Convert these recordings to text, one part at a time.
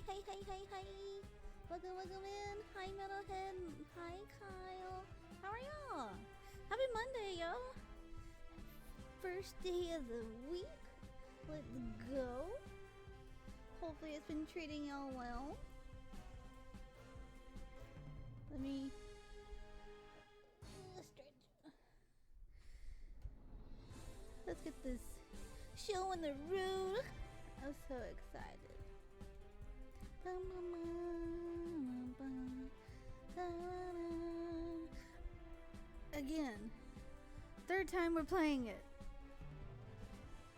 Hey. Welcome in. Hi, Metalhead. Hi, Kyle. How are y'all? Happy Monday, yo. First day of the week. Let's go. Hopefully it's been treating y'all well. Let me stretch. Let's get this show on the road. I'm so excited. Again, third time we're playing it.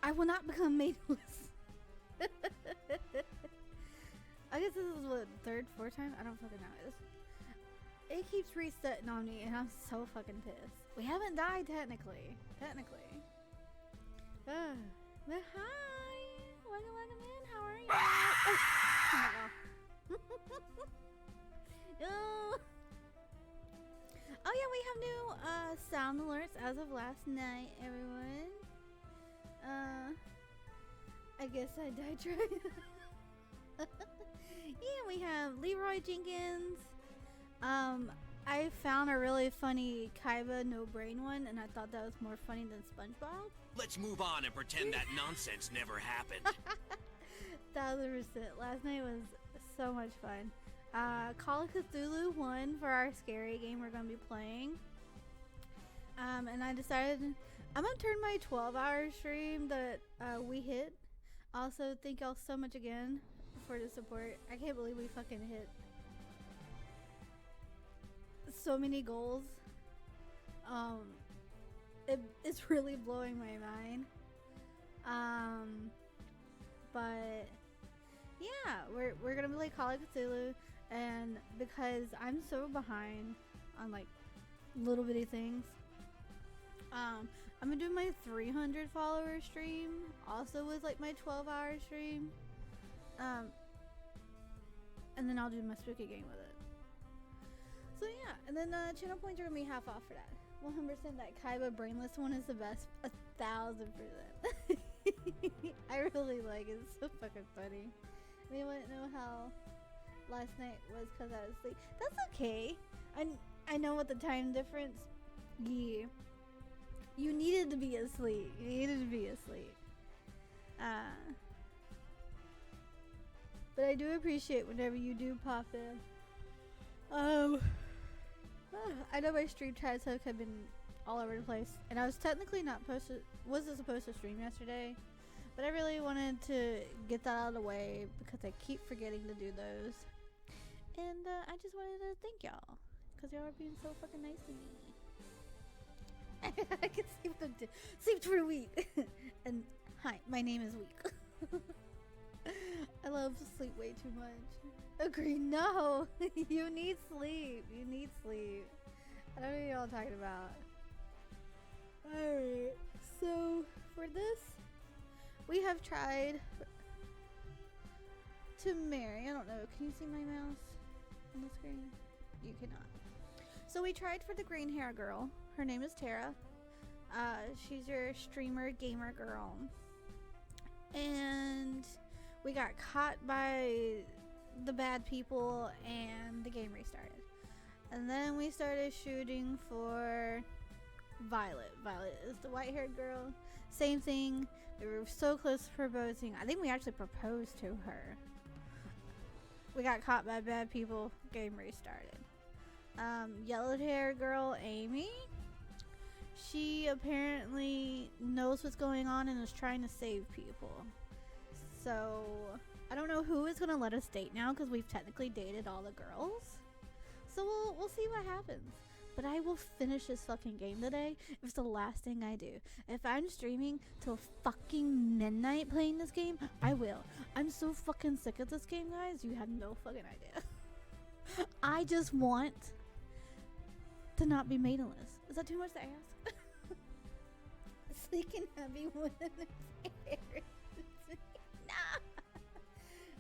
I will not become maidenless. I guess this is what, fourth time? I don't fucking know. It keeps resetting on me and I'm so fucking pissed. We haven't died technically. But hi! Welcome in. How are you? No. Oh yeah, we have new sound alerts as of last night, everyone. I guess I died trying. Yeah, we have Leroy Jenkins. I found a really funny Kaiba no brain one, and I thought that was more funny than SpongeBob. Let's move on and pretend that nonsense never happened. 1000%. Last night was so much fun. Call of Cthulhu won for our scary game we're gonna be playing. And I decided I'm gonna turn my 12-hour stream that we hit. Also, thank y'all so much again for the support. I can't believe we fucking hit so many goals. It's really blowing my mind. But yeah, we're gonna play Call of Cthulhu, and because I'm so behind on like little bitty things, I'm gonna do my 300 follower stream also with like my 12-hour stream, and then I'll do my spooky game with it. So yeah, and then channel points are gonna be half off for that. 100%. That Kaiba brainless one is the best. 1000%. I really like it. It's so fucking funny. We wouldn't know how last night was because I was asleep. That's okay. I know what the time difference. Yeah. You needed to be asleep. But I do appreciate whenever you do pop in. I know my stream chat hook have been all over the place, and I was technically wasn't supposed to stream yesterday, but I really wanted to get that out of the way because I keep forgetting to do those, and I just wanted to thank y'all because y'all are being so fucking nice to me. I can sleep through a week. And hi, my name is Week. I love sleep way too much. Agree. No, you need sleep. I don't know what y'all talking about. Alright, so for this, we have tried to marry. I don't know. Can you see my mouse on the screen? You cannot. So we tried for the green hair girl. Her name is Tara. She's your streamer gamer girl. And we got caught by the bad people and the game restarted. And then we started shooting for Violet. Violet is the white-haired girl. Same thing. We were so close to proposing. I think we actually proposed to her. We got caught by bad people. Game restarted. Yellow-haired girl, Amy. She apparently knows what's going on and is trying to save people. So I don't know who is gonna let us date now because we've technically dated all the girls. So we'll see what happens. But I will finish this fucking game today if it's the last thing I do. If I'm streaming till fucking midnight playing this game, I will. I'm so fucking sick of this game, guys. You have no fucking idea. I just want to not be maidenless. Is that too much to ask? Sleek and heavy wooden hair. Nah.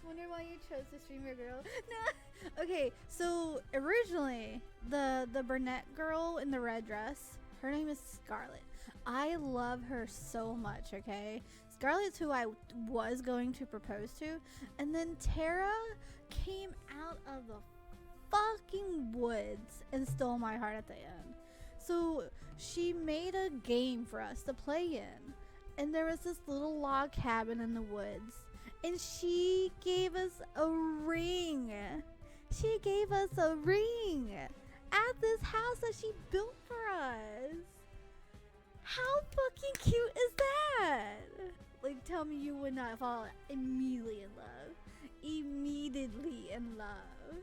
Wonder why you chose the streamer girl. Nah. Okay, so originally the brunette girl in the red dress, her name is Scarlet. I love her so much, okay? Scarlett's who I was going to propose to, and then Tara came out of the fucking woods and stole my heart at the end. So she made a game for us to play in, and there was this little log cabin in the woods, and she gave us a ring. She gave us a ring at this house that she built for us. How fucking cute is that? Like, tell me you would not fall immediately in love. Immediately in love.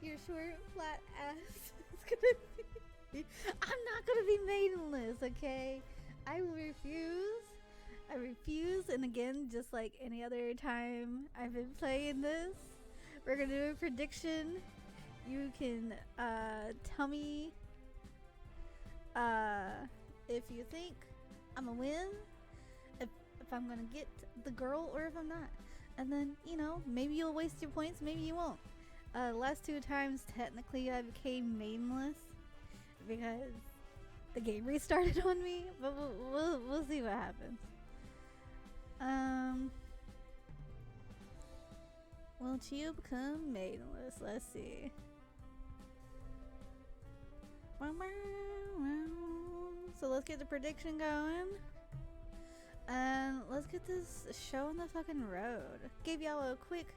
Your short, flat ass is gonna be... I'm not gonna be maidenless, okay? I refuse. I refuse. And again, just like any other time I've been playing this, we're gonna do a prediction. You can tell me if you think I'm gonna win, if I'm gonna get the girl, or if I'm not. And then, you know, maybe you'll waste your points, maybe you won't. Last 2 times, technically, I became maidenless because the game restarted on me, but we'll see what happens. Will Chiyo become maidenless? Let's see. So let's get the prediction going. And let's get this show on the fucking road. Gave y'all a quick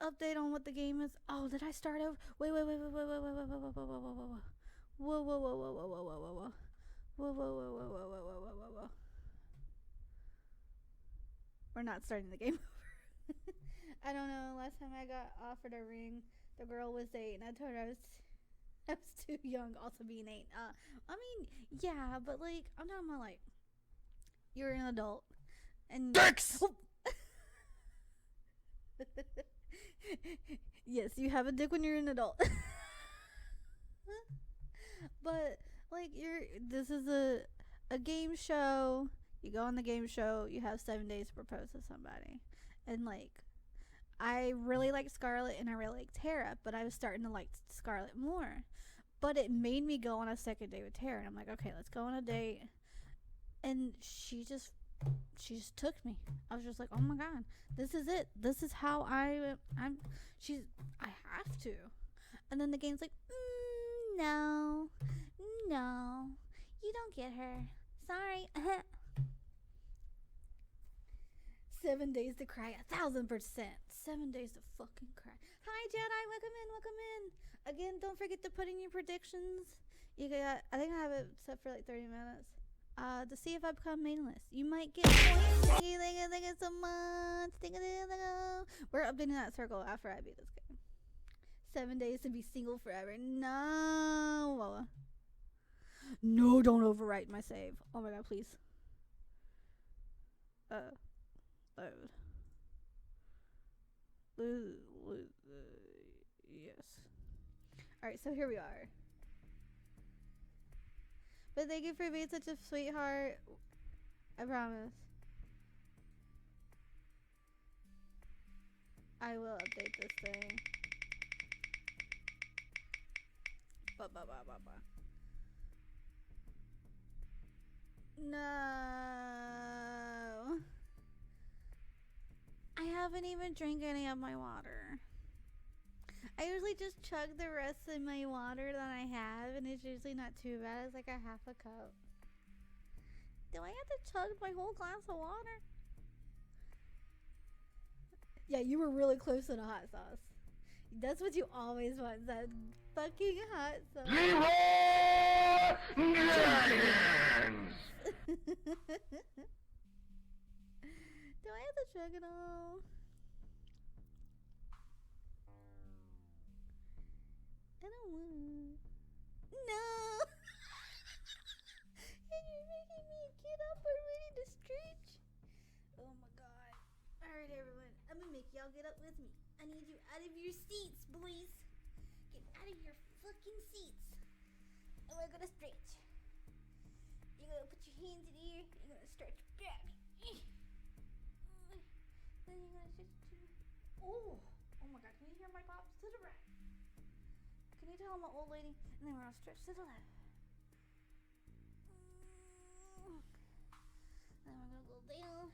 update on what the game is. Oh, did I start over? Wait. Whoa. We're not starting the game over. I don't know. Last time I got offered a ring, the girl was 8, and I told her I was too young, also being 8. I mean, yeah, but like, I'm talking about like, you're an adult, and Dicks! Yes, you have a dick when you're an adult. But like, this is a game show. You go on the game show, you have 7 days to propose to somebody. And like, I really like Scarlett and I really like Tara, but I was starting to like Scarlett more. But it made me go on a second date with Tara, and I'm like, okay, let's go on a date. And she just took me. I was just like, oh my god, this is it. This is how I have to. And then the game's like, no, you don't get her. Sorry. 7 days to cry, 1,000%. 7 days to fucking cry. Hi, Jedi. Welcome in. Again, don't forget to put in your predictions. You got, I think I have it set for like 30 minutes. To see if I become maidenless. You might get points. Thank you so much. We're updating that circle after I beat this game. 7 days to be single forever. No, don't overwrite my save. Oh my god, please. Load. Yes. Alright, so here we are. But thank you for being such a sweetheart. I promise. I will update this thing. No. I haven't even drank any of my water. I usually just chug the rest of my water that I have, and it's usually not too bad. It's like a half a cup. Do I have to chug my whole glass of water? Yeah, you were really close to the hot sauce. That's what you always want, that fucking hot sauce. Do I have to chug it all? I don't want. No! And you're making me get up already to stretch? Oh my god. Alright, everyone. I'm gonna make y'all get up with me. I need you out of your seats, boys. Get out of your fucking seats. And we're gonna stretch. You're gonna put your hands in the air. You're gonna stretch back. Then you're gonna stretch to... Oh my god. Can you hear my pops? To the right. Can you tell I'm an old lady? And then we're gonna stretch to the left. gonna go down.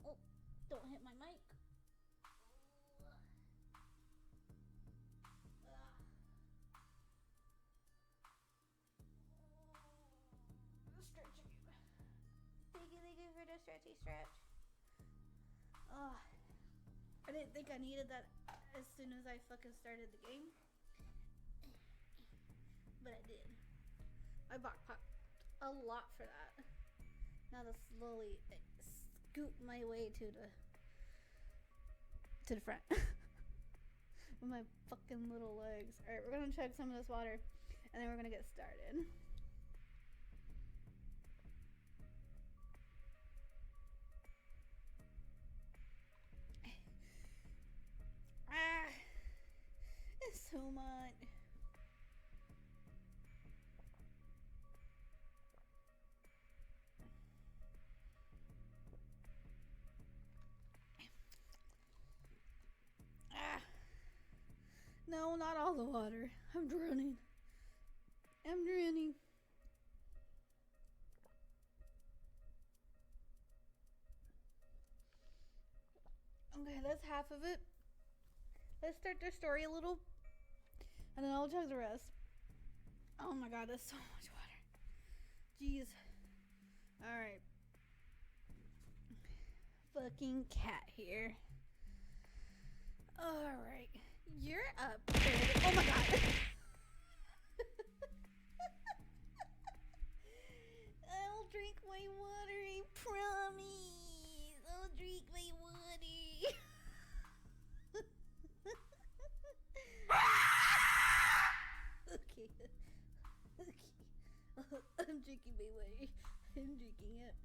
Oh, don't hit my mic. Stretching. Thank you for the stretchy stretch. Oh, I didn't think I needed that as soon as I fucking started the game. But I did. I popped a lot for that. Now to slowly scoot my way to the front. With my fucking little legs. Alright, we're gonna chug some of this water and then we're gonna get started. It's so much. No, not all the water. I'm drowning. I'm drowning. Okay, that's half of it. Let's start their story a little, and then I'll chug the rest. Oh my god, that's so much water. Jeez. Alright. Fucking cat here. Alright. You're up. Oh my god. I'll drink my water, I promise. I'll drink my water. Okay. I'm drinking my water. I'm drinking it.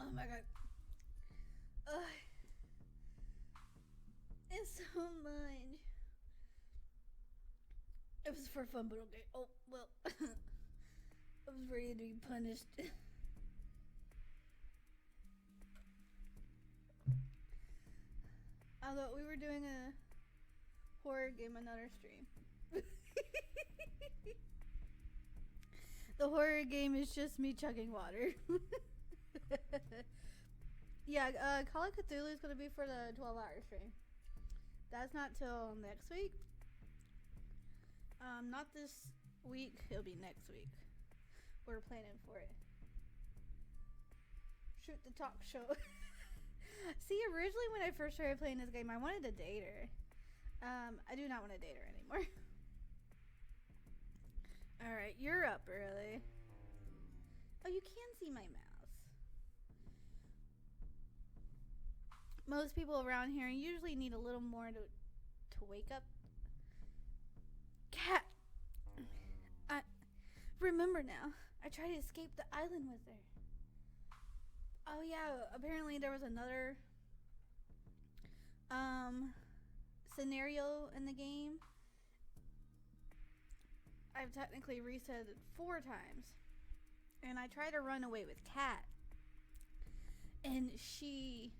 Oh my god. It's so much. It was for fun, but okay. Oh, well. I was ready to be punished. I thought we were doing a horror game on another stream. The horror game is just me chugging water. Yeah, Call of Cthulhu is going to be for the 12-hour stream. That's not till next week. Not this week. It'll be next week. We're planning for it. Shoot the talk show. See, originally when I first started playing this game, I wanted to date her. I do not want to date her anymore. Alright, you're up early. Oh, you can see my mouse. Most people around here usually need a little more to wake up. Cat! I remember now. I tried to escape the island with her. Oh yeah, apparently there was another scenario in the game. I've technically reset it 4 times. And I tried to run away with Kat. And she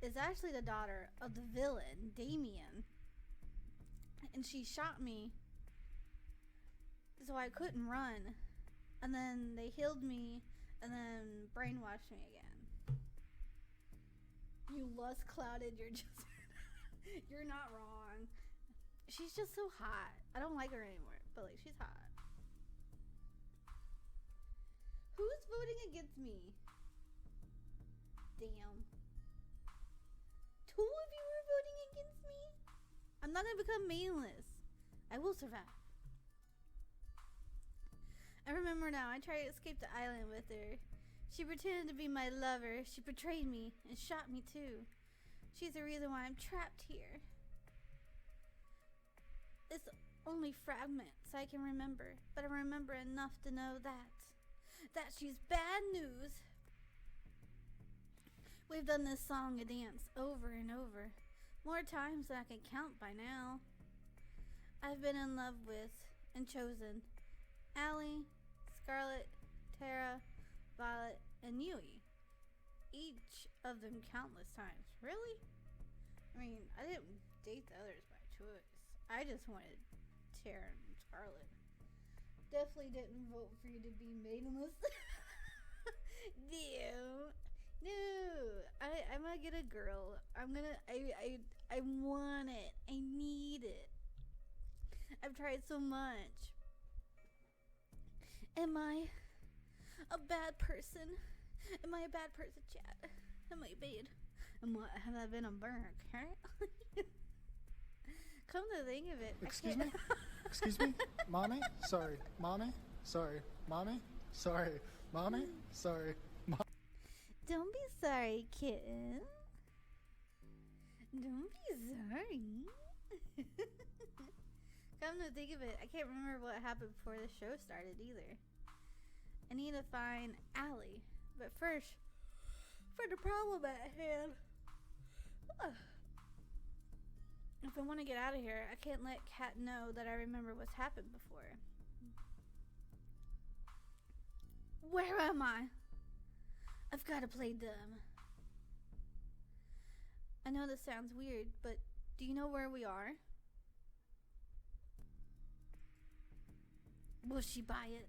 is actually the daughter of the villain, Damien. And she shot me, so I couldn't run. And then they healed me and then brainwashed me again. You lust clouded, you're just you're not wrong. She's just so hot. I don't like her anymore, but like she's hot. Who's voting against me? Damn. 2 of you are voting against me? I'm not gonna become maidenless. I will survive. I remember now, I tried to escape the island with her. She pretended to be my lover. She betrayed me and shot me too. She's the reason why I'm trapped here. It's only fragments I can remember, but I remember enough to know that she's bad news. We've done this song and dance over and over, more times than I can count by now. I've been in love with and chosen Allie, Scarlet, Tara, Violet, and Yui. Each of them countless times. Really? I mean, I didn't date the others by choice. I just wanted Tara and Scarlet. Definitely didn't vote for you to be Maidenless. No, I'm gonna get a girl. I want it. I need it. I've tried so much. Am I a bad person? Am I a bad person, chat? Am I bad? Have I been a burn? Huh? Come to think of it, Excuse me? Excuse me? Mommy? Sorry. Mommy? Sorry. Mommy? Sorry. Mommy? Sorry. Don't be sorry, kitten. Don't be sorry. Come to think of it, I can't remember what happened before the show started either. I need to find Allie. But first, for the problem at hand. If I want to get out of here, I can't let Kat know that I remember what's happened before. Where am I? I've got to play dumb. I know this sounds weird, but do you know where we are? Will she buy it?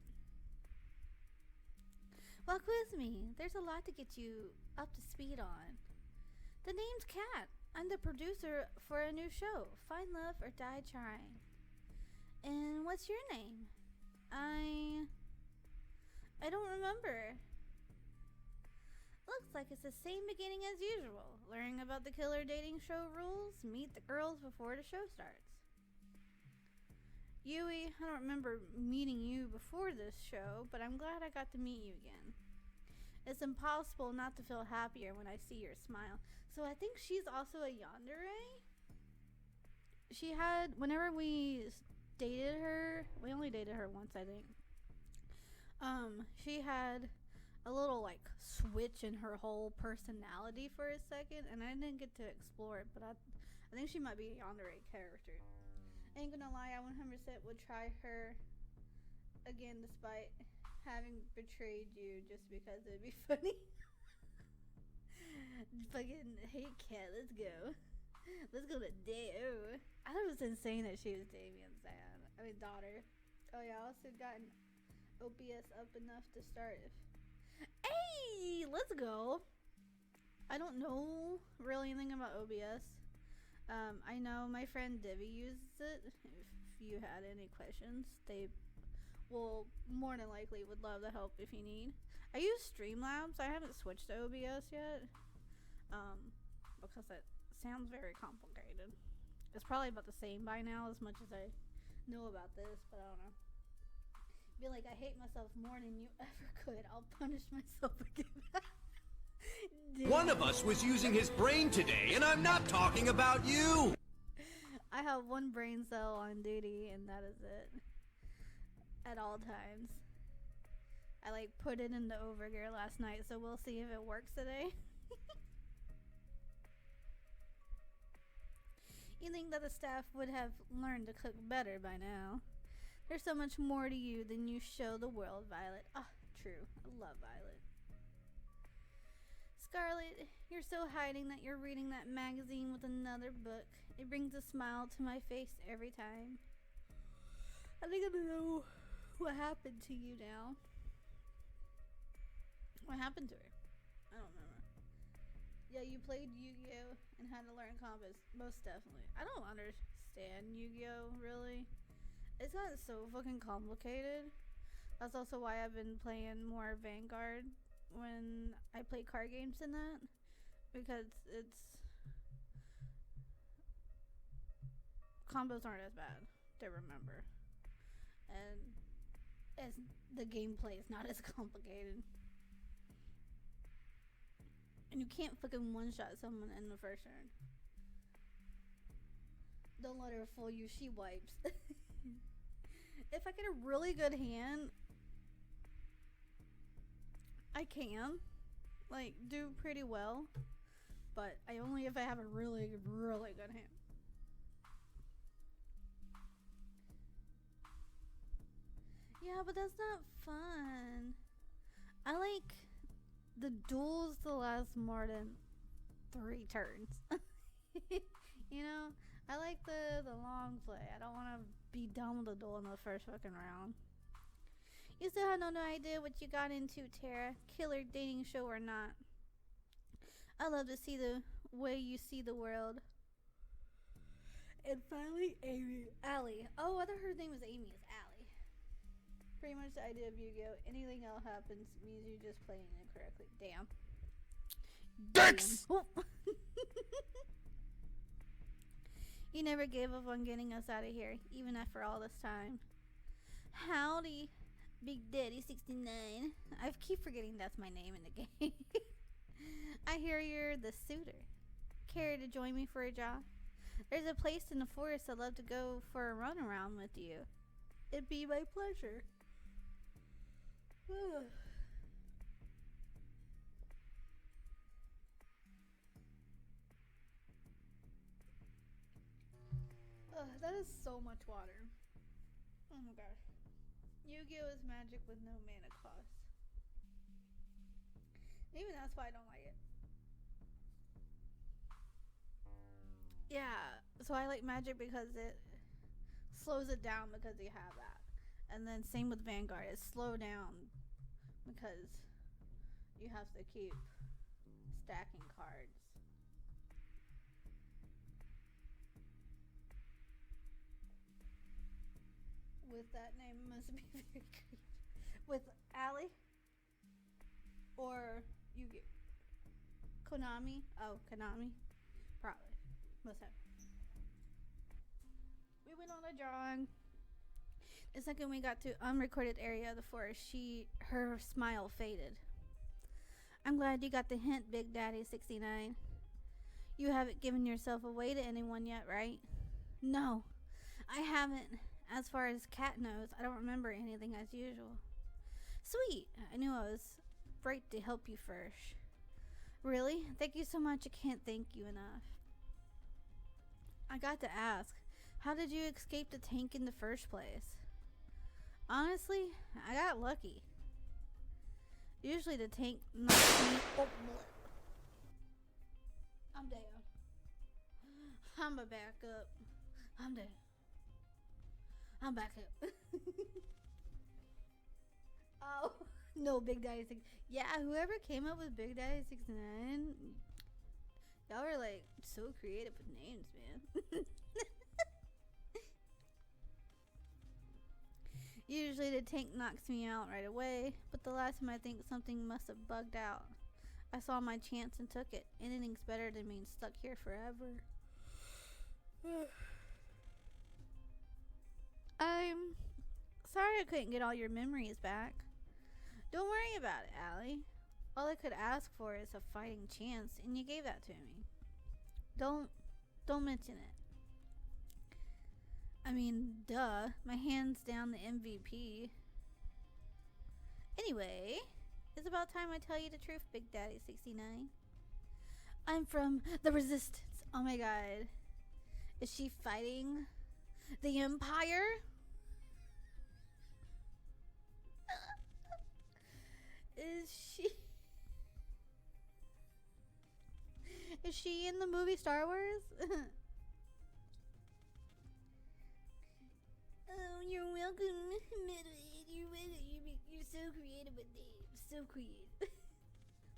Walk with me. There's a lot to get you up to speed on. The name's Kat. I'm the producer for a new show, Find Love or Die Trying. And what's your name? I don't remember. Looks like it's the same beginning as usual. Learning about the killer dating show rules, meet the girls before the show starts. Yui, I don't remember meeting you before this show, but I'm glad I got to meet you again. It's impossible not to feel happier when I see your smile. So I think she's also a yandere? She had, whenever we dated her, we only dated her once, I think. She had a little like switch in her whole personality for a second, and I didn't get to explore it, but I think she might be a yandere character. Ain't gonna lie, I 100% would try her again despite having betrayed you just because it'd be funny. Fucking, hey Kat, let's go. Let's go to Deo. I thought it was insane that she was Damien's daughter. Oh yeah, I also gotten OBS up enough to start. Hey, let's go. I don't know really anything about OBS. I know my friend Divi uses it. If you had any questions, they will more than likely would love the help if you need. I use Streamlabs. I haven't switched to OBS yet. Because it sounds very complicated. It's probably about the same by now as much as I know about this, but I don't know. Be like, I hate myself more than you ever could. I'll punish myself again. One of us was using his brain today, and I'm not talking about you! I have one brain cell on duty, and that is it. At all times. I like put it into overgear last night, so we'll see if it works today. You think that the staff would have learned to cook better by now. There's so much more to you than you show the world, Violet. Ah, true. I love Violet. Scarlet, you're so hiding that you're reading that magazine with another book. It brings a smile to my face every time. I think I know what happened to you now. What happened to her? I don't remember. Yeah, you played Yu-Gi-Oh! And had to learn combos. Most definitely. I don't understand Yu-Gi-Oh! Really. It's not so fucking complicated. That's also why I've been playing more Vanguard when I play card games in that. Because it's... combos aren't as bad to remember. And as the gameplay is not as complicated. And you can't fucking one-shot someone in the first turn. Don't let her fool you, she wipes. If I get a really good hand, I can, like, do pretty well. But only if I have a really, really good hand. Yeah, but that's not fun. I like the duels to last more than 3 turns. You know, I like the long play. I don't want to be done with the duel in the first fucking round. You still have no idea what you got into, Tara. Killer dating show or not. I love to see the way you see the world. And finally, Allie. Oh, I thought her name was Amy. It's Allie. Pretty much the idea of Yu-Gi-Oh! Anything else happens means you're just playing it correctly. Damn. Dicks! Oh. You never gave up on getting us out of here, even after all this time. Howdy, Big Daddy 69. I keep forgetting that's my name in the game. I hear you're the suitor. Care to join me for a job? There's a place in the forest I'd love to go for a run around with you. It'd be my pleasure. That is so much water. Oh my gosh. Yu-Gi-Oh! Is magic with no mana cost. Maybe that's why I don't like it. Yeah, so I like magic because it slows it down because you have that. And then same with Vanguard, it's slow down because you have to keep stacking cards. With that name, it must be very creepy. With Allie? Or Yu-Gi-Oh! Konami? Oh, Konami? Probably. Must have. We went on a drawing. The second we got to unrecorded area of the forest, her smile faded. I'm glad you got the hint, Big Daddy 69. You haven't given yourself away to anyone yet, right? No, I haven't. As far as Cat knows, I don't remember anything as usual. Sweet. I knew I was right to help you first. Really? Thank you so much. I can't thank you enough. I got to ask, how did you escape the tank in the first place? Honestly, I got lucky. Usually the tank knocks me. Oh, I'm down. I'ma back up. I'm down. I'm back up. Oh, no, Big Daddy 6. Yeah, whoever came up with Big Daddy 69, y'all were like so creative with names, man. Usually the tank knocks me out right away, but the last time I think something must have bugged out. I saw my chance and took it. Anything's better than being stuck here forever. I'm sorry I couldn't get all your memories back. Don't worry about it, Allie. All I could ask for is a fighting chance, and you gave that to me. Don't mention it. I mean, duh. My hands down the MVP. Anyway, it's about time I tell you the truth, Big Daddy 69. I'm from the Resistance. Oh my god. Is she fighting the Empire? Is she in the movie Star Wars? Oh, you're welcome, Middle-Age. You're so creative with names. So creative.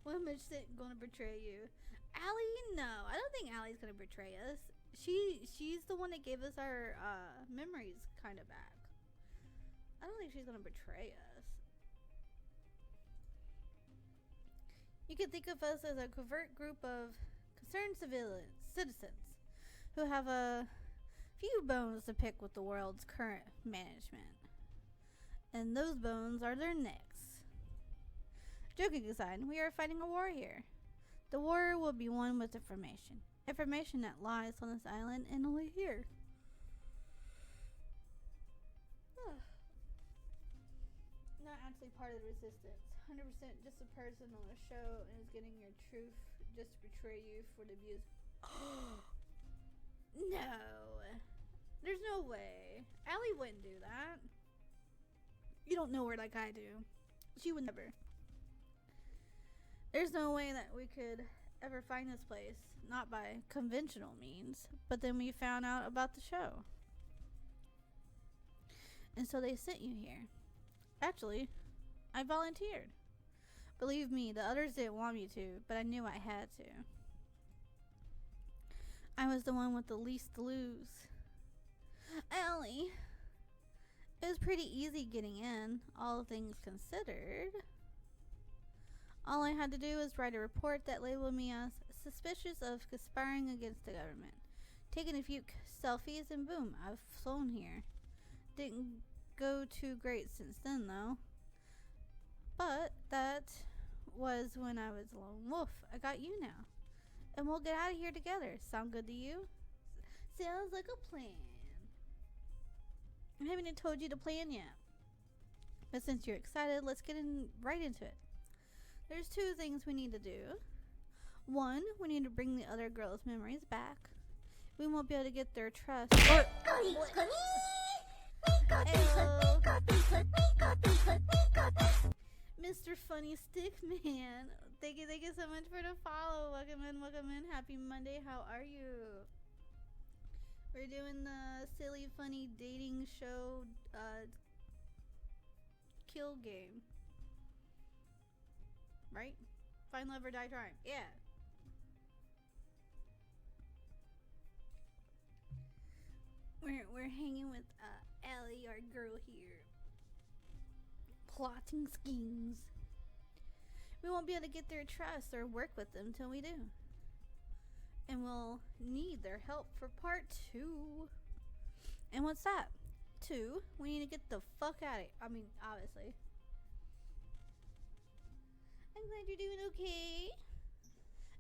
What much is gonna betray you? Allie? No, I don't think Allie's gonna betray us. She's the one that gave us our memories kind of back. I don't think she's gonna betray us. You could think of us as a covert group of concerned citizens who have a few bones to pick with the world's current management. And those bones are their necks. Joking aside, we are fighting a war here. The war will be won with information. Information that lies on this island and only here. Not actually part of the resistance. 100% just a person on a show and is getting your truth just to betray you for the abuse. No. There's no way. Allie wouldn't do that. You don't know her like I do. She would never. There's no way that we could ever find this place. Not by conventional means. But then we found out about the show. And so they sent you here. Actually, I volunteered. Believe me, the others didn't want me to, but I knew I had to. I was the one with the least to lose. Allie. It was pretty easy getting in, all things considered. All I had to do was write a report that labeled me as suspicious of conspiring against the government. Taken a few selfies and boom, I've flown here. Didn't go too great since then though. But that was when I was a lone wolf. I got you now. And we'll get out of here together. Sound good to you? Sounds like a plan. I haven't even told you the plan yet. But since you're excited, let's get right into it. There's two things we need to do. One, we need to bring the other girls' memories back. We won't be able to get their trust. Mr. Funny Stick Man. Thank you so much for the follow. Welcome in. Happy Monday. How are you? We're doing the silly, funny dating show kill game. Right? Find love or die trying. Yeah. We're hanging with Allie, our girl here. Plotting schemes. We won't be able to get their trust or work with them till we do. And we'll need their help for part 2. And what's that? 2, we need to get the fuck out of it. I mean, obviously. I'm glad you're doing okay.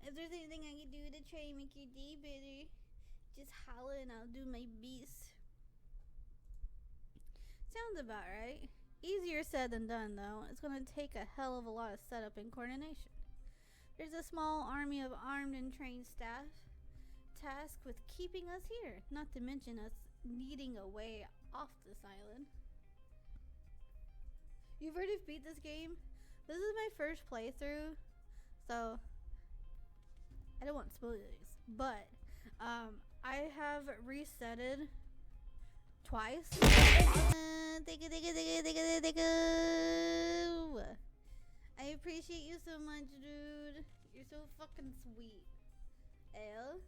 If there's anything I can do to try and make your day better, just holler and I'll do my best. Sounds about right. Easier said than done, though. It's going to take a hell of a lot of setup and coordination. There's a small army of armed and trained staff tasked with keeping us here, not to mention us needing a way off this island. You've already beat this game? This is my first playthrough, so I don't want spoilers, but I have resetted twice. Thank you. I appreciate you so much, dude. You're so fucking sweet. L.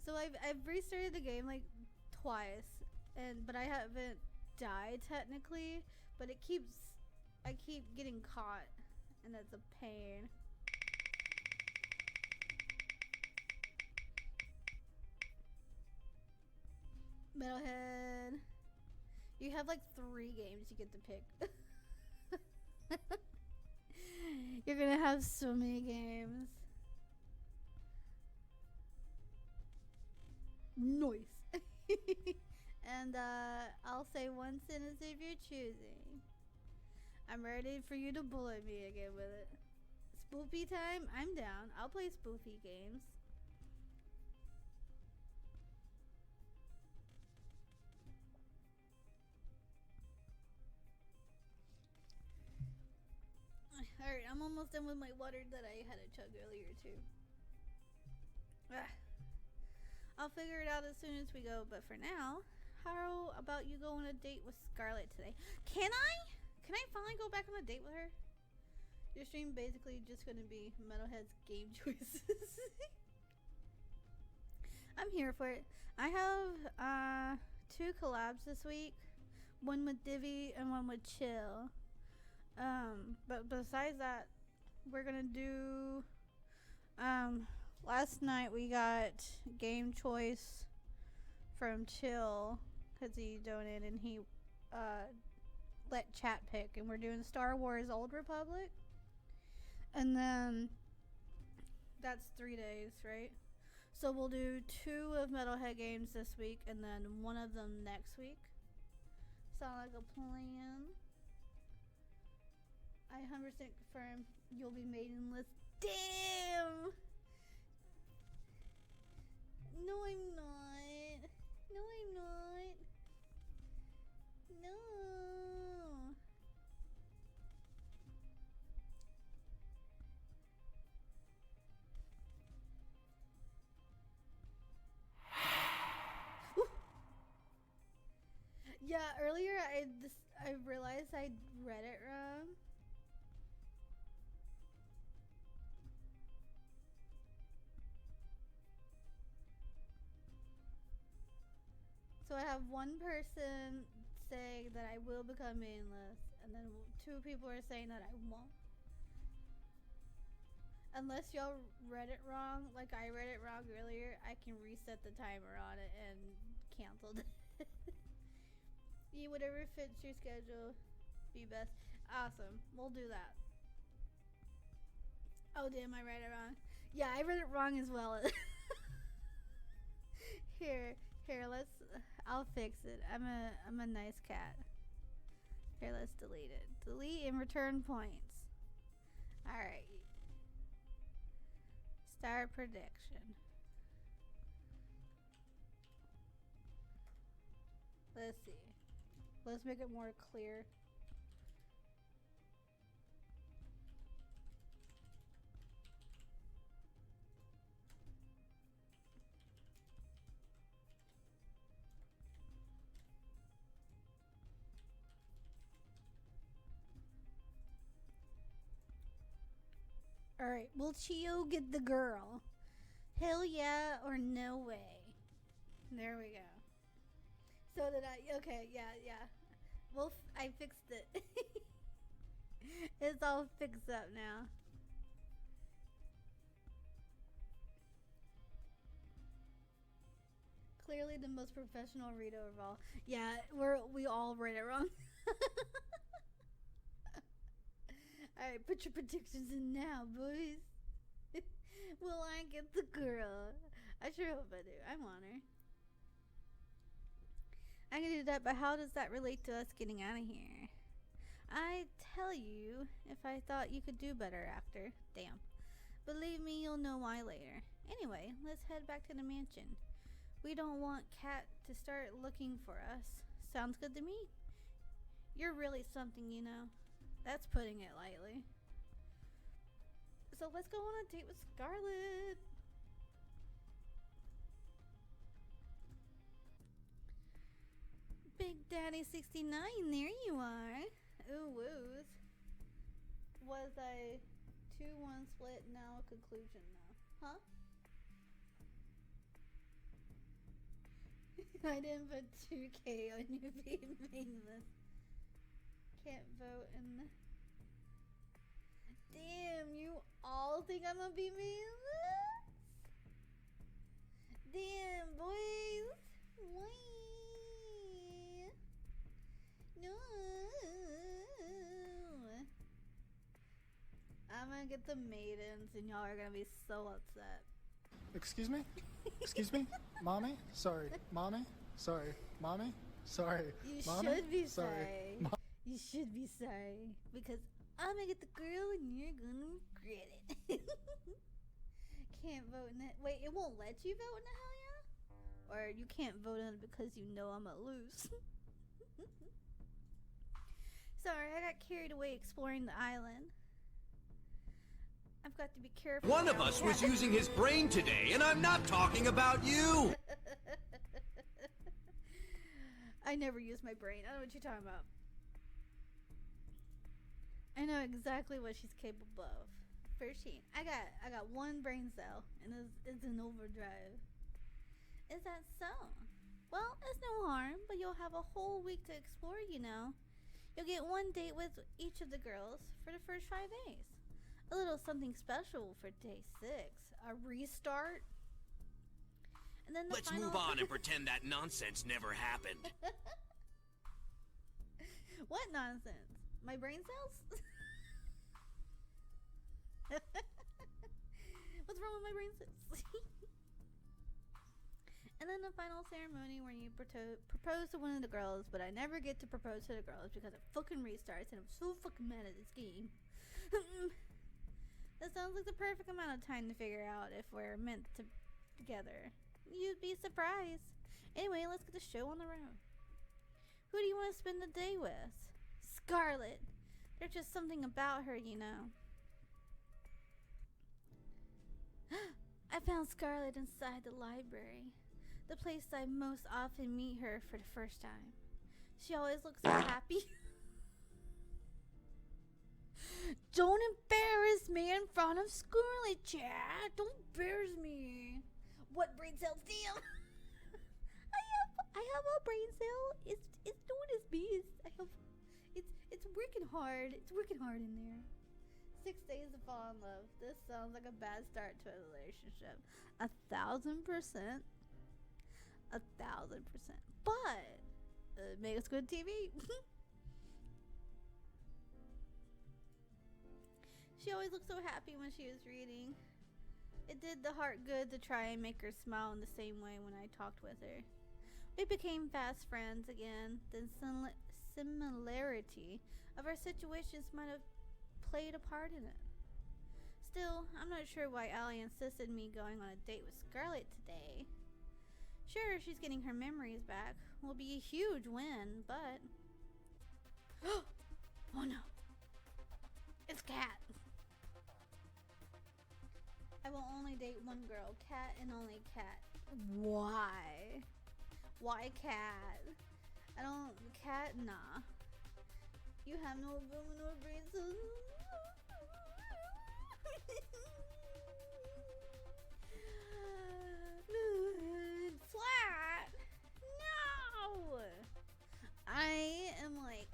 So I've restarted the game like twice, but I haven't died technically. But I keep getting caught, and that's a pain. Metalhead. You have like 3 games you get to pick. You're gonna have so many games. Nice. And I'll say one sentence if you're choosing. I'm ready for you to bullet me again with it. Spoofy time? I'm down. I'll play spoofy games. Alright, I'm almost done with my water that I had to chug earlier too. I'll figure it out as soon as we go, but for now, how about you go on a date with Scarlett today? Can I finally go back on a date with her? Your stream basically just gonna be Metalhead's game choices. I'm here for it. I have 2 collabs this week. One with Divi and one with Chill. But besides that, we're gonna do last night we got game choice from Chill because he donated and he let chat pick, and we're doing Star Wars Old Republic, and then that's 3 days, right? So we'll do 2 of Metalhead games this week and then 1 of them next week. Sound like a plan? I 100% confirm you'll be Maidenless. Damn! No, I'm not. No, I'm not. No. I read it wrong. So I have one person saying that I will become maidenless, and then 2 people are saying that I won't. Unless y'all read it wrong, like I read it wrong earlier, I can reset the timer on it and cancel it. Yeah, whatever fits your schedule, be best. Awesome, we'll do that. Oh damn, I read it wrong. Yeah, I read it wrong as well. Here, I'll fix it. I'm a nice cat. Here, let's delete it. Delete and return points. Alright. Start prediction. Let's see. Let's make it more clear. Alright, will Chiyo get the girl? Hell yeah or no way? There we go. So did I. Okay, yeah. Well, I fixed it. It's all fixed up now. Clearly the most professional reader of all. Yeah, we all read it wrong. Alright, put your predictions in now, boys. Will I get the girl? I sure hope I do. I want her. I can do that, but how does that relate to us getting out of here? I tell you, if I thought you could do better after. Damn. Believe me, you'll know why later. Anyway, let's head back to the mansion. We don't want Cat to start looking for us. Sounds good to me. You're really something, you know. That's putting it lightly. So let's go on a date with Scarlet. Big Daddy 69, there you are. Ooh, woos. Was I 2-1 split? Now a conclusion now. Huh? I didn't put 2K on you being Maidenless. Can't vote in the... Damn, you all think I'm gonna be Maidenless? Damn, boys. Why? No. I'm gonna get the maidens and y'all are gonna be so upset. Excuse me? Excuse me? Mommy? Sorry. Mommy? Sorry. Mommy? Sorry. You Mommy? should be Sorry. sorry. You should be sorry. Because I'm gonna get the girl and you're gonna regret it. Can't vote in it. Wait, it won't let you vote in it, hell yeah? Or you can't vote in it because you know I'm gonna lose. Sorry, I got carried away exploring the island. I've got to be careful. One of us was using his brain today, and I'm not talking about you! I never use my brain. I don't know what you're talking about. I know exactly what she's capable of. First, I got one brain cell, and it's in overdrive. Is that so? Well, it's no harm, but you'll have a whole week to explore, you know. You'll get one date with each of the girls for the first 5 days. A little something special for day 6. A restart. And then Let's move on and pretend that nonsense never happened. What nonsense? My brain cells? What's wrong with my brain cells? And then the final ceremony where you propose to one of the girls, but I never get to propose to the girls because it fucking restarts and I'm so fucking mad at this game. That sounds like the perfect amount of time to figure out if we're meant to together. You'd be surprised. Anyway, let's get the show on the road. Who do you want to spend the day with? Scarlet. There's just something about her, you know. I found Scarlet inside the library. The place I most often meet her for the first time. She always looks so happy. front of Scarlet, Chad. Don't embarrass me. What brain cells? Damn. I have a brain cell. It's doing its best. It's working hard. It's working hard in there. 6 days to fall in love. This sounds like a bad start to a relationship. 1,000%. 1,000%. But it makes good TV. She always looked so happy when she was reading. It did the heart good to try and make her smile in the same way when I talked with her. We became fast friends again. The similarity of our situations might have played a part in it. Still, I'm not sure why Allie insisted me going on a date with Scarlett today. Sure, she's getting her memories back. Will be a huge win, but... Oh no. It's Kat. I will only date one girl, Kat, and only Kat. Why? Why Kat? I don't... Kat, nah. You have no room nor reason. Flat. No. I am like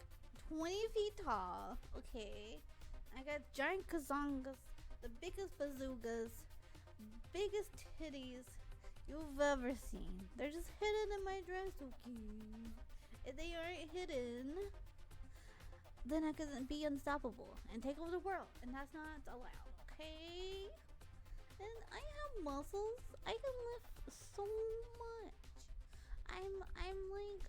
20 feet tall. Okay. I got giant kazongas, the biggest bazookas, biggest titties you've ever seen. They're just hidden in my dress, okay? If they aren't hidden, then I can be unstoppable and take over the world, and that's not allowed, okay? And I have muscles. I can lift so much. I'm like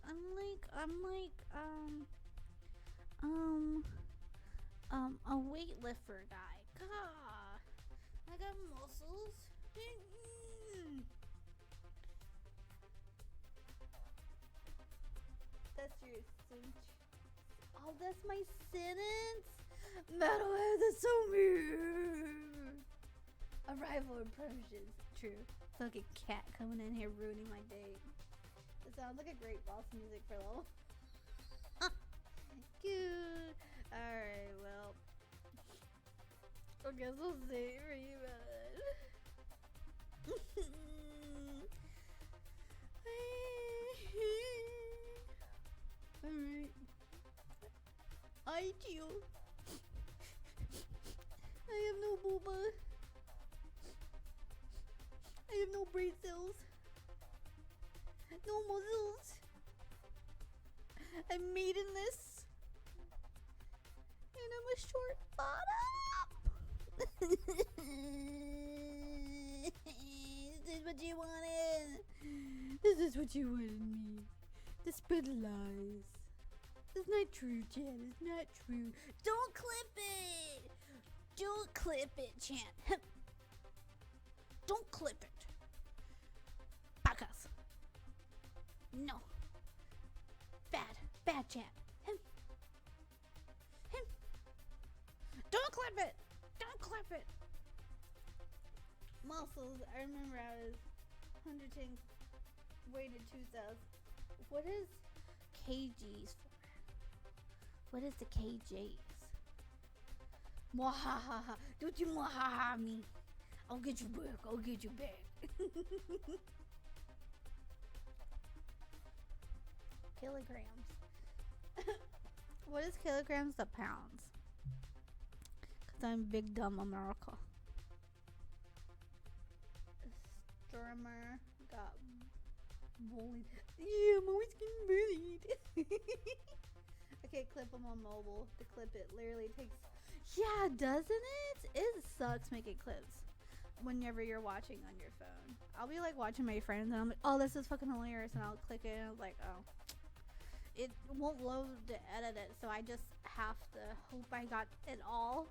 a weightlifter guy. God, I got muscles. That's your cinch. Oh, that's my sentence. Metalhead, that's so mean. Arrival approaches. True. It's like a cat coming in here ruining my date. It sounds like a great boss music for lol. Cute. Alright, well. I guess we'll see for you, man. Alright. Hi, Chiyo. I have no booba. I have no brain cells. No muscles. I'm maidenless. And I'm a short bottom. This is what you wanted. This is what you wanted me to spread lies. It's not true, Chad. It's not true. Don't clip it. Don't clip it, Chad. Don't clip it. Backus. No. Bad Chad. Him. Don't clip it. Don't clip it. Muscles. I remember I was 110, weighted 2,000. What is kgs for? What is the kjs? Mwahaha. Don't you mwahaha me. I'll get you back. I'll get you back. Kilograms. What is kilograms to pounds? Because I'm big dumb America. Stormer got bullied. Yeah, I'm always getting bullied. Okay, clip them on mobile. To clip it literally takes... Yeah, doesn't it? It sucks making clips whenever you're watching on your phone. I'll be like watching my friends and I'm like, oh, this is fucking hilarious, and I'll click it and I'm like, oh, it won't load to edit it, so I just have to hope I got it all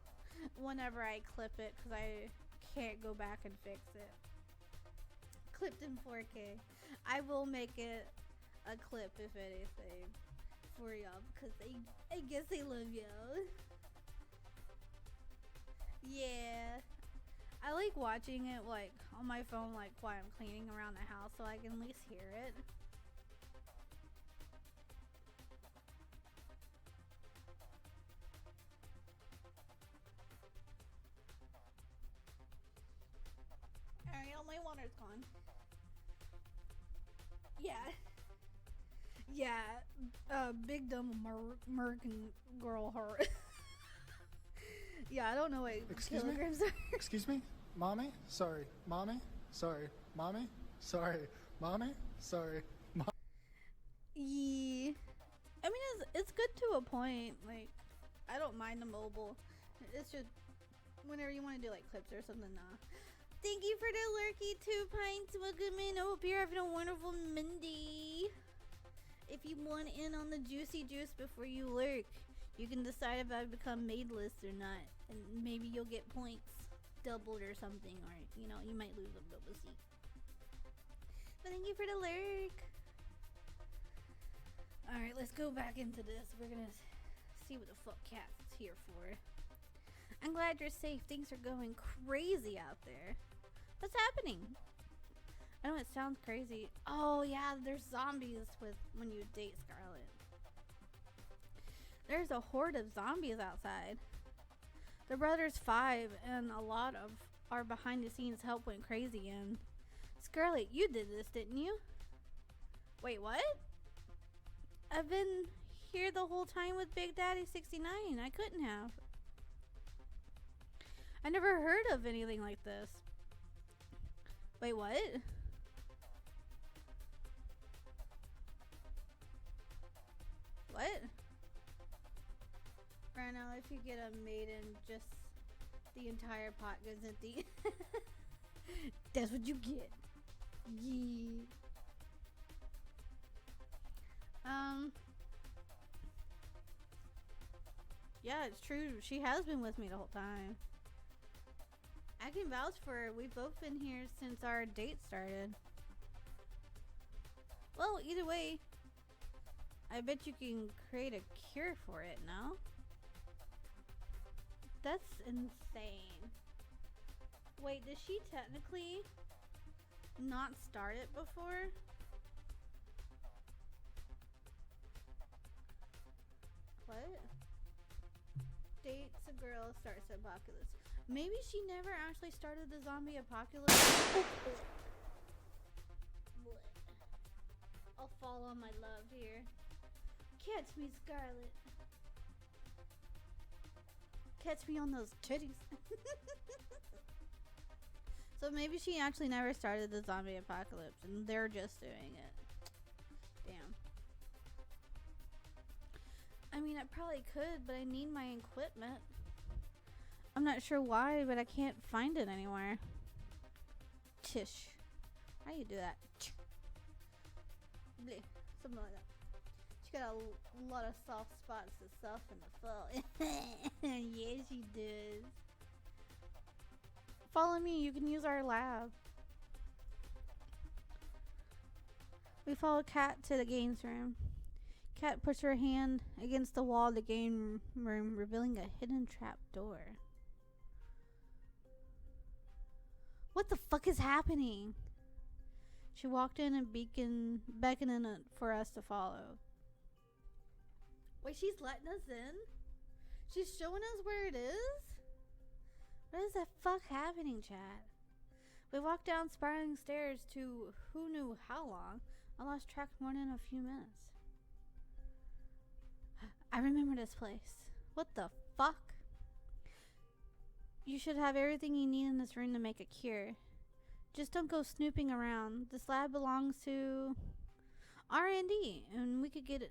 whenever I clip it, because I can't go back and fix it. Clipped in 4K. I will make it a clip if anything for y'all, because I guess they love y'all. Yeah, I like watching it like on my phone, like while I'm cleaning around the house, so I can at least hear it. my water's gone. Yeah. Yeah. Big dumb American girl heart. Yeah, I don't know what Excuse me? kilograms are. Excuse me? Mommy? Sorry. Mommy? Sorry. Mommy? Sorry. Mommy? Sorry. Yeah. I mean, it's good to a point. Like, I don't mind the mobile. It's just whenever you want to do like clips or something, nah. Thank you for the lurky 2 pints. Welcome in. I hope you're having a wonderful Monday. If you want in on the juicy juice before you lurk, you can decide if I become Maidenless or not, and maybe you'll get points doubled or something, or you know, you might lose them, but we'll see. But thank you for the lurk. Alright, let's go back into this. We're gonna see what the fuck Cat's here for. I'm glad you're safe. Things are going crazy out there. What's happening? I know it sounds crazy. Oh yeah, there's zombies when you date Scarlet. There's a horde of zombies outside. The brother's 5 and a lot of our behind the scenes help went crazy and Scarlet, you did this, didn't you? Wait, what? I've been here the whole time with Big Daddy 69. I couldn't have. I never heard of anything like this. Wait, what? What? Right now, if you get a maiden, just the entire pot goes empty. That's what you get. Yeah. Yeah, it's true. She has been with me the whole time. I can vouch for her. We've both been here since our date started. Well, either way, I bet you can create a cure for it, no? That's insane. Wait, did she technically not start it before? What? Dates a girl, starts the apocalypse. Maybe she never actually started the zombie apocalypse. I'll fall on my love here. Catch me, Scarlet. Catch me on those titties. So maybe she actually never started the zombie apocalypse and they're just doing it. Damn. I mean, I probably could, but I need my equipment. I'm not sure why, but I can't find it anywhere. Tish. How do you do that? Bleh. Something like that. She got a lot of soft spots to soften the fall. Yeah, she does. Follow me. You can use our lab. We follow Kat to the games room. Kat puts her hand against the wall of the game room, revealing a hidden trap door. What the fuck is happening? She walked in and beckoning for us to follow. Wait, she's letting us in? She's showing us where it is? What is the fuck happening, chat? We walked down spiraling stairs to who knew how long. I lost track more than a few minutes. I remember this place. What the fuck? You should have everything you need in this room to make a cure. Just don't go snooping around. This lab belongs to R&D, and we could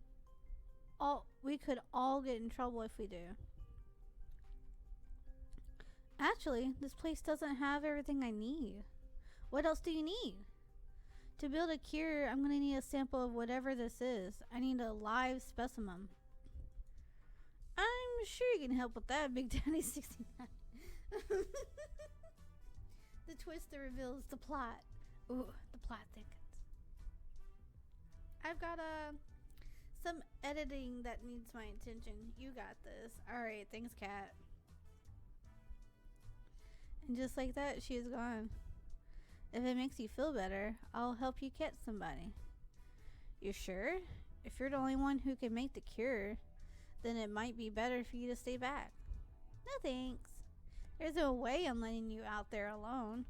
all get in trouble if we do. Actually, this place doesn't have everything I need. What else do you need? To build a cure, I'm gonna need a sample of whatever this is. I need a live specimen. I'm sure you can help with that, Big Daddy 69. The twist that reveals the plot. Ooh, the plot thickens. I've got some editing that needs my attention. You got this. Alright, thanks, Kat. And just like that, she is gone. If it makes you feel better, I'll help you catch somebody. You sure? If you're the only one who can make the cure, then it might be better for you to stay back. No thanks. There's no way I'm letting you out there alone.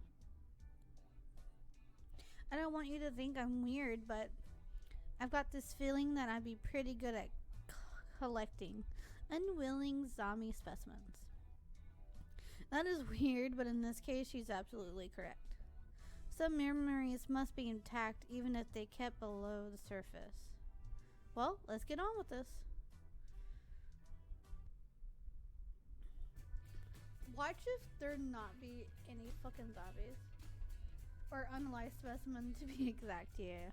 I don't want you to think I'm weird, but I've got this feeling that I'd be pretty good at collecting unwilling zombie specimens. That is weird, but in this case, she's absolutely correct. Some memories must be intact even if they kept below the surface. Well, let's get on with this. Watch if there not be any fucking zombies. Or unalive specimen to be exact, yeah.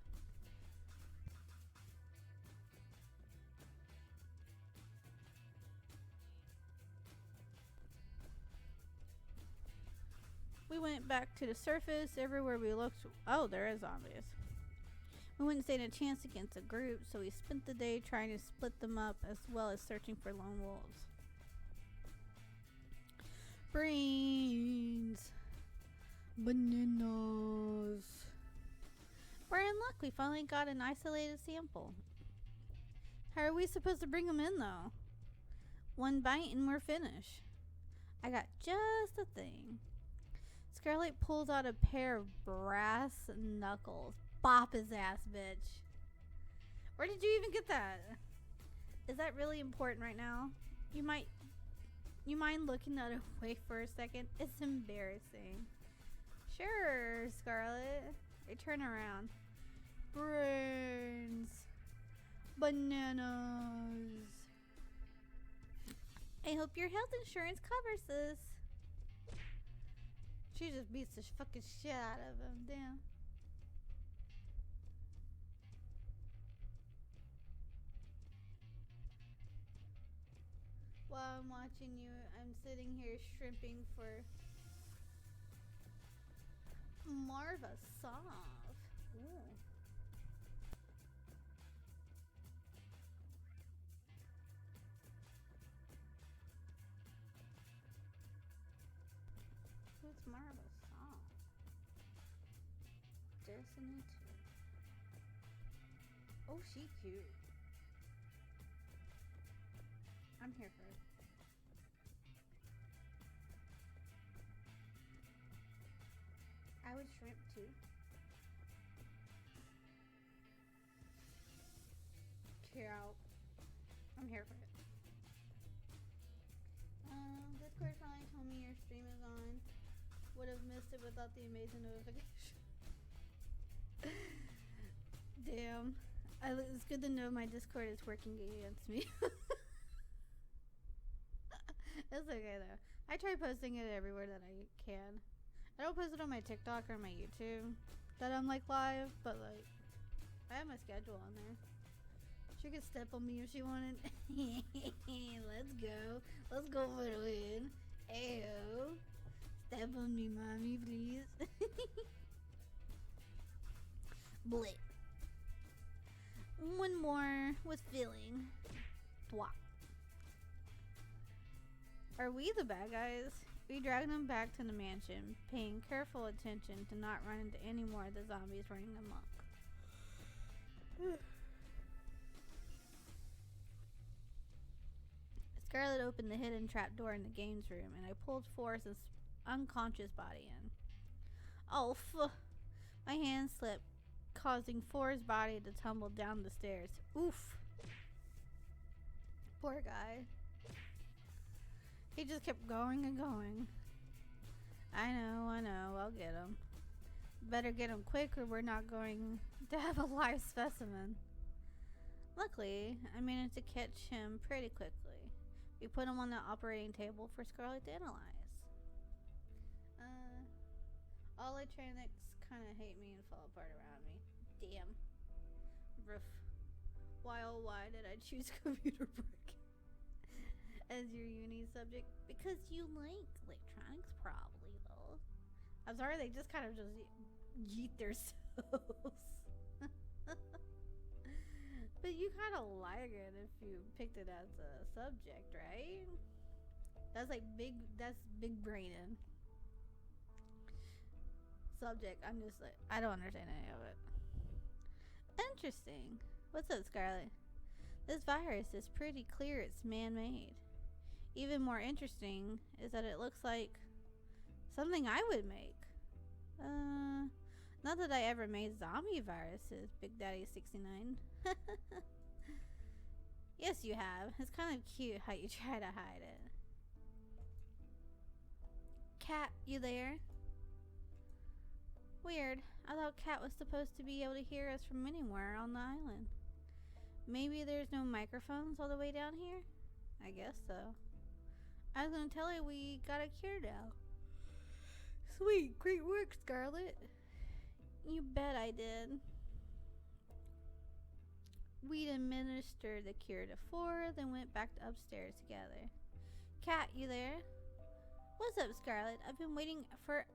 We went back to the surface. Everywhere we looked, oh, there is zombies. We wouldn't stand a chance against a group, so we spent the day trying to split them up as well as searching for lone wolves. Brains. Bananas. We're in luck. We finally got an isolated sample. How are we supposed to bring them in, though? One bite and we're finished. I got just a thing. Scarlet pulls out a pair of brass knuckles. Bop his ass, bitch. Where did you even get that? Is that really important right now? You mind looking that away for a second? It's embarrassing. Sure, Scarlet. They turn around. Brains. Bananas. I hope your health insurance covers this. She just beats the fucking shit out of him. Damn. While I'm watching you, I'm sitting here shrimping for Marva Sov. Ooh. Who's Marva Sov? Destiny 2. Oh, she cute. I'm here for it. I would shrimp too. Cow. I'm here for it. Discord finally told me your stream is on. Would have missed it without the amazing notification. Damn. It's good to know my Discord is working against me. It's okay though. I try posting it everywhere that I can. I don't post it on my TikTok or my YouTube that I'm like live, but like I have my schedule on there. She could step on me if she wanted. Let's go. Let's go for the win. Ayo. Step on me, mommy, please. Blit. One more with feeling. Thwop. Are we the bad guys? We dragged them back to the mansion, paying careful attention to not run into any more of the zombies running amok. Scarlet opened the hidden trapdoor in the games room, and I pulled Forrest's unconscious body in. Oh, my hand slipped, causing Forrest's body to tumble down the stairs. Oof. Poor guy. He just kept going and going. I know. I'll get him. Better get him quick or we're not going to have a live specimen. Luckily, I managed to catch him pretty quickly. We put him on the operating table for Scarlet to analyze. All electronics kind of hate me and fall apart around me. Damn. Roof. Why oh why did I choose computer break as your uni subject? Because you like electronics, probably, though. I'm sorry, they just kind of just yeet themselves. But you kind of like it if you picked it as a subject, right? That's like that's big braining. Subject, I'm just like, I don't understand any of it. Interesting. What's up, Scarlet? This virus is pretty clear it's man-made. Even more interesting is that it looks like something I would make. Not that I ever made zombie viruses, Big Daddy 69. Yes, you have. It's kind of cute how you try to hide it. Cat, you there? Weird. I thought Cat was supposed to be able to hear us from anywhere on the island. Maybe there's no microphones all the way down here? I guess so. I was gonna tell her we got a cure now. Sweet, great work, Scarlet. You bet I did. We'd administered the cure to 4, then went back upstairs together. Cat, you there? What's up, Scarlet? I've been waiting for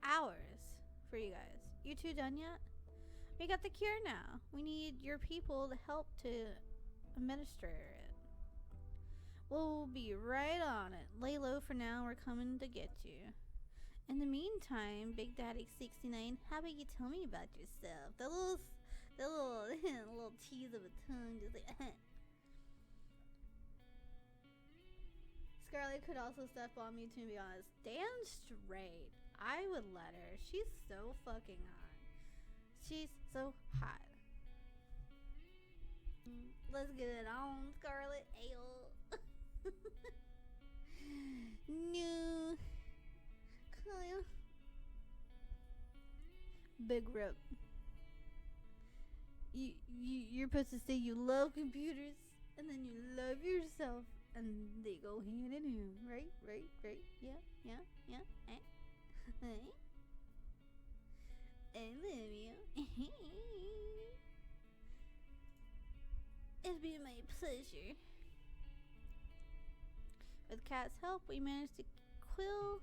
hours for you guys. You two done yet? We got the cure now. We need your people to help to administer it. We'll be right on it. Lay low for now. We're coming to get you. In the meantime, Big Daddy 69, how about you tell me about yourself? The little little tease of a tongue, just like. Scarlet could also step on me, to be honest. Damn straight. I would let her. She's so fucking hot. She's so hot. Let's get it on, Scarlet. Ayo. No. Kyle. Big rip. You're supposed to say you love computers and then you love yourself, and they go hand in hand, right? Yeah. I love you. It'd be my pleasure. With Cat's help, we managed to quell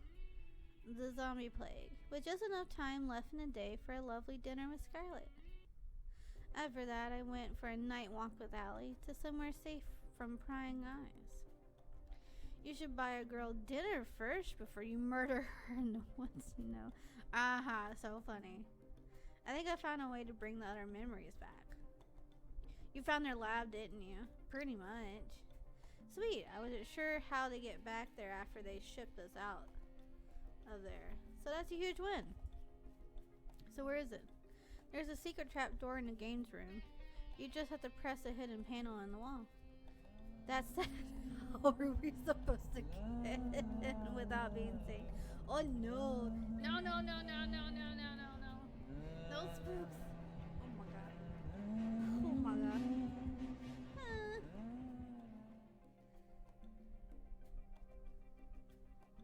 the zombie plague, with just enough time left in the day for a lovely dinner with Scarlet. After that, I went for a night walk with Allie to somewhere safe from prying eyes. You should buy a girl dinner first before you murder her and no one's to know. Aha, so funny. I think I found a way to bring the other memories back. You found their lab, didn't you? Pretty much. Sweet, I wasn't sure how to get back there after they shipped us out of there. So that's a huge win. So where is it? There's a secret trap door in the games room. You just have to press a hidden panel on the wall. That's that. How are we supposed to get in without being seen? Oh no. No. No spooks. Oh my god.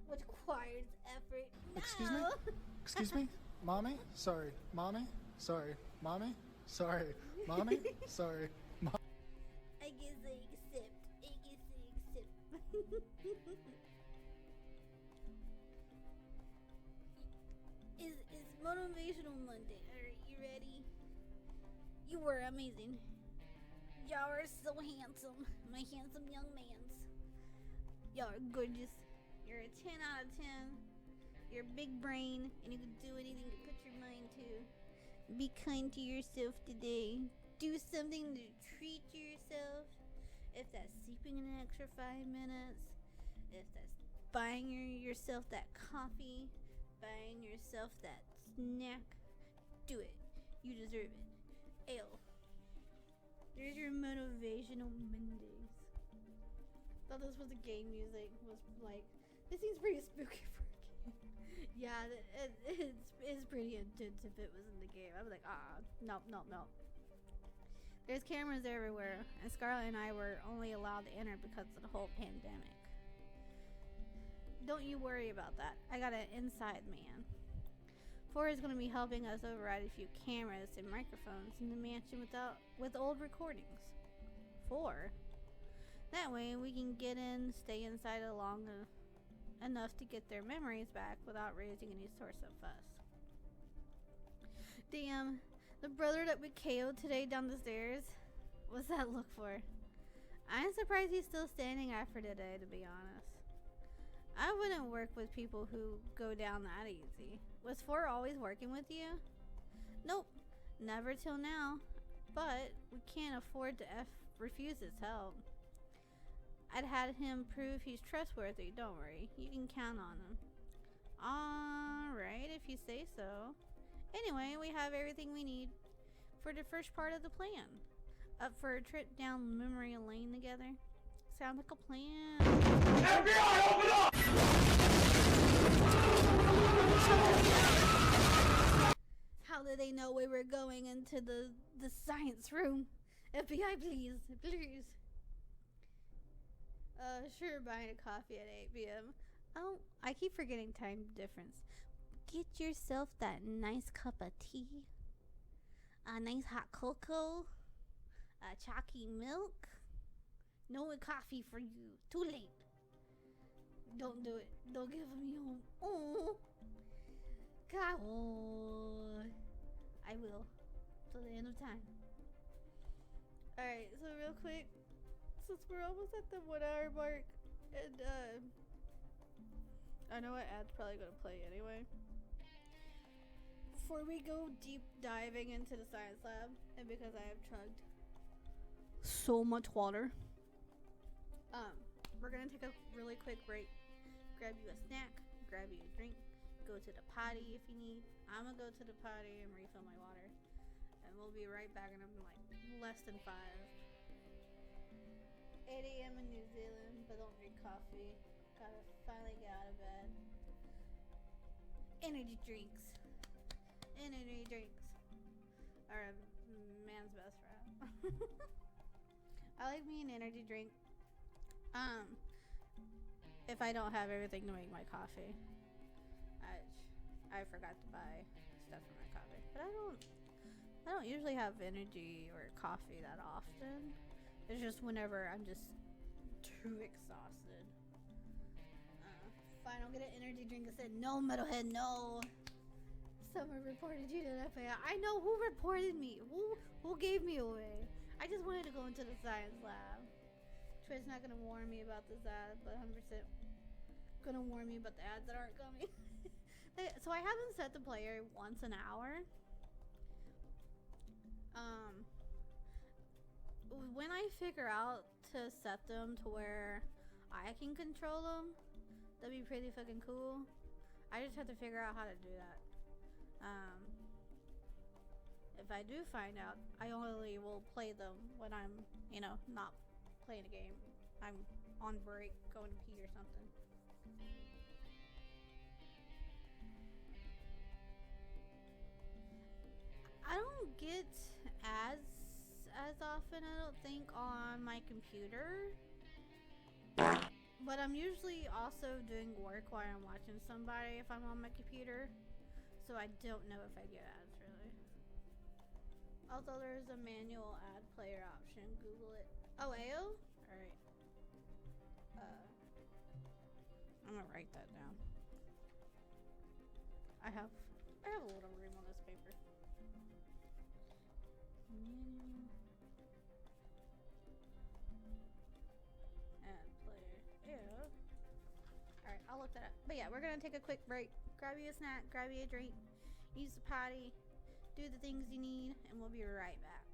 Which requires effort. No. Excuse me? Mommy? Sorry. Mommy? Sorry. Mommy? Sorry. Mommy? Sorry. I guess I accept. It's Motivational Monday. Alright, you ready? You were amazing. Y'all are so handsome. My handsome young mans. Y'all are gorgeous. You're a 10 out of 10. You're a big brain, and you can do anything you put your mind to. Be kind to yourself today. Do something to treat yourself. If that's sleeping an extra 5 minutes, if that's buying yourself that coffee, buying yourself that snack, do it. You deserve it. Ayo. There's your Motivational Mondays. Thought this was a game music. Was like, this seems pretty spooky for a game. Yeah, it's pretty intense if it was in the game. I was like, no. There's cameras everywhere, and Scarlet and I were only allowed to enter because of the whole pandemic. Don't you worry about that. I got an inside man. 4 is going to be helping us override a few cameras and microphones in the mansion with old recordings. 4? That way we can get in, stay inside long enough to get their memories back without raising any source of fuss. Damn. The brother that we KO'd today down the stairs? What's that look for? I'm surprised he's still standing after today, to be honest. I wouldn't work with people who go down that easy. Was 4 always working with you? Nope, never till now. But we can't afford to refuse his help. I'd had him prove he's trustworthy, don't worry. You can count on him. Alright, if you say so. Anyway, we have everything we need for the first part of the plan. Up for a trip down memory lane together. Sound like a plan. FBI, open up! How did they know we were going into the science room? FBI, please, please. Sure, buying a coffee at 8 p.m. Oh, I keep forgetting time difference. Get yourself that nice cup of tea, a nice hot cocoa, a chalky milk. No coffee for you. Too late. Don't do it. Don't give me home. Oh, God. Oh, I will. Till the end of time. Alright, so real quick, since we're almost at the 1 hour mark, and I know what ad's probably gonna play anyway. Before we go deep diving into the science lab, and because I have chugged so much water, we're gonna take a really quick break. Grab you a snack, grab you a drink, go to the potty if you need. I'm gonna go to the potty and refill my water, and we'll be right back in like less than 5. 8 a.m. in New Zealand, but don't drink coffee. Gotta finally get out of bed. Energy drinks. Energy drinks are a man's best friend. I like me an energy drink. If I don't have everything to make my coffee. I forgot to buy stuff for my coffee. But I don't usually have energy or coffee that often. It's just whenever I'm just too exhausted. Fine, I'll get an energy drink. I said, no, metalhead, no. Someone reported you to the FBI. I know who reported me. Who gave me away. I just wanted to go into the science lab. Twit's not gonna warn me about this ad, but 100% gonna warn me about the ads that aren't coming. So I haven't set the player once an hour. When I figure out to set them to where I can control them, that'd be pretty fucking cool. I just have to figure out how to do that. If I do find out, I only will play them when I'm, not playing a game. I'm on break, going to pee or something. I don't get ads as often, I don't think, on my computer. But I'm usually also doing work while I'm watching somebody if I'm on my computer. So I don't know if I get ads, really. Also, there's a manual ad player option. Google it. Oh, AO? Alright. I'm gonna write that down. I have a little room on this paper. Ad player. Yeah. Alright, I'll look that up. But yeah, we're gonna take a quick break. Grab you a snack, grab you a drink, use the potty, do the things you need, and we'll be right back.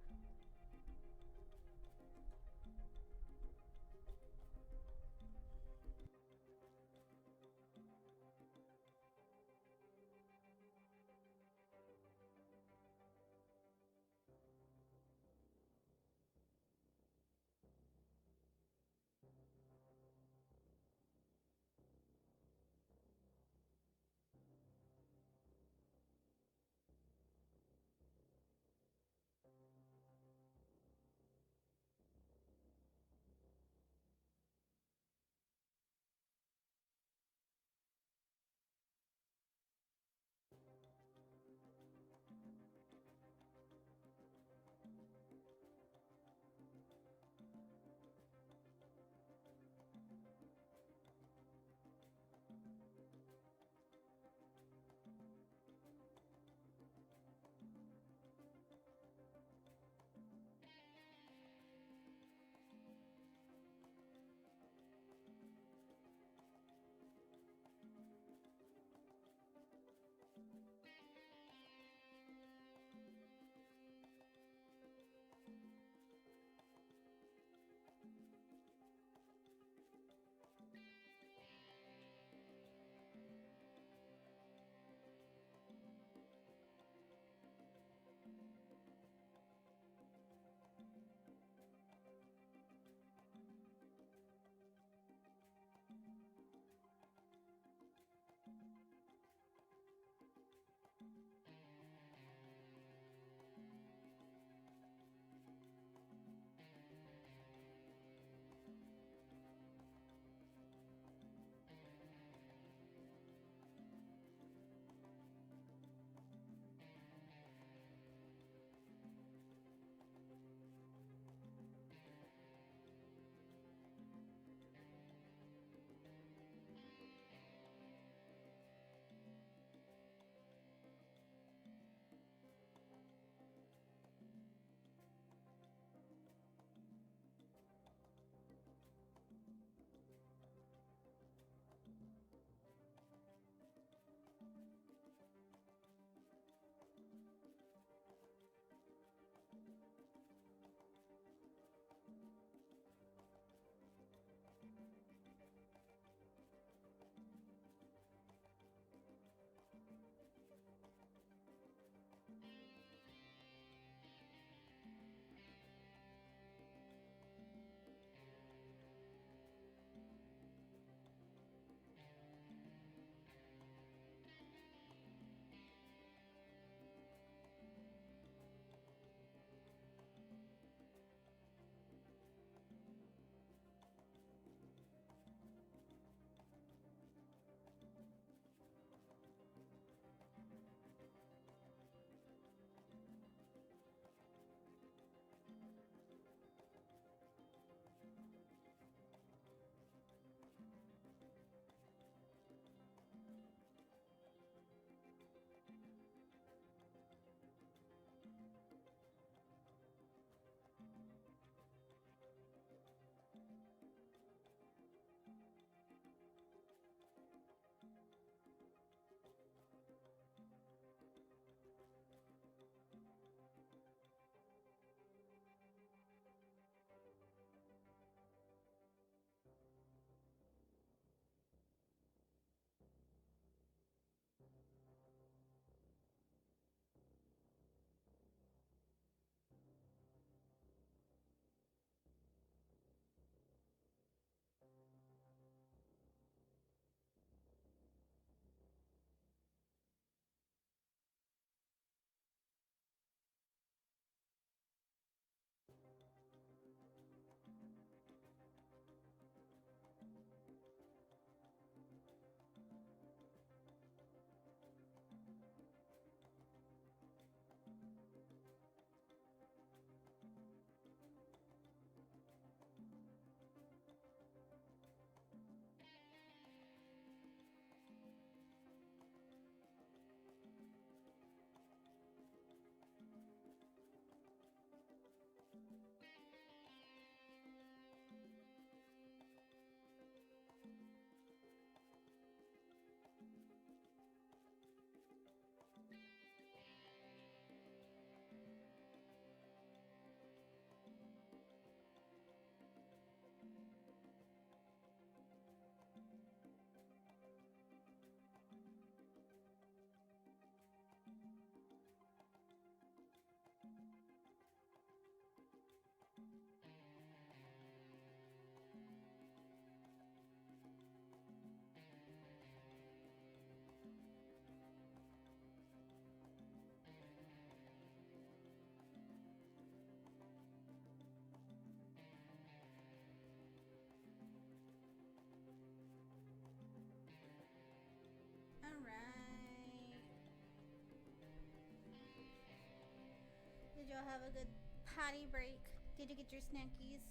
Did y'all have a good potty break? Did you get your snackies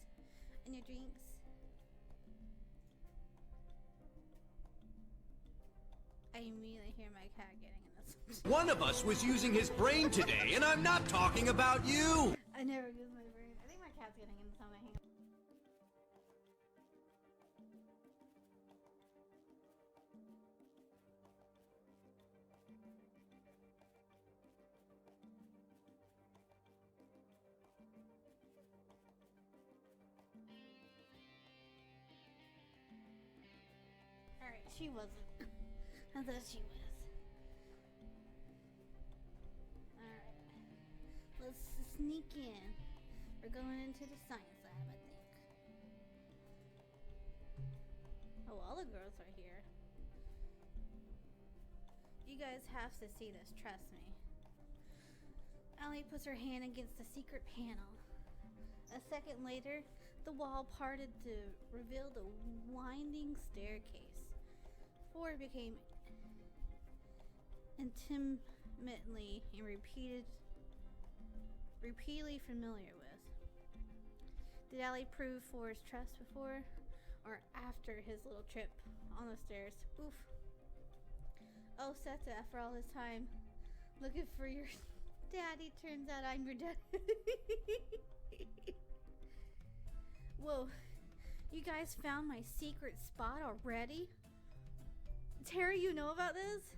and your drinks? I immediately hear my cat getting in this. One of us was using his brain today, and I'm not talking about you! I never use my brain. I think my cat's getting into something. Hang on. Alright, she wasn't. I thought she was. Alright. Let's sneak in. We're going into the science lab, I think. Oh, all the girls are here. You guys have to see this, trust me. Allie puts her hand against the secret panel. A second later, the wall parted to reveal the winding staircase. Ford became intimately and repeatedly familiar with. Did Allie prove Ford's trust before or after his little trip on the stairs? Oof. Oh, Seta, after all this time looking for your daddy, turns out I'm your daddy. Whoa, you guys found my secret spot already? Terry, you know about this?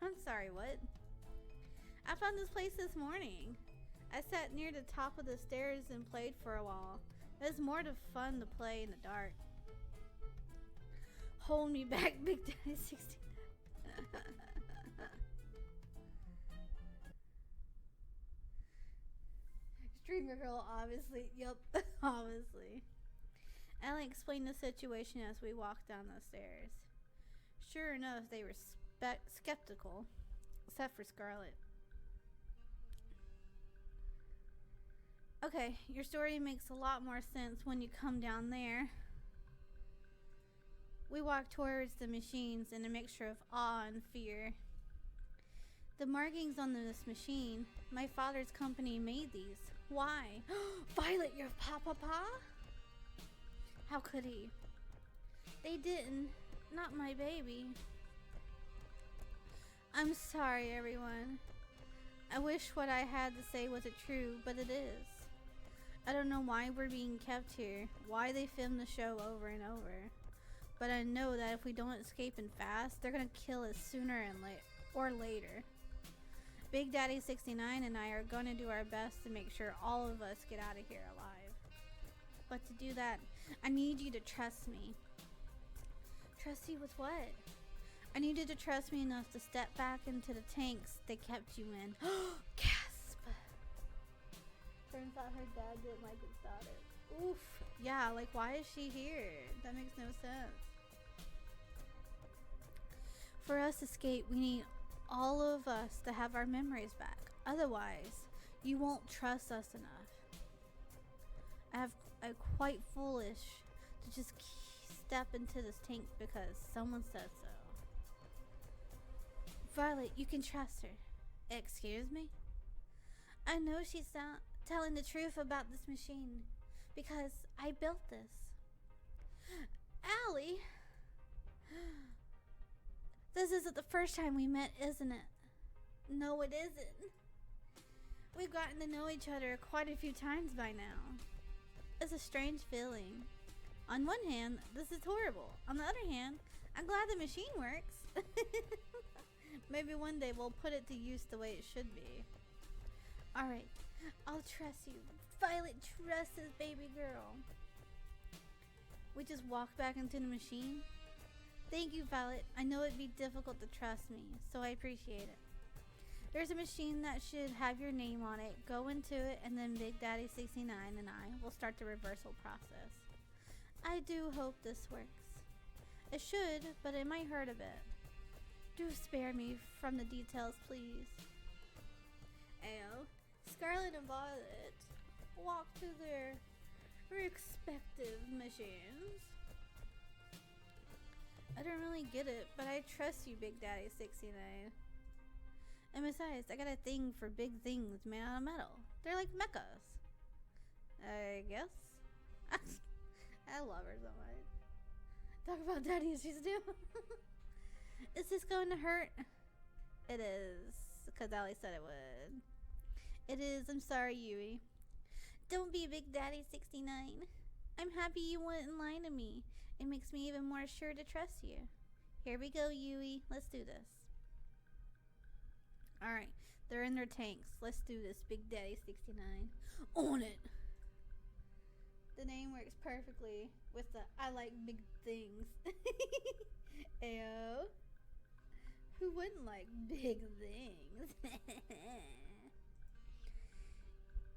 I'm sorry, what? I found this place this morning. I sat near the top of the stairs and played for a while. It was more fun to play in the dark. Hold me back, Big Daddy 69. Streamer girl, obviously. Yup, obviously. Ellie explained the situation as we walked down the stairs. Sure enough, they were skeptical, except for Scarlet. Okay, your story makes a lot more sense when you come down there. We walked towards the machines in a mixture of awe and fear. The markings on this machine, my father's company made these. Why? Violet, your papa? How could he? They didn't. Not my baby. I'm sorry, everyone. I wish what I had to say wasn't true, but it is. I don't know why we're being kept here, why they film the show over and over. But I know that if we don't escape and fast, they're gonna kill us sooner or later. Big Daddy 69 and I are gonna do our best to make sure all of us get out of here alive. But to do that, I need you to trust me. Trust you with what? I need you to trust me enough to step back into the tanks they kept you in. Gasp! Turns out her dad didn't like it started. Oof. Yeah, like why is she here? That makes no sense. For us to escape, we need all of us to have our memories back. Otherwise, you won't trust us enough. I'm quite foolish to just step into this tank because someone said so. Violet, you can trust her. Excuse me? I know she's not telling the truth about this machine because I built this. Allie? This isn't the first time we met, isn't it? No, it isn't. We've gotten to know each other quite a few times by now. It's a strange feeling. On one hand, this is horrible. On the other hand, I'm glad the machine works. Maybe one day we'll put it to use the way it should be. Alright, I'll trust you. Violet trusts this baby girl. We just walk back into the machine. Thank you, Violet. I know it'd be difficult to trust me, so I appreciate it. There's a machine that should have your name on it. Go into it, and then Big Daddy 69 and I will start the reversal process. I do hope this works. It should, but it might hurt a bit. Do spare me from the details, please. Ayo, Scarlet and Violet walk to their respective machines. I don't really get it, but I trust you, Big Daddy 69. And besides, I got a thing for big things made out of metal. They're like mechas. I guess. I love her so much. Talk about daddy issues too. Is this going to hurt? It is, because Ali said it would. It is. I'm sorry, Yui. Don't be Big Daddy 69. I'm happy you went in line to me. It makes me even more sure to trust you. Here we go, Yui. Let's do this. Alright, they're in their tanks. Let's do this, Big Daddy 69. On it! The name works perfectly with the I like big things. Ayo. Who wouldn't like big things?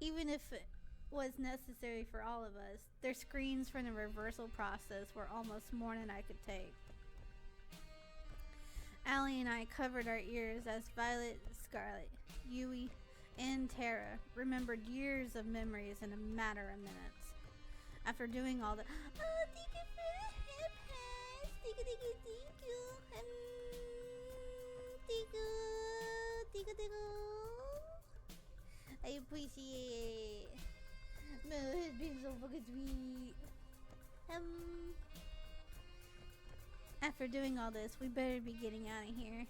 Even if it was necessary for all of us, their screens from the reversal process were almost more than I could take. Allie and I covered our ears as Violet, Scarlet, Yui, and Tara remembered years of memories in a matter of minutes. After doing all the oh, thank you for the hip hats. Thank you, thank you, thank you. Thank you. I appreciate it. Man, it's been so fucking sweet. After doing all this, we better be getting out of here.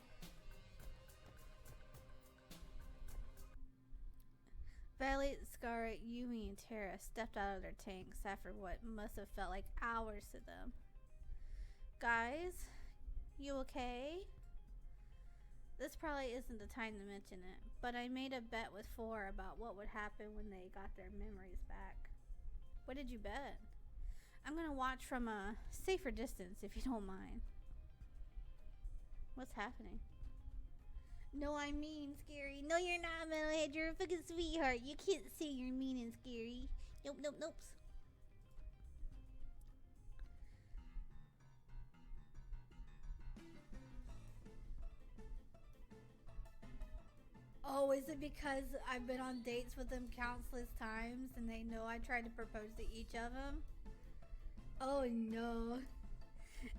Violet, Scarlet, Yumi, and Tara stepped out of their tanks after what must have felt like hours to them. Guys, you okay? This probably isn't the time to mention it, but I made a bet with 4 about what would happen when they got their memories back. What did you bet? I'm gonna watch from a safer distance if you don't mind. What's happening? No, I'm mean, Scary. No, you're not, Metalhead. You're a fucking sweetheart. You can't say you're mean and scary. Nope, nope, nope. Oh, is it because I've been on dates with them countless times and they know I tried to propose to each of them? Oh no.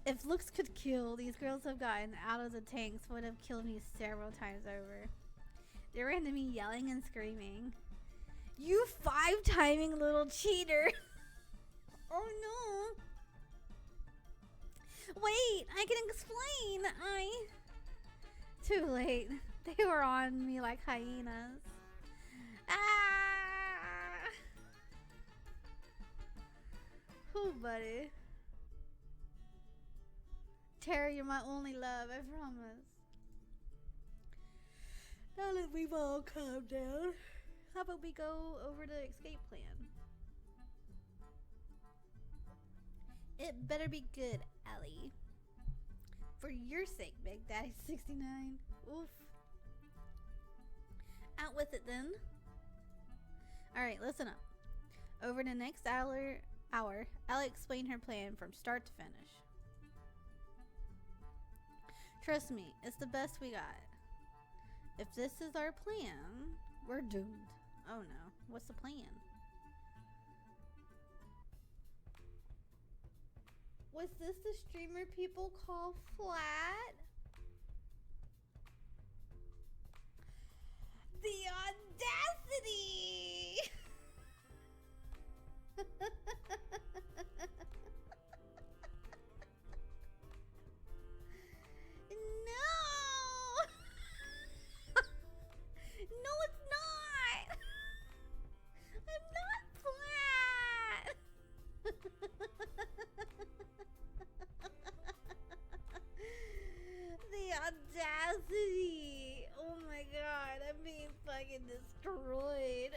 If looks could kill, these girls have gotten out of the tanks would have killed me several times over. They ran to me yelling and screaming. You 5-timing little cheater! Oh no! Wait, I can explain! Too late. They were on me like hyenas. Ah! Ooh, buddy. Tara, you're my only love, I promise. Now that we've all calmed down, how about we go over the escape plan? It better be good, Ellie. For your sake, Big Daddy 69. Oof. Out with it then. Alright, listen up. Over the next hour, Ellie explained her plan from start to finish. Trust me, it's the best we got. If this is our plan, we're doomed. Oh no, what's the plan? Was this the streamer people call flat? The audacity! No! No, it's not! I'm not flat! The audacity! Oh my god, I'm being fucking destroyed.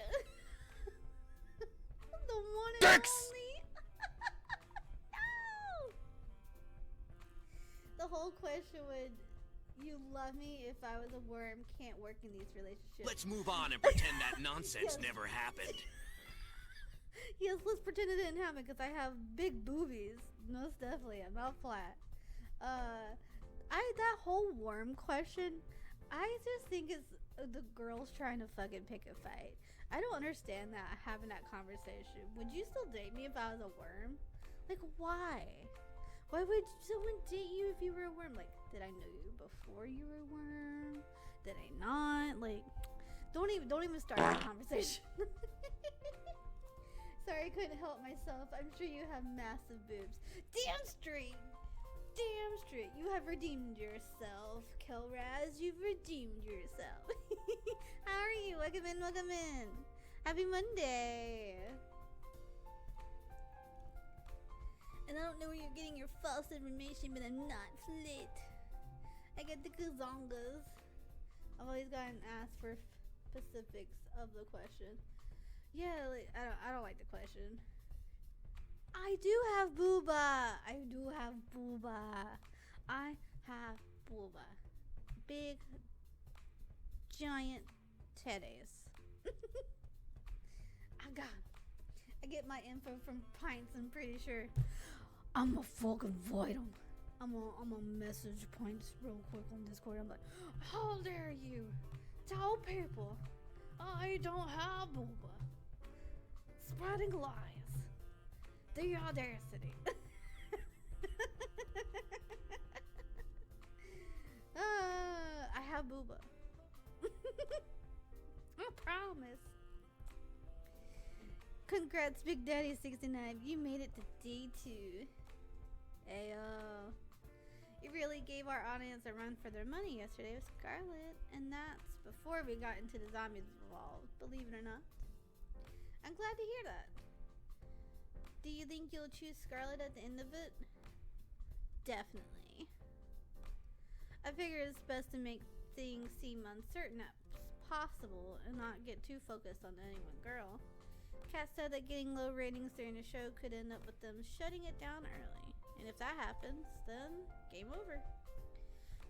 The one and only. No! The whole question would, you love me if I was a worm, can't work in these relationships. Let's move on and pretend that nonsense never happened. Yes, let's pretend it didn't happen because I have big boobies. Most definitely, I'm not flat. That whole worm question, I just think it's the girls trying to fucking pick a fight. I don't understand that, having that conversation. Would you still date me if I was a worm? Like, why? Why would someone date you if you were a worm? Like, did I know you before you were a worm? Did I not? Like, Don't even start that conversation. Sorry, I couldn't help myself. I'm sure you have massive boobs. Damn straight. Damn straight. You have redeemed yourself, Kelraz. You've redeemed yourself. How are you? Welcome in, welcome in. Happy Monday. And I don't know where you're getting your false information, but I'm not flit. I get the kazongas. I've always gotten asked for specifics of the question. Yeah, like, I don't like the question. I do have booba. I do have booba. I have booba. Big, giant teddies. I get my info from Pints. I'm pretty sure. I'ma fucking void them. I'm gonna message Pints real quick on Discord. I'm like, how dare you tell people I don't have booba? Spreading lies. The audacity. I have booba. I promise. Congrats, Big Daddy 69. You made it to D2. Ayo. You really gave our audience a run for their money yesterday with Scarlet, and that's before we got into the zombies involved, believe it or not. I'm glad to hear that. Do you think you'll choose Scarlet at the end of it? Definitely. I figure it's best to make things seem uncertain as possible and not get too focused on any one girl. Kat said that getting low ratings during the show could end up with them shutting it down early. And if that happens, then game over.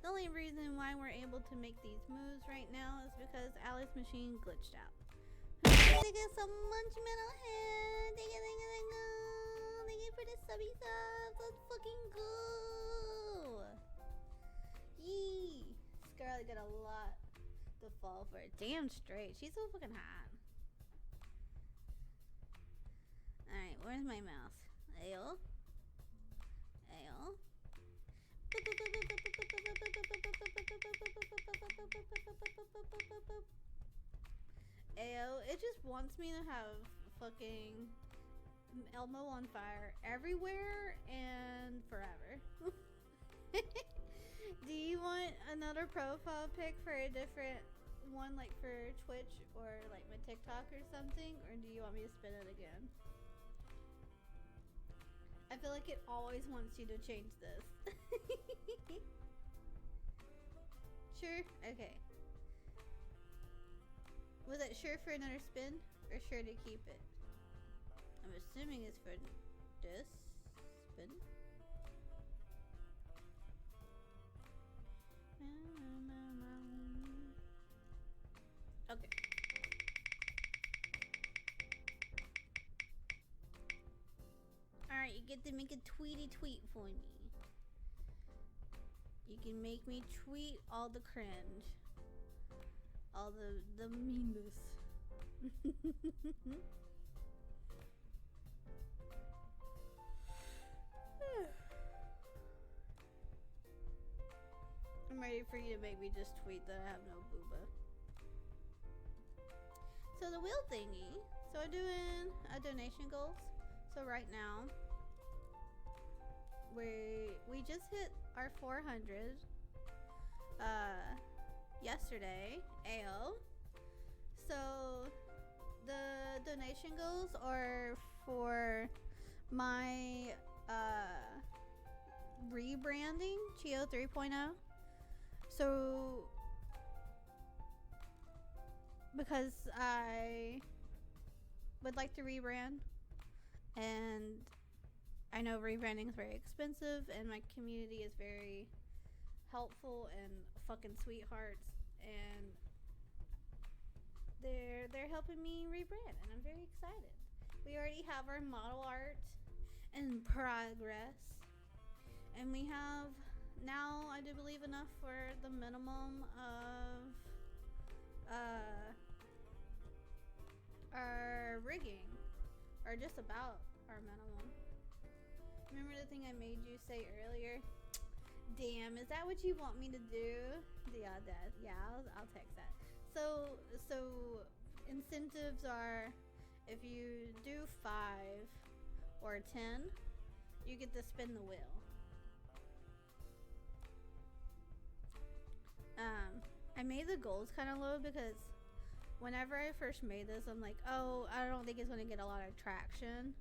The only reason why we're able to make these moves right now is because Ali's machine glitched out. Thank you so much, Metalhead. Thank you for the subby subs. Let's fucking go. Yee. Scarlet got a lot to fall for. Damn straight. She's so fucking hot. Alright, where's my mouse? Ayo. Ayo. Ayo, it just wants me to have fucking Elmo on fire everywhere and forever. Do you want another profile pic for a different one, like for Twitch or like my TikTok or something? Or do you want me to spin it again? I feel like it always wants you to change this. Sure? Okay. Was it sure for another spin or sure to keep it? I'm assuming it's for this spin. Okay. Alright, you get to make a tweety tweet for me. You can make me tweet all the cringe. All the meanness. I'm ready for you to make me just tweet that I have no booba. So the wheel thingy. So I'm doing a donation goals. So right now, we just hit our 400 yesterday. Ayo. So the donation goals are for my rebranding Chiyo 3.0. So because I would like to rebrand, and I know rebranding is very expensive, and my community is very helpful and fucking sweethearts, and they're helping me rebrand, and I'm very excited. We already have our model art in progress, and we have now, I do believe, enough for the minimum of our rigging, or just about our minimum. Remember the thing I made you say earlier? Damn, is that what you want me to do? The audacity. Yeah, I'll text that. So incentives are, if you do 5 or 10, you get to spin the wheel. I made the goals kind of low because whenever I first made this, I'm like, oh, I don't think it's going to get a lot of traction.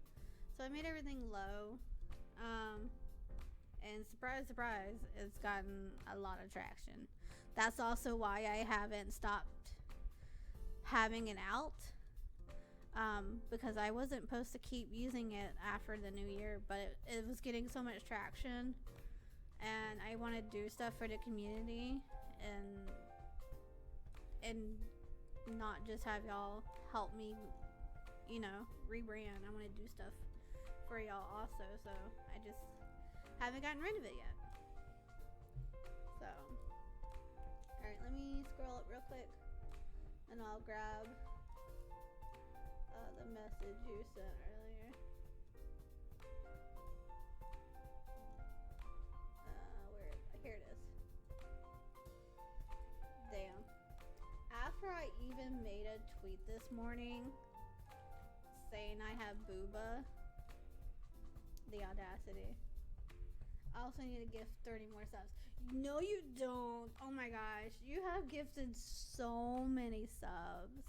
So I made everything low. And surprise, surprise, it's gotten a lot of traction. That's also why I haven't stopped having it out. Because I wasn't supposed to keep using it after the new year, but it was getting so much traction. And I want to do stuff for the community and not just have y'all help me, rebrand. I want to do stuff for y'all also, so I just haven't gotten rid of it yet. So, alright, let me scroll up real quick and I'll grab the message you sent earlier. Here it is. Damn. After I even made a tweet this morning saying I have booba, the audacity. I also need to gift 30 more subs. No, you don't. Oh my gosh. You have gifted so many subs.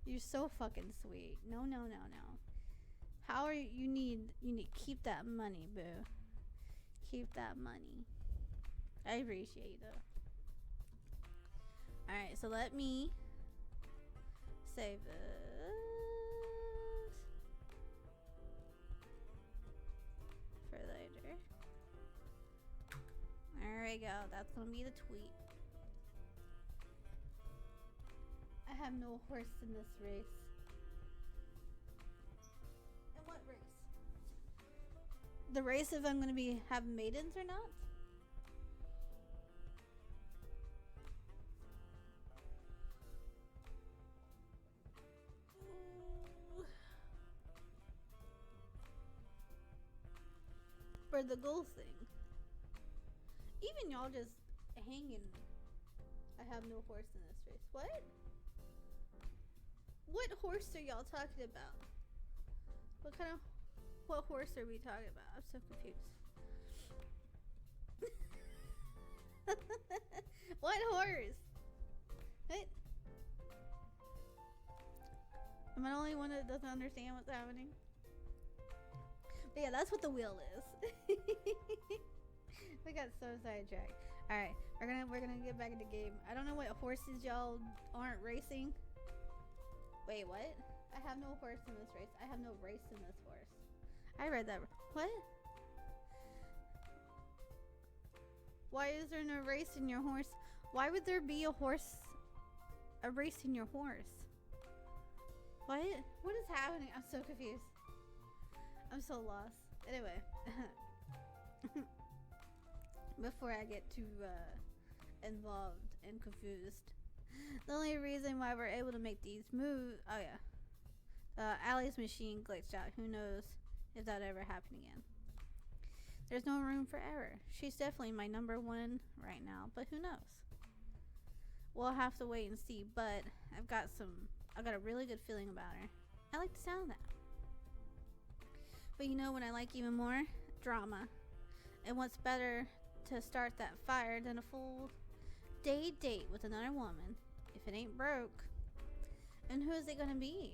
You're so fucking sweet. No. How are you? You need keep that money, boo. Keep that money. I appreciate it. Alright, so let me save this for later. There we go. That's gonna be the tweet. I have no horse in this race. In what race? The race if I'm gonna have maidens or not? For the goal thing. Even y'all just hanging. I have no horse in this race. What? What horse are y'all talking about? What horse are we talking about? I'm so confused. What horse? What? Am I the only one that doesn't understand what's happening? But yeah, that's what the wheel is. We got so sidetracked. Alright, we're gonna get back in the game. I don't know what horses y'all aren't racing. Wait, what? I have no horse in this race. I have no race in this horse. I read that. What? Why is there no race in your horse? Why would there be a race in your horse? What? What is happening? I'm so confused. I'm so lost. Anyway. Before I get too involved and confused. The only reason why we're able to make these moves... Oh yeah. Allie's machine glitched out. Who knows if that ever happened again. There's no room for error. She's definitely my number one right now, but who knows? We'll have to wait and see, but I've got a really good feeling about her. I like the sound of that. But you know what I like even more? Drama. And what's better to start that fire than a full day date with another woman, if it ain't broke. And who is it gonna be?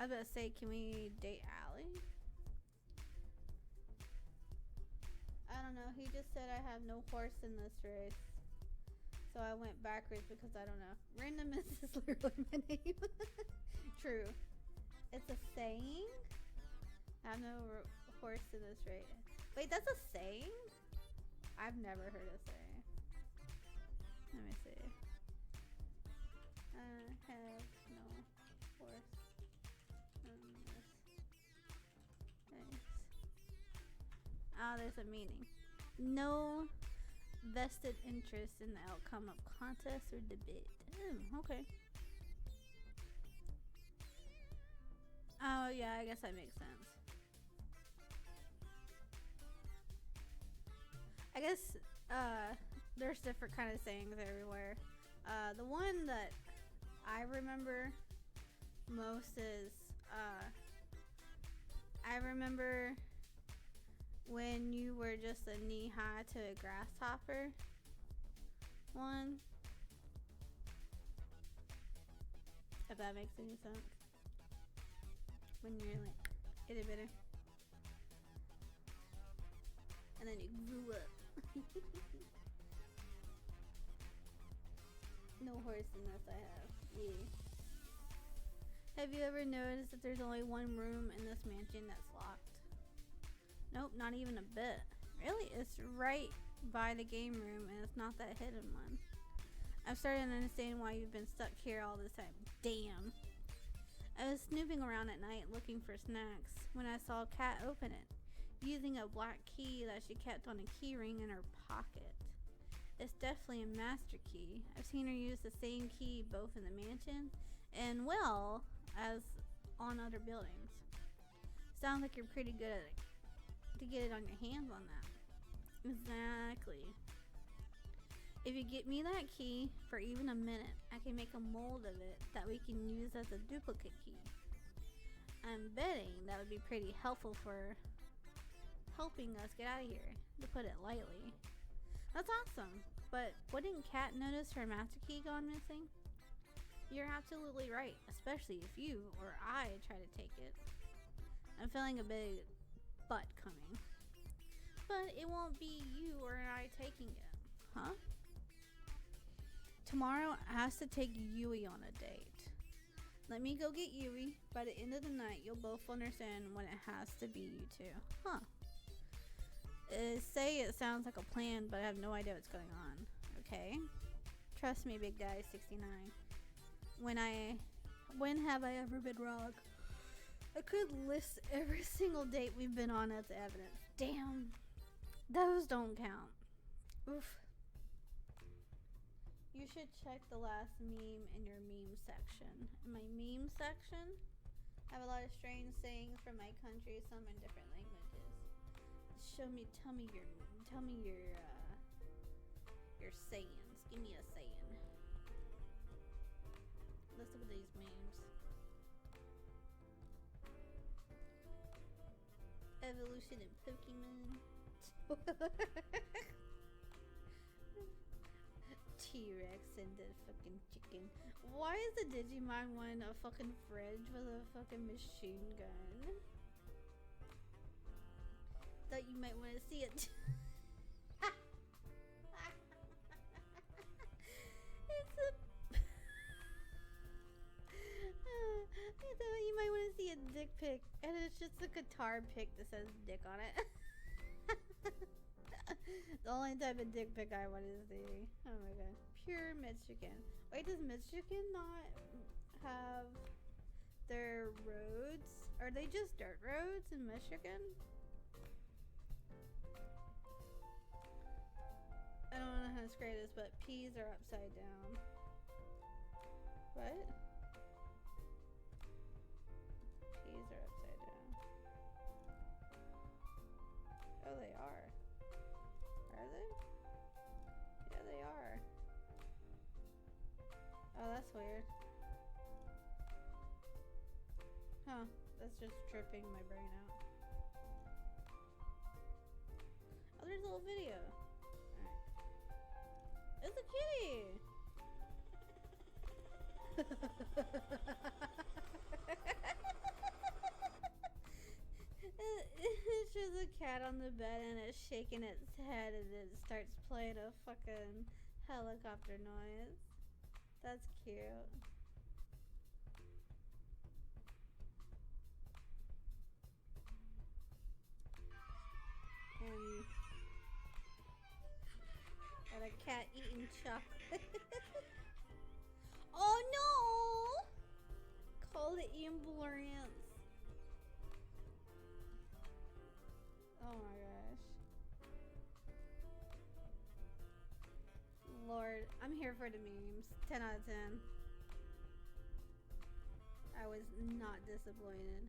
I was about to say, can we date Allie? I don't know. He just said I have no horse in this race. So I went backwards because I don't know. Randomness is literally my name. True. It's a saying? I have no horse in this race. Wait, that's a saying? I've never heard a saying. Let me see. I have no horse in this race. Oh, there's a meaning. No vested interest in the outcome of contest or debate. Okay. Oh, yeah, I guess that makes sense. I guess, there's different kind of sayings everywhere. The one that I remember most is, I remember when you were just a knee high to a grasshopper. One. If that makes any sense. When you're like itty bitty. And then you grew up. No horse unless I have. Yeah. Have you ever noticed that there's only one room in this mansion that's locked? Nope, not even a bit. Really? It's right by the game room and it's not that hidden one. I'm starting to understand why you've been stuck here all this time. Damn. I was snooping around at night looking for snacks when I saw Kat open it, using a black key that she kept on a key ring in her pocket. It's definitely a master key. I've seen her use the same key both in the mansion and well as on other buildings. Sounds like you're pretty good at it to get it on your hands on that. Exactly. If you get me that key for even a minute, I can make a mold of it that we can use as a duplicate key. I'm betting that would be pretty helpful for helping us get out of here, to put it lightly. That's awesome, but wouldn't Kat notice her master key gone missing? You're absolutely right, especially if you or I try to take it. I'm feeling a big butt coming. But it won't be you or I taking it, huh? Tomorrow I have to take Yui on a date. Let me go get Yui. By the end of the night, you'll both understand when it has to be you two. Huh. Say it sounds like a plan, but I have no idea what's going on. Okay? Trust me, Big Daddy 69. When have I ever been wrong? I could list every single date we've been on as evidence. Damn. Those don't count. Oof. You should check the last meme in your meme section. In my meme section, I have a lot of strange sayings from my country, some in different languages. Tell me your sayings. Give me a saying. Let's look at these memes. Evolution in Pokemon. T-Rex and the fucking chicken. Why is the Digimon one a fucking fridge with a fucking machine gun? Thought you might want to see it. It's a I thought you might want to see a dick pic, and it's just a guitar pic that says dick on it. The only type of dick pic I want to see. Oh my god. Pure Michigan. Wait, does Michigan not have their roads? Are they just dirt roads in Michigan? I don't know how to describe this, but peas are upside down. What? Peas are upside down. Oh, they are. Are they? Yeah, they are. Oh, that's weird. Huh. That's just tripping my brain out. Oh, there's a little video. Alright. It's a kitty! It's just a cat on the bed and it's shaking its head and it starts playing a fucking helicopter noise. That's cute. And a cat eating chocolate. Oh no! Call the ambulance. Oh my gosh. Lord, I'm here for the memes. 10 out of 10. I was not disappointed.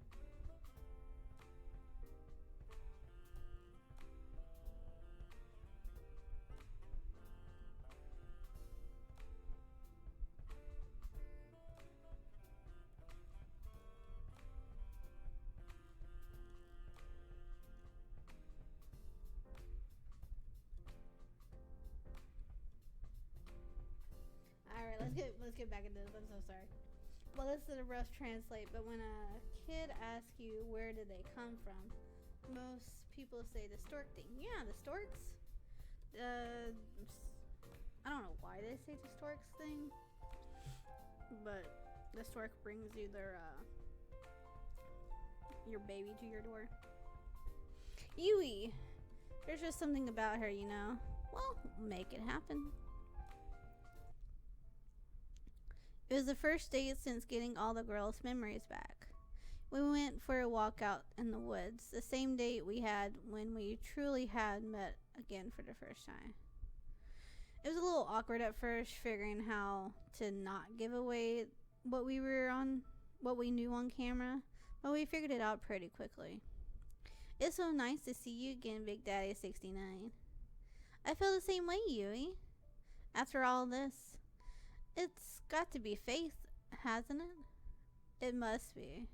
skip back into this. I'm so sorry. Well, this is a rough translate, but when a kid asks you where did they come from, most people say the stork thing. Yeah, the storks. I don't know why they say the storks thing, but the stork brings you your baby to your door. Yui, there's just something about her, you know. Well, make it happen. It was the first date since getting all the girls' memories back. We went for a walk out in the woods, the same date we had when we truly had met again for the first time. It was a little awkward at first, figuring how to not give away what we knew on camera, but we figured it out pretty quickly. It's so nice to see you again, Big Daddy 69. I feel the same way, Yui. After all this, it's got to be faith, hasn't it? It must be.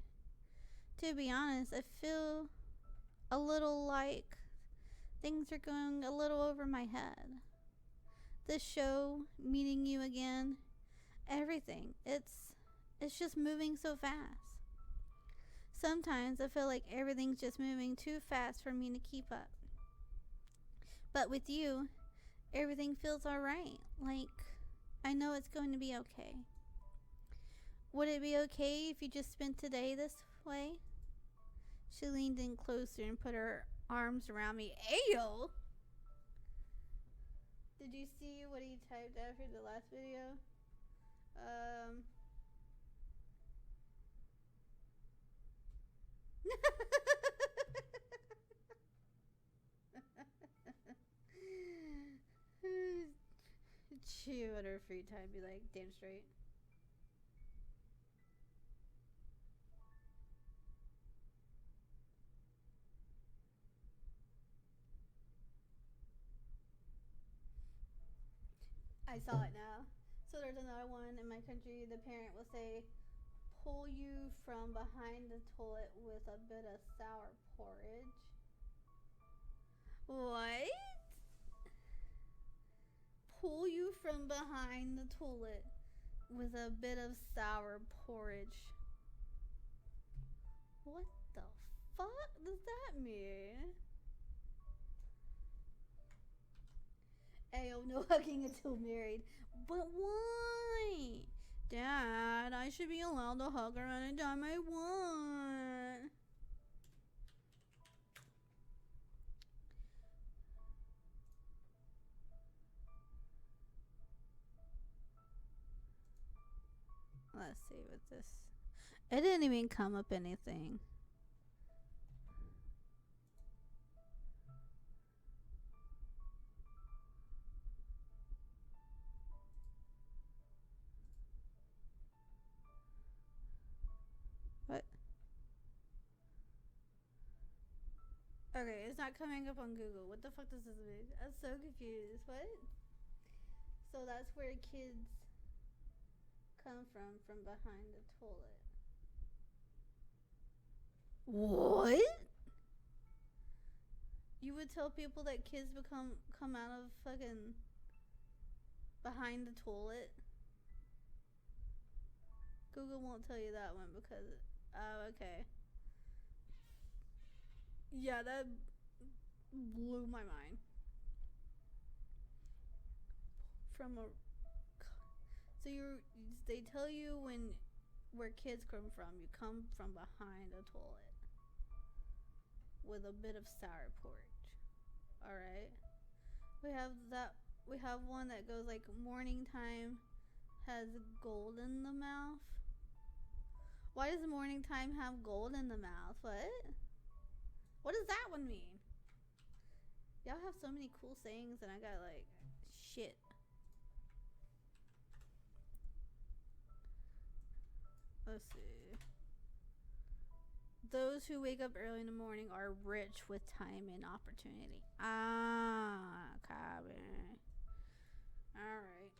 To be honest, I feel a little like things are going a little over my head. This show, meeting you again, everything, it's just moving so fast. Sometimes I feel like everything's just moving too fast for me to keep up. But with you, everything feels alright. Like, I know it's going to be okay. Would it be okay if you just spent today this way? She leaned in closer and put her arms around me. Ayo! Did you see what he typed after the last video? Chiyo at her free time be like, damn straight. I saw it now. So there's another one in my country. The parent will say, pull you from behind the toilet with a bit of sour porridge. What? Pull you from behind the toilet with a bit of sour porridge. What the fuck does that mean? Ayo, no hugging until married. But why? Dad, I should be allowed to hug her anytime I want. Let's see what this... It didn't even come up anything. What? Okay, it's not coming up on Google. What the fuck does this mean? I'm so confused. What? So that's where kids come from behind the toilet. What? You would tell people that kids come out of fucking behind the toilet? Google won't tell you that one because... Oh, okay. Yeah, that blew my mind. So they tell you where kids come from. You come from behind a toilet with a bit of sour porridge. All right. We have one that goes like morning time has gold in the mouth. Why does morning time have gold in the mouth? What does that one mean? Y'all have so many cool sayings and I got like shit. Let's see. Those who wake up early in the morning are rich with time and opportunity. Ah, copy. Alright.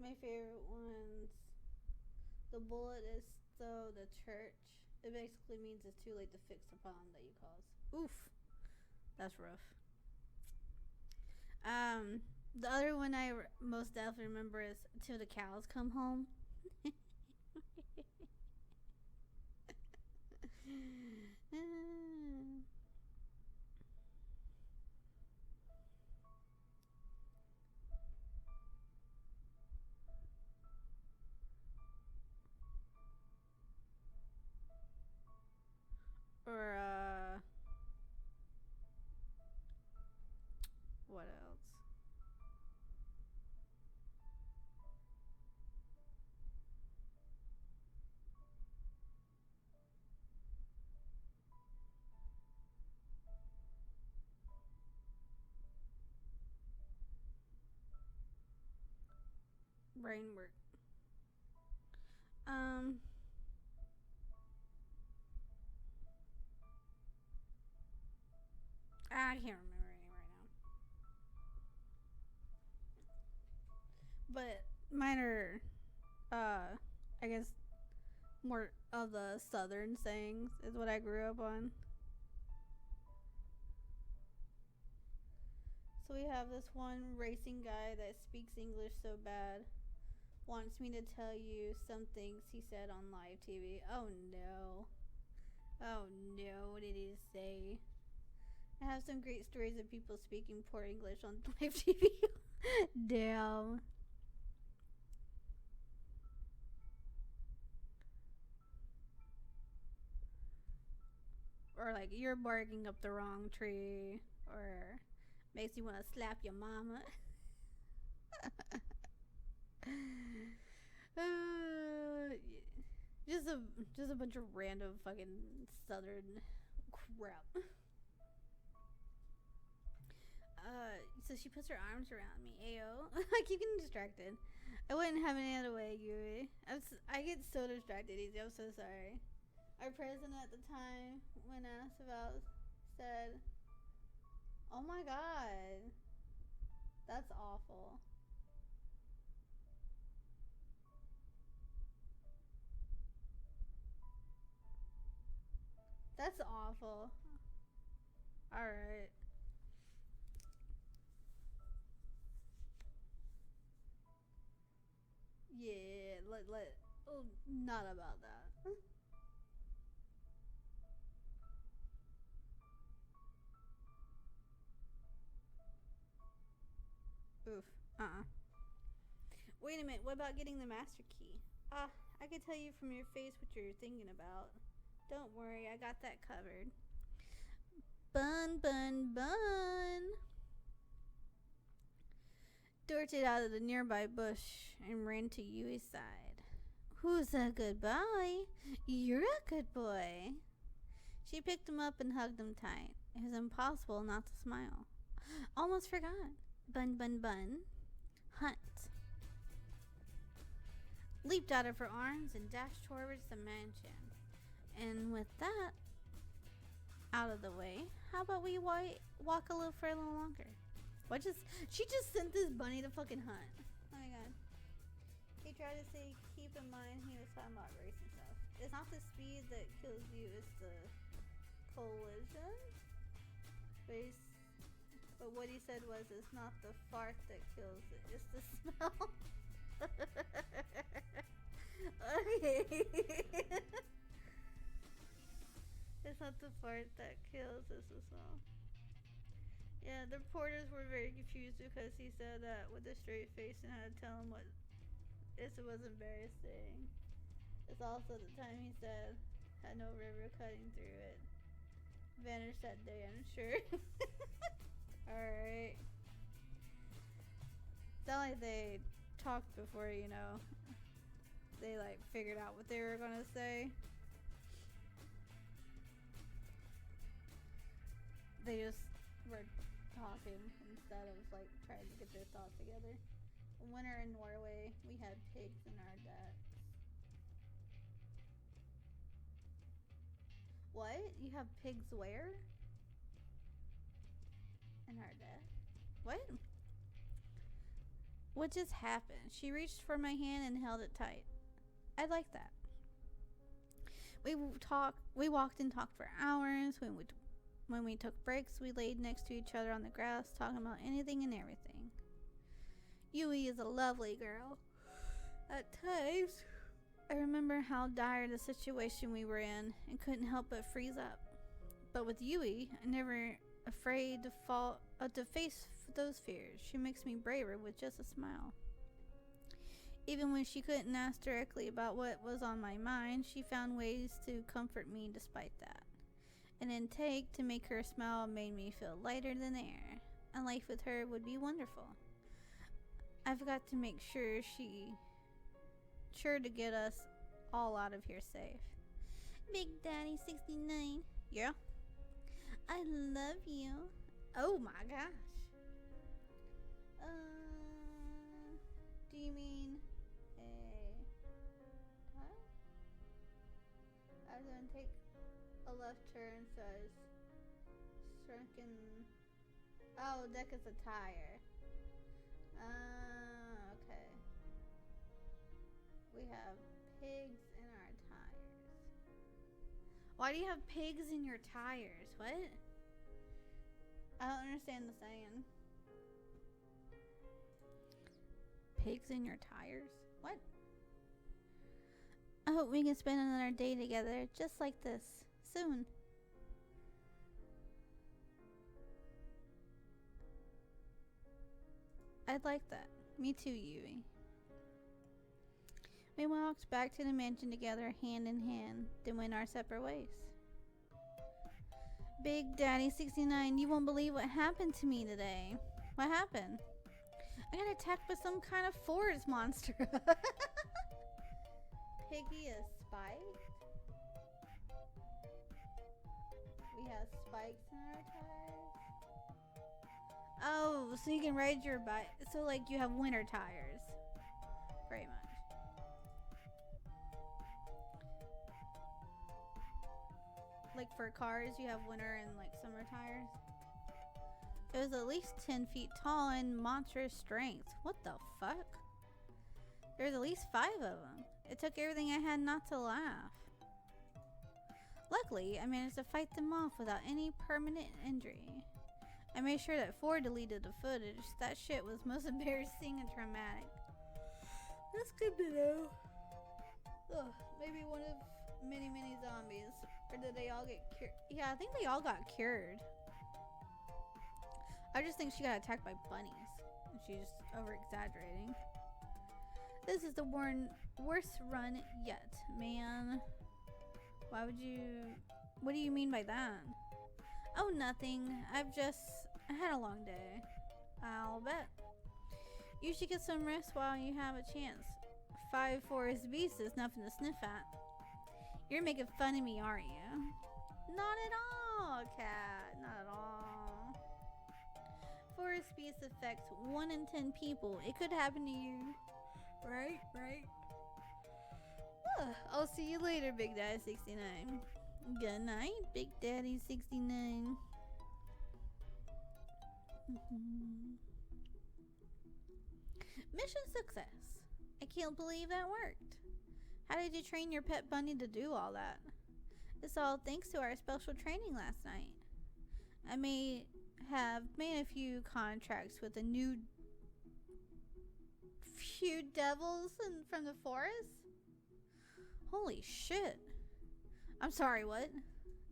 my favorite ones. The bullet is so the church. It basically means it's too late to fix the problem that you caused. Oof. That's rough. The other one I most definitely remember is Till the Cows Come Home. Or what else? Brain work. I can't remember any right now. But mine are, I guess, more of the southern sayings is what I grew up on. So we have this one racing guy that speaks English so bad, wants me to tell you some things he said on live TV. Oh no. Oh no, what did he say? I have some great stories of people speaking poor English on live TV. Damn. Or like, you're barking up the wrong tree. Or makes you want to slap your mama. Just a bunch of random fucking southern crap. So she puts her arms around me. Ayo. I keep getting distracted. I wouldn't have any other way, Yui. I get so distracted easy. I'm so sorry. Our president at the time, when asked about, said, "Oh my god. That's awful." That's awful. Alright. Yeah, oh, not about that. Oof. Wait a minute, what about getting the master key? I can tell you from your face what you're thinking about. Don't worry, I got that covered. Bun, bun, bun. Darted out of the nearby bush and ran to Yui's side. Who's a good boy? You're a good boy. She picked him up and hugged him tight. It was impossible not to smile. Almost forgot. Bun, bun, bun. Hunt. Leaped out of her arms and dashed towards the mansion. And with that out of the way, how about we walk a little further longer? She just sent this bunny to fucking hunt. Oh my god. He tried to say, keep in mind he was talking about racing stuff. It's not the speed that kills you, it's the collision. But what he said was, it's not the fart that kills it, it's the smell. Okay. It's not the fart that kills, it's the smell. Yeah, the reporters were very confused because he said that with a straight face and had to tell him what it was embarrassing. It's also the time he said had no river cutting through it. Vanished that day, I'm sure. Alright. It's not like they talked before, you know. They like figured out what they were gonna say. They just were talking instead of like trying to get their thoughts together. When we were in Norway, we had pigs in our decks. What? You have pigs where? In our deck? What? What just happened? She reached for my hand and held it tight. I like that. We walked and talked for hours. When we took breaks, we laid next to each other on the grass, talking about anything and everything. Yui is a lovely girl. At times, I remember how dire the situation we were in and couldn't help but freeze up. But with Yui, I'm never afraid to face those fears. She makes me braver with just a smile. Even when she couldn't ask directly about what was on my mind, she found ways to comfort me despite that. An intake to make her smile made me feel lighter than air. A life with her would be wonderful. I've got to make sure to get us all out of here safe. Big Daddy 69. Yeah? I love you. Oh my gosh. Do you mean what? I was gonna take a left turn, so I was shrunken. Oh, deck is a tire. Okay. We have pigs in our tires. Why do you have pigs in your tires? What? I don't understand the saying. Pigs in your tires? What? I hope we can spend another day together just like this soon. I'd like that. Me too, Yui. We walked back to the mansion together, hand in hand, then went our separate ways. Big Daddy 69, you won't believe what happened to me today. What happened? I got attacked by some kind of forest monster. Piggy is spiked. We have spikes in our tires. Oh, so you can ride your bike. So like you have winter tires. Pretty much. Like for cars, you have winter and like summer tires. It was at least 10 feet tall and monstrous strength. What the fuck? There's at least 5 of them. It took everything I had not to laugh. Luckily, I managed to fight them off without any permanent injury. I made sure that 4 deleted the footage. That shit was most embarrassing and traumatic. That's good to know. Ugh, maybe one of many zombies. Or did they all get cured? Yeah, I think they all got cured. I just think she got attacked by bunnies. And she's over exaggerating. This is the worst run yet, man. Why would you... What do you mean by that? Oh, nothing. I had a long day. I'll bet. You should get some rest while you have a chance. 5 forest beasts is nothing to sniff at. You're making fun of me, aren't you? Not at all, cat. Not at all. Forest beast affects 1 in 10 people. It could happen to you. Right? I'll see you later, Big Daddy 69. Good night, Big Daddy 69. Mission success. I can't believe that worked. How did you train your pet bunny to do all that? It's all thanks to our special training last night. I may have made a few contracts with a few devils from the forest. Holy shit. I'm sorry, what?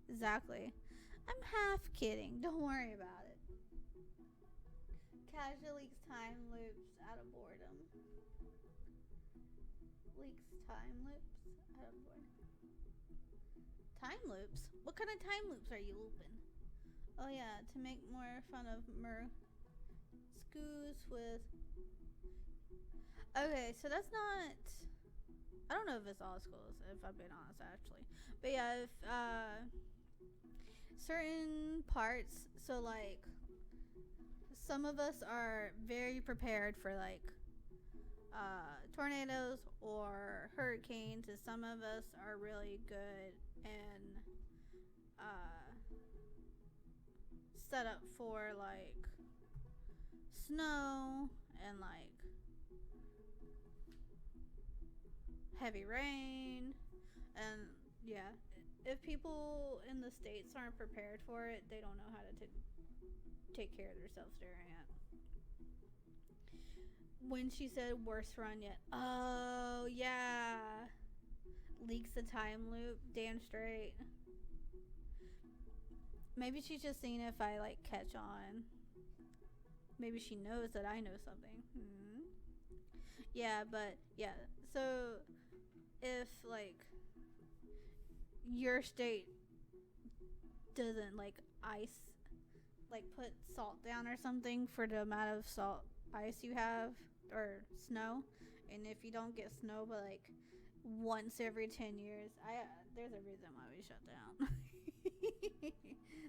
Exactly. I'm half kidding. Don't worry about it. Casual leaks time loops out of boredom. Leaks time loops out of boredom. Time loops? What kind of time loops are you looping? Oh yeah, to make more fun of Scoos with... Okay, so that's not... I don't know if it's all schools, if I'm being honest, actually. But yeah, if, certain parts, so like, some of us are very prepared for like, tornadoes or hurricanes, and some of us are really good and, set up for like, snow and like, heavy rain, and yeah, if people in the States aren't prepared for it, they don't know how to take care of themselves during it. When she said worst run yet, oh yeah, leaks the time loop, damn straight. Maybe she's just seeing if I like catch on. Maybe she knows that I know something. Yeah, but yeah. So if like your state doesn't like ice, like put salt down or something for the amount of salt ice you have or snow, and if you don't get snow but like once every 10 years, there's a reason why we shut down.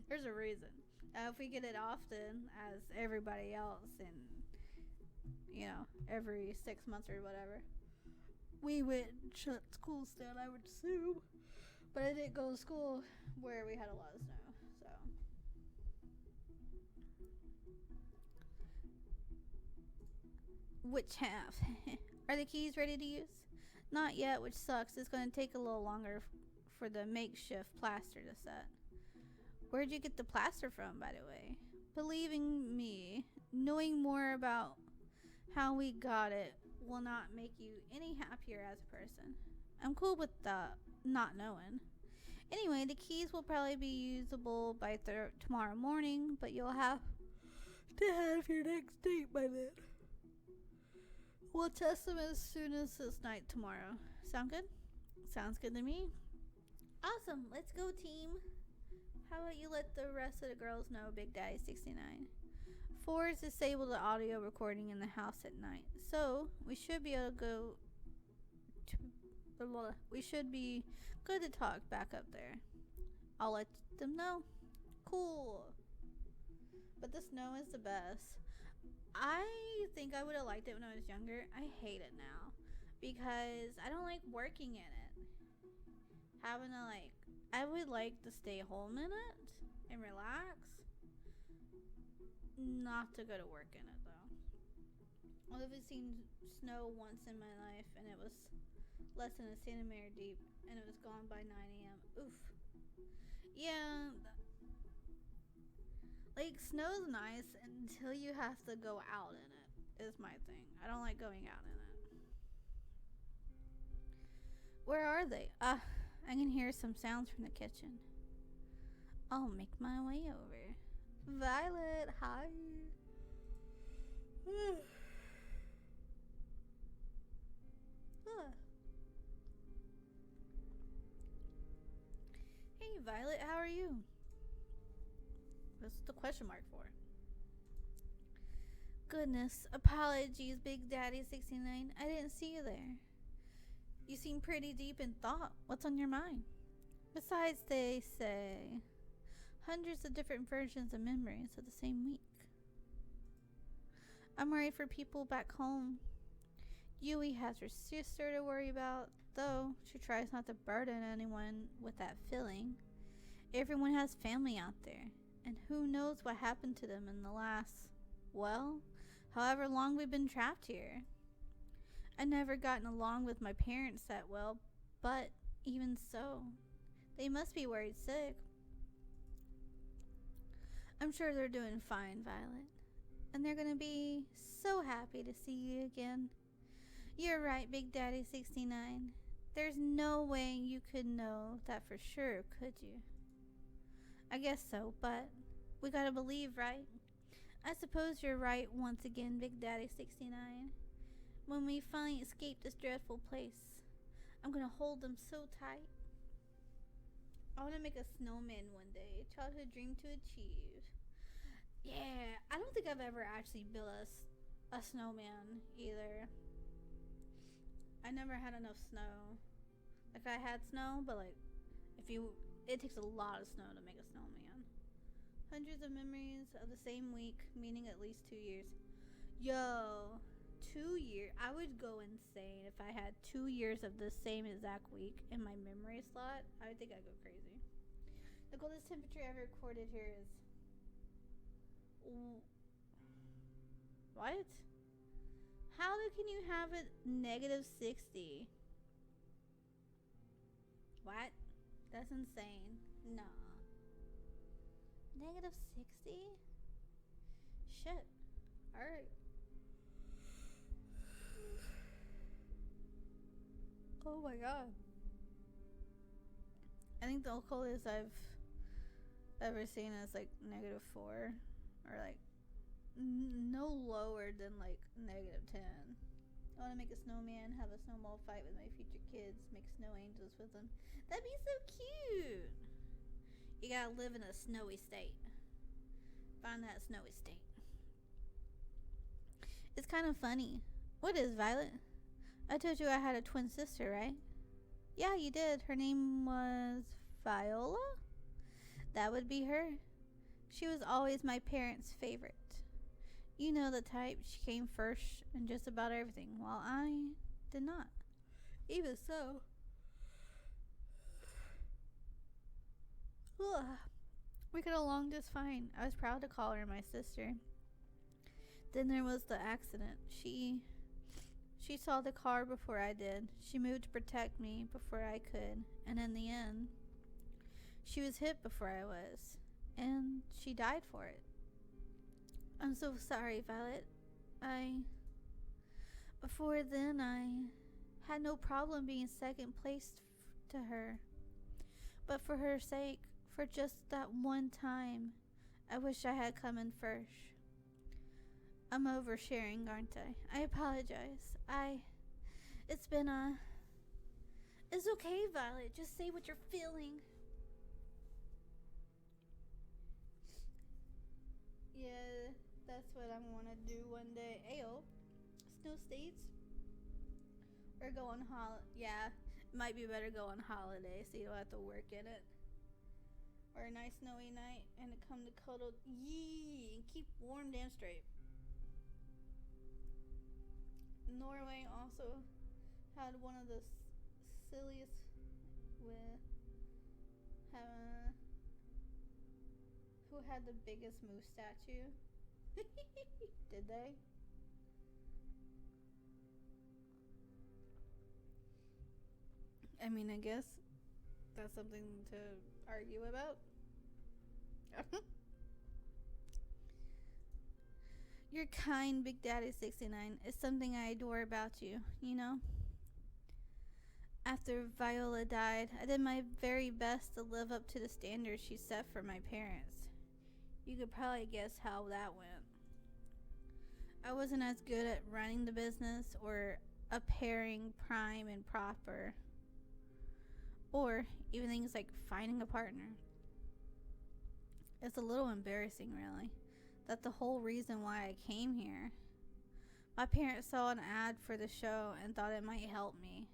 There's a reason. If we get it often as everybody else, and every 6 months or whatever, we would shut schools down, I would assume. But I didn't go to school where we had a lot of snow, so. Which half? Are the keys ready to use? Not yet, which sucks. It's going to take a little longer for the makeshift plaster to set. Where'd you get the plaster from, by the way? Believing me, knowing more about how we got it will not make you any happier as a person. I'm cool with the not knowing. Anyway, the keys will probably be usable by tomorrow morning, but you'll have to have your next date by then. We'll test them as soon as this night tomorrow. Sound good? Sounds good to me. Awesome. Let's go, team. How about you let the rest of the girls know, Big Daddy 69? 4 is disabled the audio recording in the house at night, so we should be able to we should be good to talk back up there. I'll let them know. Cool. But the snow is the best. I think I would have liked it when I was younger. I hate it now because I don't like working in it. Having to I would like to stay home in it and relax. Not to go to work in it though. I've seen snow once in my life, and it was less than a centimeter deep, and it was gone by 9 a.m. Oof. Yeah. Snow's nice until you have to go out in it, is my thing. I don't like going out in it. Where are they? I can hear some sounds from the kitchen. I'll make my way over. Violet, hi. Hey, Violet, how are you? What's the question mark for? Goodness, apologies, Big Daddy 69. I didn't see you there. You seem pretty deep in thought. What's on your mind? Besides, they say hundreds of different versions of memories of the same week. I'm worried for people back home. Yui has her sister to worry about, though she tries not to burden anyone with that feeling. Everyone has family out there, and who knows what happened to them in the last, however long we've been trapped here. I've never gotten along with my parents that well, but even so, they must be worried sick. I'm sure they're doing fine, Violet, and they're gonna be so happy to see you again. You're right, Big Daddy 69. There's no way you could know that for sure, could you? I guess so, but we gotta believe, right? I suppose you're right once again, Big Daddy 69. When we finally escape this dreadful place, I'm gonna hold them so tight. I want to make a snowman one day. Childhood dream to achieve. Yeah, I don't think I've ever actually built a snowman either. I never had enough snow. I had snow, but it takes a lot of snow to make a snowman. Hundreds of memories of the same week, meaning at least 2 years. Yo, 2 years. I would go insane if I had 2 years of the same exact week in my memory slot. I would think I'd go crazy. The coldest temperature ever recorded here is... What? How can you have it -60? What? That's insane. Nah. Negative 60? Shit. Alright. Oh my god. I think the coldest I've ever seen is like negative 4. Or like no lower than like negative 10. I want to make a snowman, have a snowball fight with my future kids, make snow angels with them. That'd be so cute. You gotta live in a snowy state. Find that snowy state. It's kind of funny. What is Violet? I told you I had a twin sister, right? Yeah, you did. Her name was Viola? That would be her. She was always my parents' favorite. You know the type. She came first in just about everything, while I did not. Even so. Ugh. We got along just fine. I was proud to call her my sister. Then there was the accident. She saw the car before I did. She moved to protect me before I could. And in the end, she was hit before I was. And she died for it. I'm so sorry, Violet. Before then, I had no problem being second place to her. But for her sake, for just that one time, I wish I had come in first. I'm oversharing, aren't I? I apologize. It's okay, Violet. Just say what you're feeling. Yeah, that's what I want to do one day. Ayo, snow states? Or go on yeah, it might be better go on holiday so you don't have to work in it. Or a nice snowy night and to come to cuddle. Yee, and keep warm damn straight. Norway also had one of the silliest with who had the biggest moose statue. Did they? I mean, I guess that's something to argue about. Your kind Big Daddy 69 is something I adore about you, you know? After Viola died, I did my very best to live up to the standards she set for my parents. You could probably guess how that went. I wasn't as good at running the business or appearing prime and proper, or even things like finding a partner. It's a little embarrassing, really, that the whole reason why I came here, my parents saw an ad for the show and thought it might help me.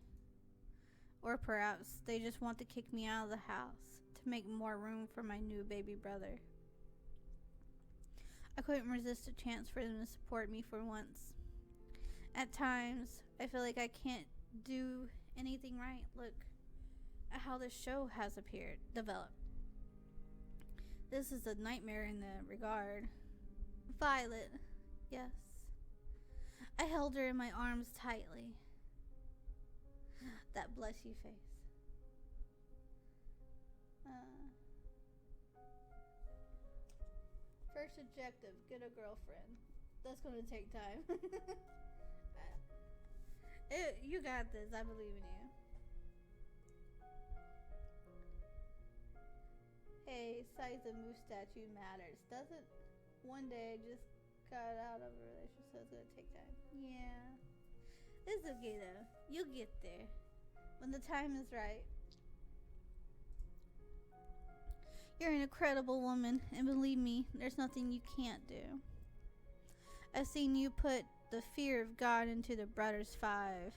Or perhaps they just want to kick me out of the house to make more room for my new baby brother. I couldn't resist a chance for them to support me for once. At times, I feel like I can't do anything right. Look at how this show has developed. This is a nightmare in that regard. Violet, yes. I held her in my arms tightly. That blushy face. First objective, get a girlfriend. That's gonna take time. You got this, I believe in you. Hey, size of moose statue matters. Doesn't one day just got out of a relationship, so it's gonna take time. Yeah. It's okay though. You'll get there. When the time is right. You're an incredible woman, and believe me, there's nothing you can't do. I've seen you put the fear of God into the Brothers 5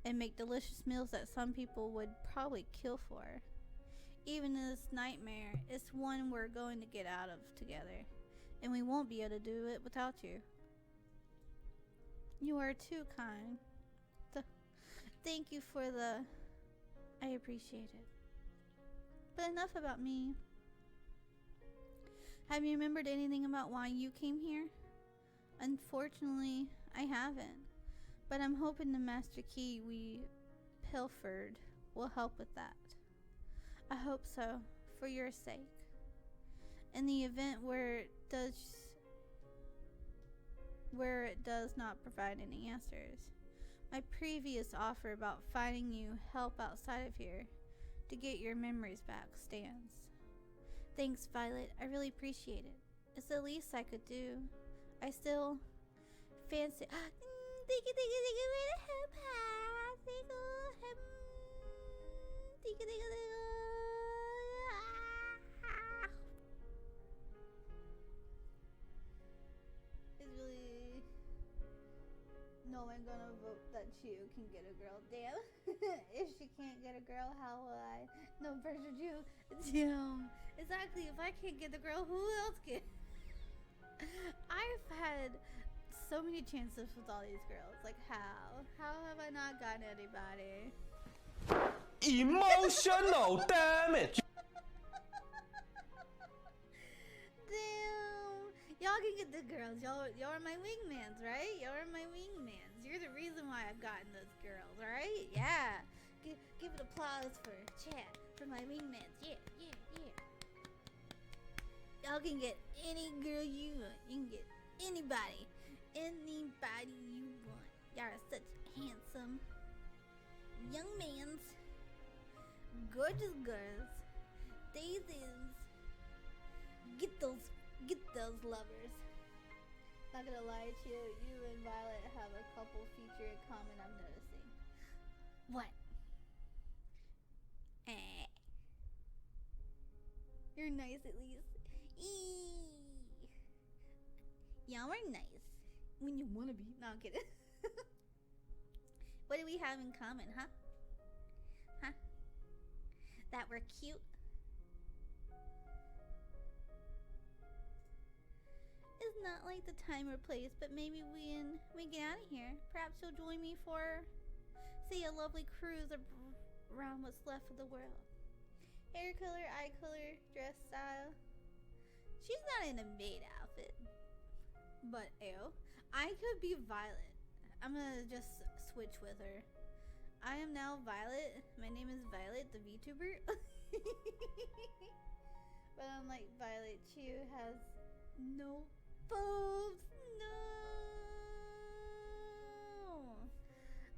and make delicious meals that some people would probably kill for. Even in this nightmare, it's one we're going to get out of together, and we won't be able to do it without you. You are too kind. Thank you for I appreciate it. But enough about me. Have you remembered anything about why you came here? Unfortunately, I haven't. But I'm hoping the master key we pilfered will help with that. I hope so, for your sake. In the event where it does not provide any answers, my previous offer about finding you help outside of here to get your memories back stands. Thanks, Violet. I really appreciate it. It's the least I could do. I still fancy. It's really no one gonna vote that Chiyo can get a girl. Damn. If she can't get a girl, how will I? No pressure, Chiyo. Damn. Exactly. If I can't get the girl, who else can? I've had so many chances with all these girls. Like, how? How have I not gotten anybody? Emotional damage. Damn. Y'all can get the girls. Y'all are my wingmans, right? Y'all are my wingmans. You're the reason why I've gotten those girls, right? Yeah. Give it applause for chat, for my wingmans. Yeah. Y'all can get any girl you want. You can get anybody. Anybody you want. Y'all are such handsome young mans. Gorgeous girls. Daisies. Get those lovers. Not gonna lie to you, you and Violet have a couple feature in common I'm noticing. What? You're nice at least. Y'all are nice. When you wanna be. No, I'm kidding. What do we have in common, huh? Huh? That we're cute? It's not like the time or place, but maybe when we get out of here, perhaps you'll join me for, say, a lovely cruise around what's left of the world. Hair color, eye color, dress style. She's not in a maid outfit. But, ew. I could be Violet. I'm gonna just switch with her. I am now Violet. My name is Violet, the VTuber. But unlike Violet, Chiyo has no boobs. No.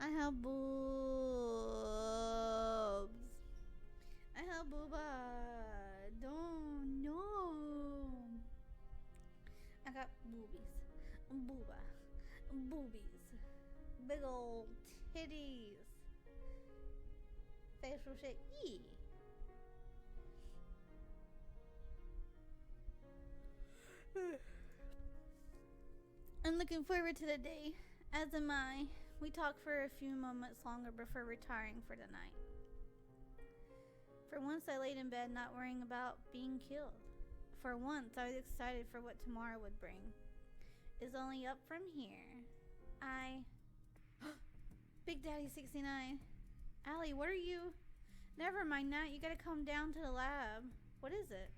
I have boobs. I have booba. Don't know. I got boobies. Booba. Boobies. Big old titties. Facial shit. Yee. I'm looking forward to the day, as am I. We talk for a few moments longer before retiring for the night. For once, I laid in bed not worrying about being killed. For once, I was excited for what tomorrow would bring. It's only up from here. Big Daddy 69. Allie, what are you? Never mind that. You gotta come down to the lab. What is it?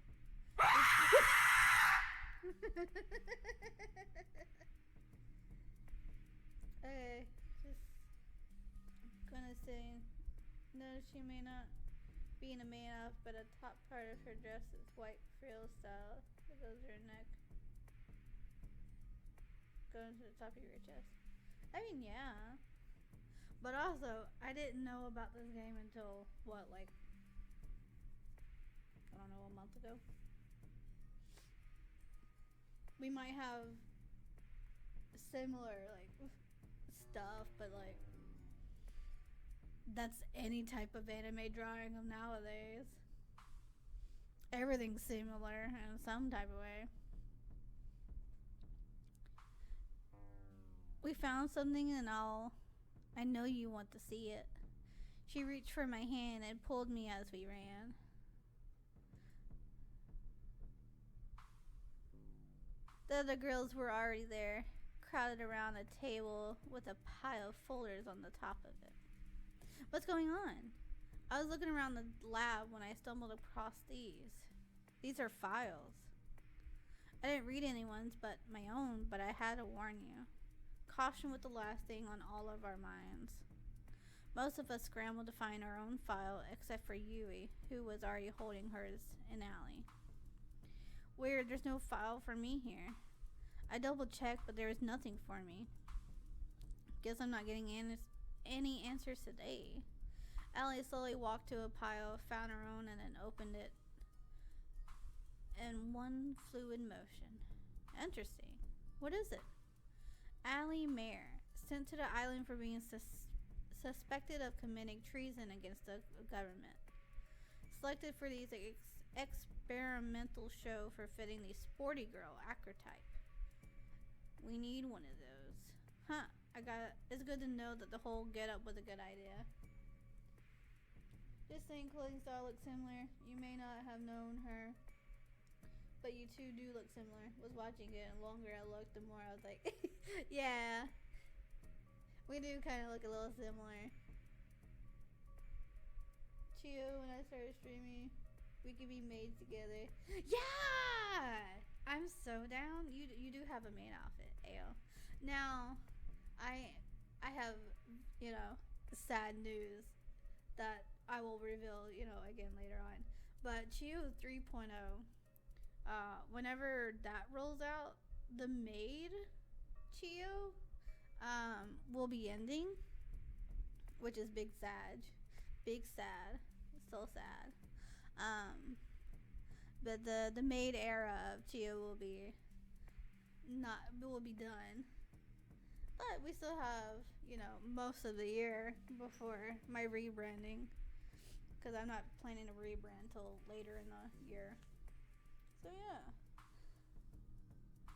Okay, just gonna say, no, she may not be in a main outfit, but a top part of her dress is white frill style. It goes to her neck, going to the top of your chest. I mean, yeah. But also, I didn't know about this game until, what, like, I don't know, a month ago? We might have similar, like, stuff, but, like, that's any type of anime drawing of nowadays. Everything's similar in some type of way. We found something and I know you want to see it. She reached for my hand and pulled me as we ran. The other girls were already there, crowded around a table with a pile of folders on the top of it. What's going on? I was looking around the lab when I stumbled across these. These are files. I didn't read anyone's but my own, but I had to warn you. Caution with the last thing on all of our minds. Most of us scrambled to find our own file, except for Yui, who was already holding hers in Allie. Weird, there's no file for me here. I double checked, but there was nothing for me. Guess I'm not getting any answers today. Allie slowly walked to a pile, found her own, and then opened it in one fluid motion. Interesting. What is it? Allie Mayer, sent to the island for being suspected of committing treason against the government. Selected for these experimental show for fitting the sporty girl archetype. We need one of those. Huh. It's good to know that the whole get-up was a good idea. This same clothing style looks similar. You may not have known her, but you two do look similar. Was watching it, and the longer I looked, the more I was like, yeah. We do kind of look a little similar. Chiyo, when I started streaming, we could be maids together. Yeah! I'm so down. You do have a maid outfit, Ayo. Now, I have, sad news that I will reveal, again later on. But Chiyo 3.0, whenever that rolls out, the maid Chiyo will be ending, which is big sad. So sad. But the maid era of Chiyo will be done. But we still have, most of the year before my rebranding, because I'm not planning to rebrand until later in the year. So yeah,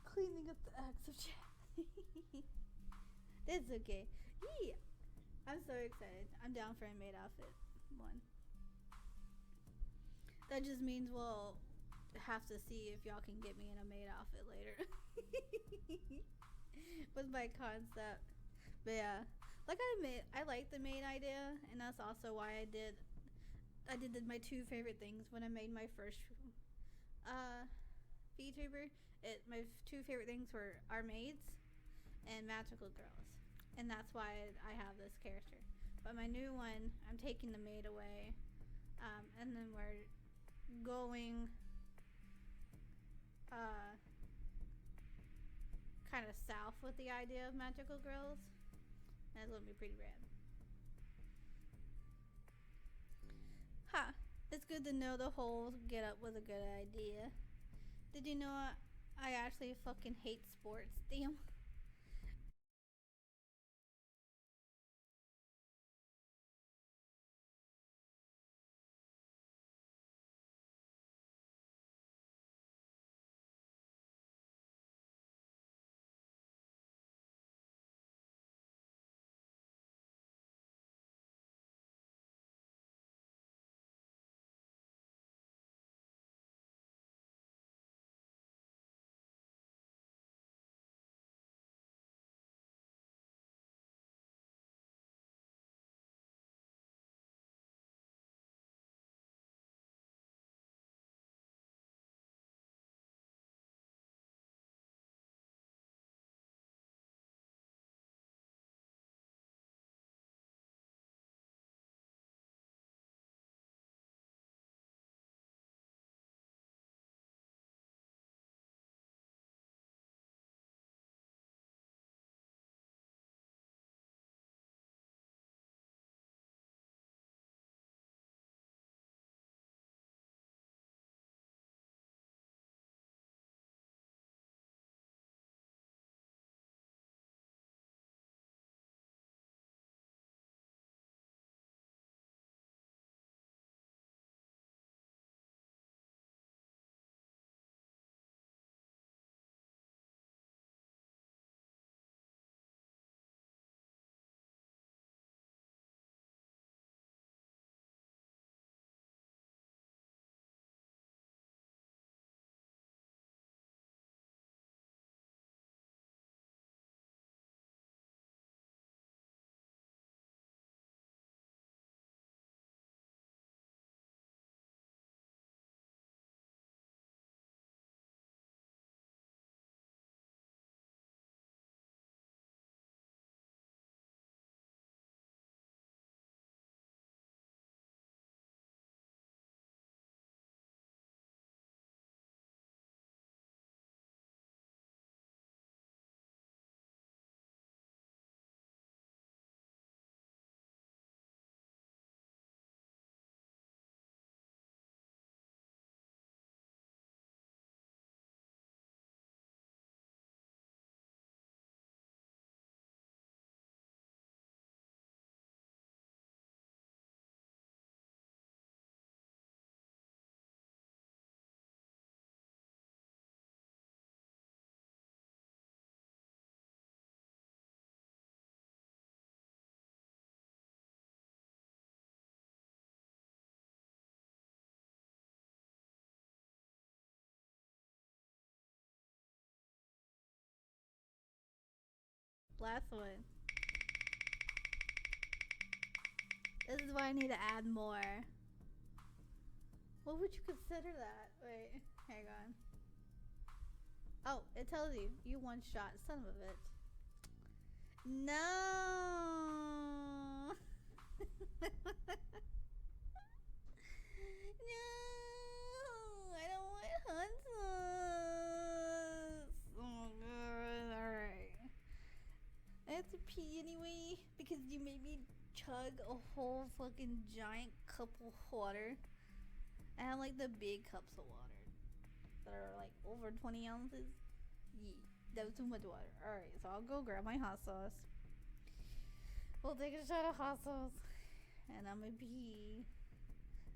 cleaning up the acts of chat. It's okay. Yeah. I'm so excited. I'm down for a maid outfit one. That just means we'll have to see if y'all can get me in a maid outfit later. Was my concept. But yeah, like I admit, I like the maid idea, and that's also why I did my two favorite things when I made my first VTuber. My two favorite things were our maids and magical girls, and that's why I have this character. But my new one, I'm taking the maid away, and then we're going kind of south with the idea of magical girls, and it's gonna be pretty rad. Ha! It's good to know the whole get up was a good idea. Did you know I actually fucking hate sports? Damn. Last one. This is why I need to add more. What would you consider that? Wait, hang on. Oh, it tells you. You one shot, son of a bitch. No. No, I don't want hot sauce. Oh god, alright. I have to pee anyway because you made me chug a whole fucking giant cup of water. I have like the big cups of water that are like over 20 ounces. Yeah, that was too much water. Alright, so I'll go grab my hot sauce. We'll take a shot of hot sauce. And I'm gonna pee.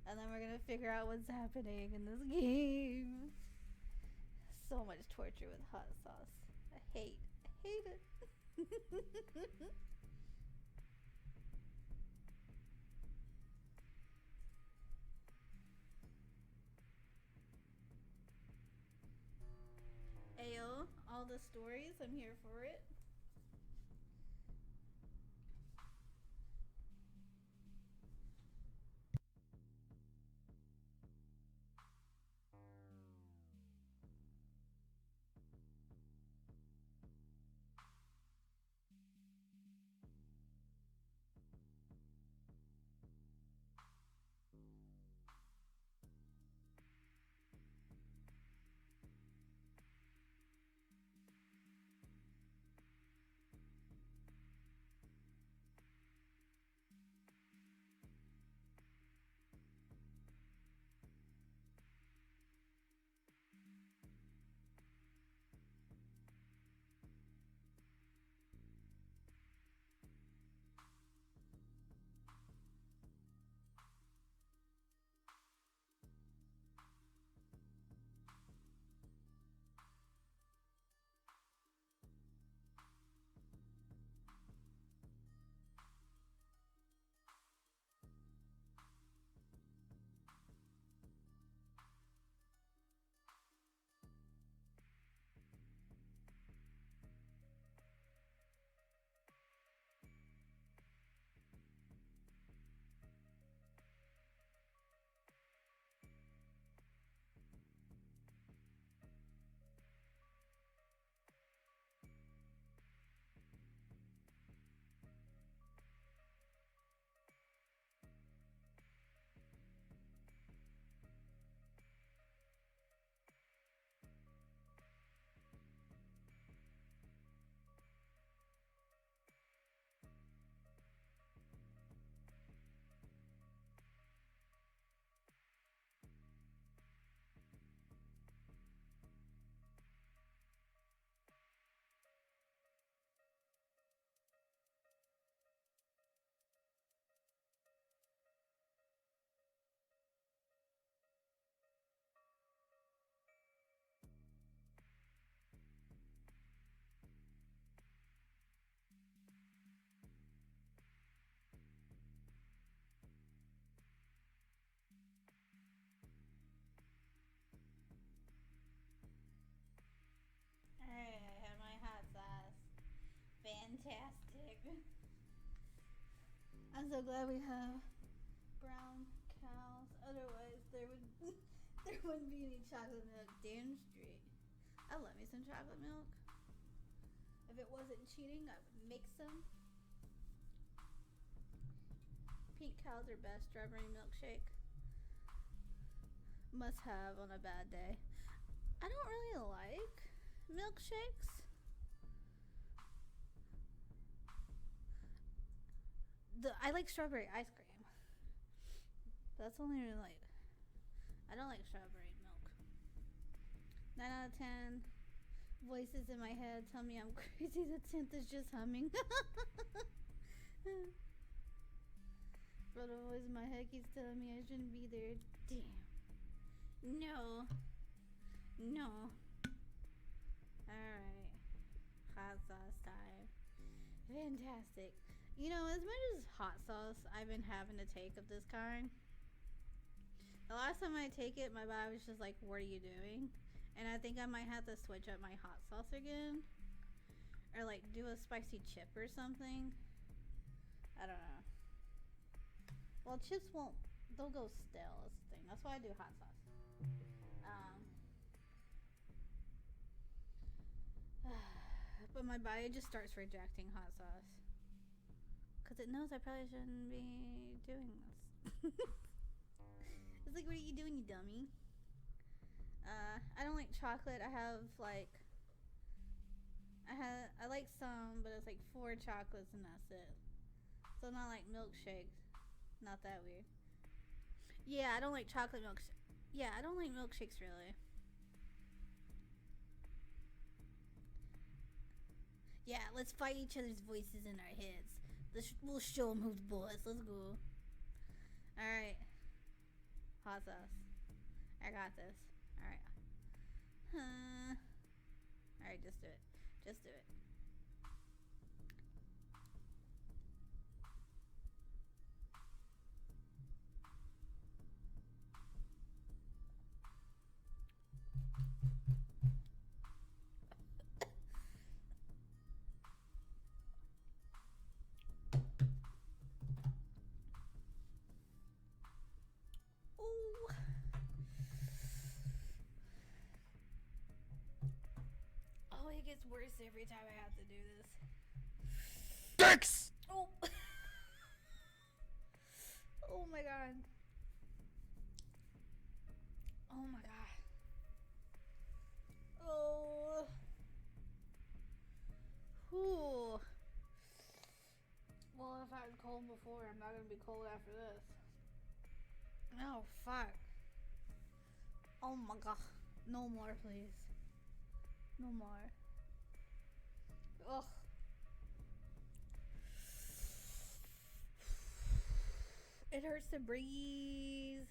And then we're gonna figure out what's happening in this game. So much torture with hot sauce. I hate it. Ayo, all the stories, I'm here for it. Alright, I have my hot sauce. Fantastic. I'm so glad we have brown cows. Otherwise, there wouldn't be any chocolate milk down the street. I love me some chocolate milk. If it wasn't cheating, I would make some. Pink cows are best. Strawberry milkshake. Must have on a bad day. I don't really like milkshakes. I like strawberry ice cream. That's only really like. I don't like strawberry milk. 9 out of 10. Voices in my head tell me I'm crazy. The 10th is just humming. But the voice in my head keeps telling me I shouldn't be there. Damn. No. Alright. Hot sauce time. Fantastic. You know, as much as hot sauce I've been having to take of this kind, the last time I take it, my body was just like, what are you doing? And I think I might have to switch up my hot sauce again. Or like like do a spicy chip or something. I don't know. Well, chips won't. They'll go stale. That's the thing. That's why I do hot sauce. But my body just starts rejecting hot sauce because it knows I probably shouldn't be doing this. It's like, what are you doing, you dummy? I don't like chocolate. I like some, but it's like 4 chocolates and that's it. So not like milkshakes. Not that weird. Yeah, I don't like chocolate milkshakes. Yeah, I don't like milkshakes really. Yeah, let's fight each other's voices in our heads. We'll show them who's boss. Let's go. Alright. Hot sauce. I got this. Alright. Alright, just do it. Just do it. It gets worse every time I have to do this. Dicks! Oh. Oh my god. Oh my god. Oh. Whew. Well, if I was cold before, I'm not gonna be cold after this. Oh, fuck. Oh my god. No more, please. No more. Ugh. It hurts to breathe.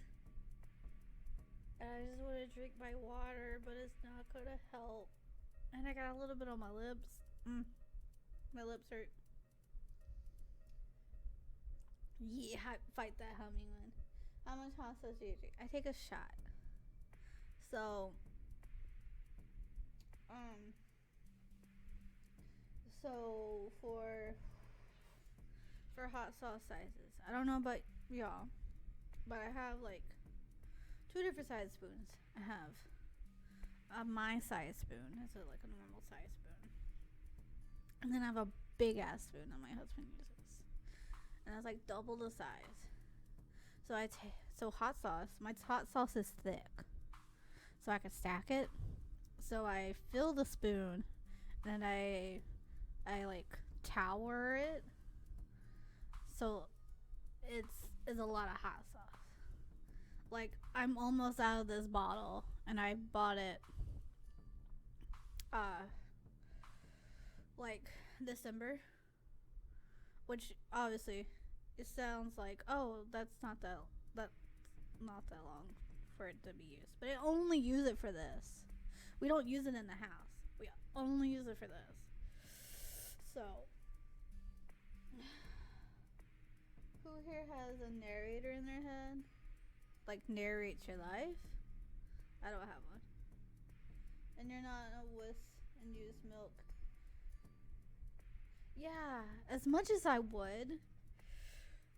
And I just want to drink my water, but it's not gonna help. And I got a little bit on my lips. My lips hurt. Yeah, fight that humming one. How much hot sauce do you drink? I take a shot. So for hot sauce sizes, I don't know about y'all, but I have like 2 different size spoons. I have my size spoon. It's like a normal size spoon, and then I have a big ass spoon that my husband uses, and it's like double the size. So hot sauce. My hot sauce is thick, so I can stack it. So I fill the spoon, and I like tower it. So it's a lot of hot sauce. Like, I'm almost out of this bottle, and I bought it like December, which obviously it sounds like, oh, that's not that long for it to be used, but I only use it for this. We don't use it in the house. We only use it for this. So, who here has a narrator in their head? Like, narrates your life? I don't have one. And you're not a wuss and use milk. Yeah, as much as I would.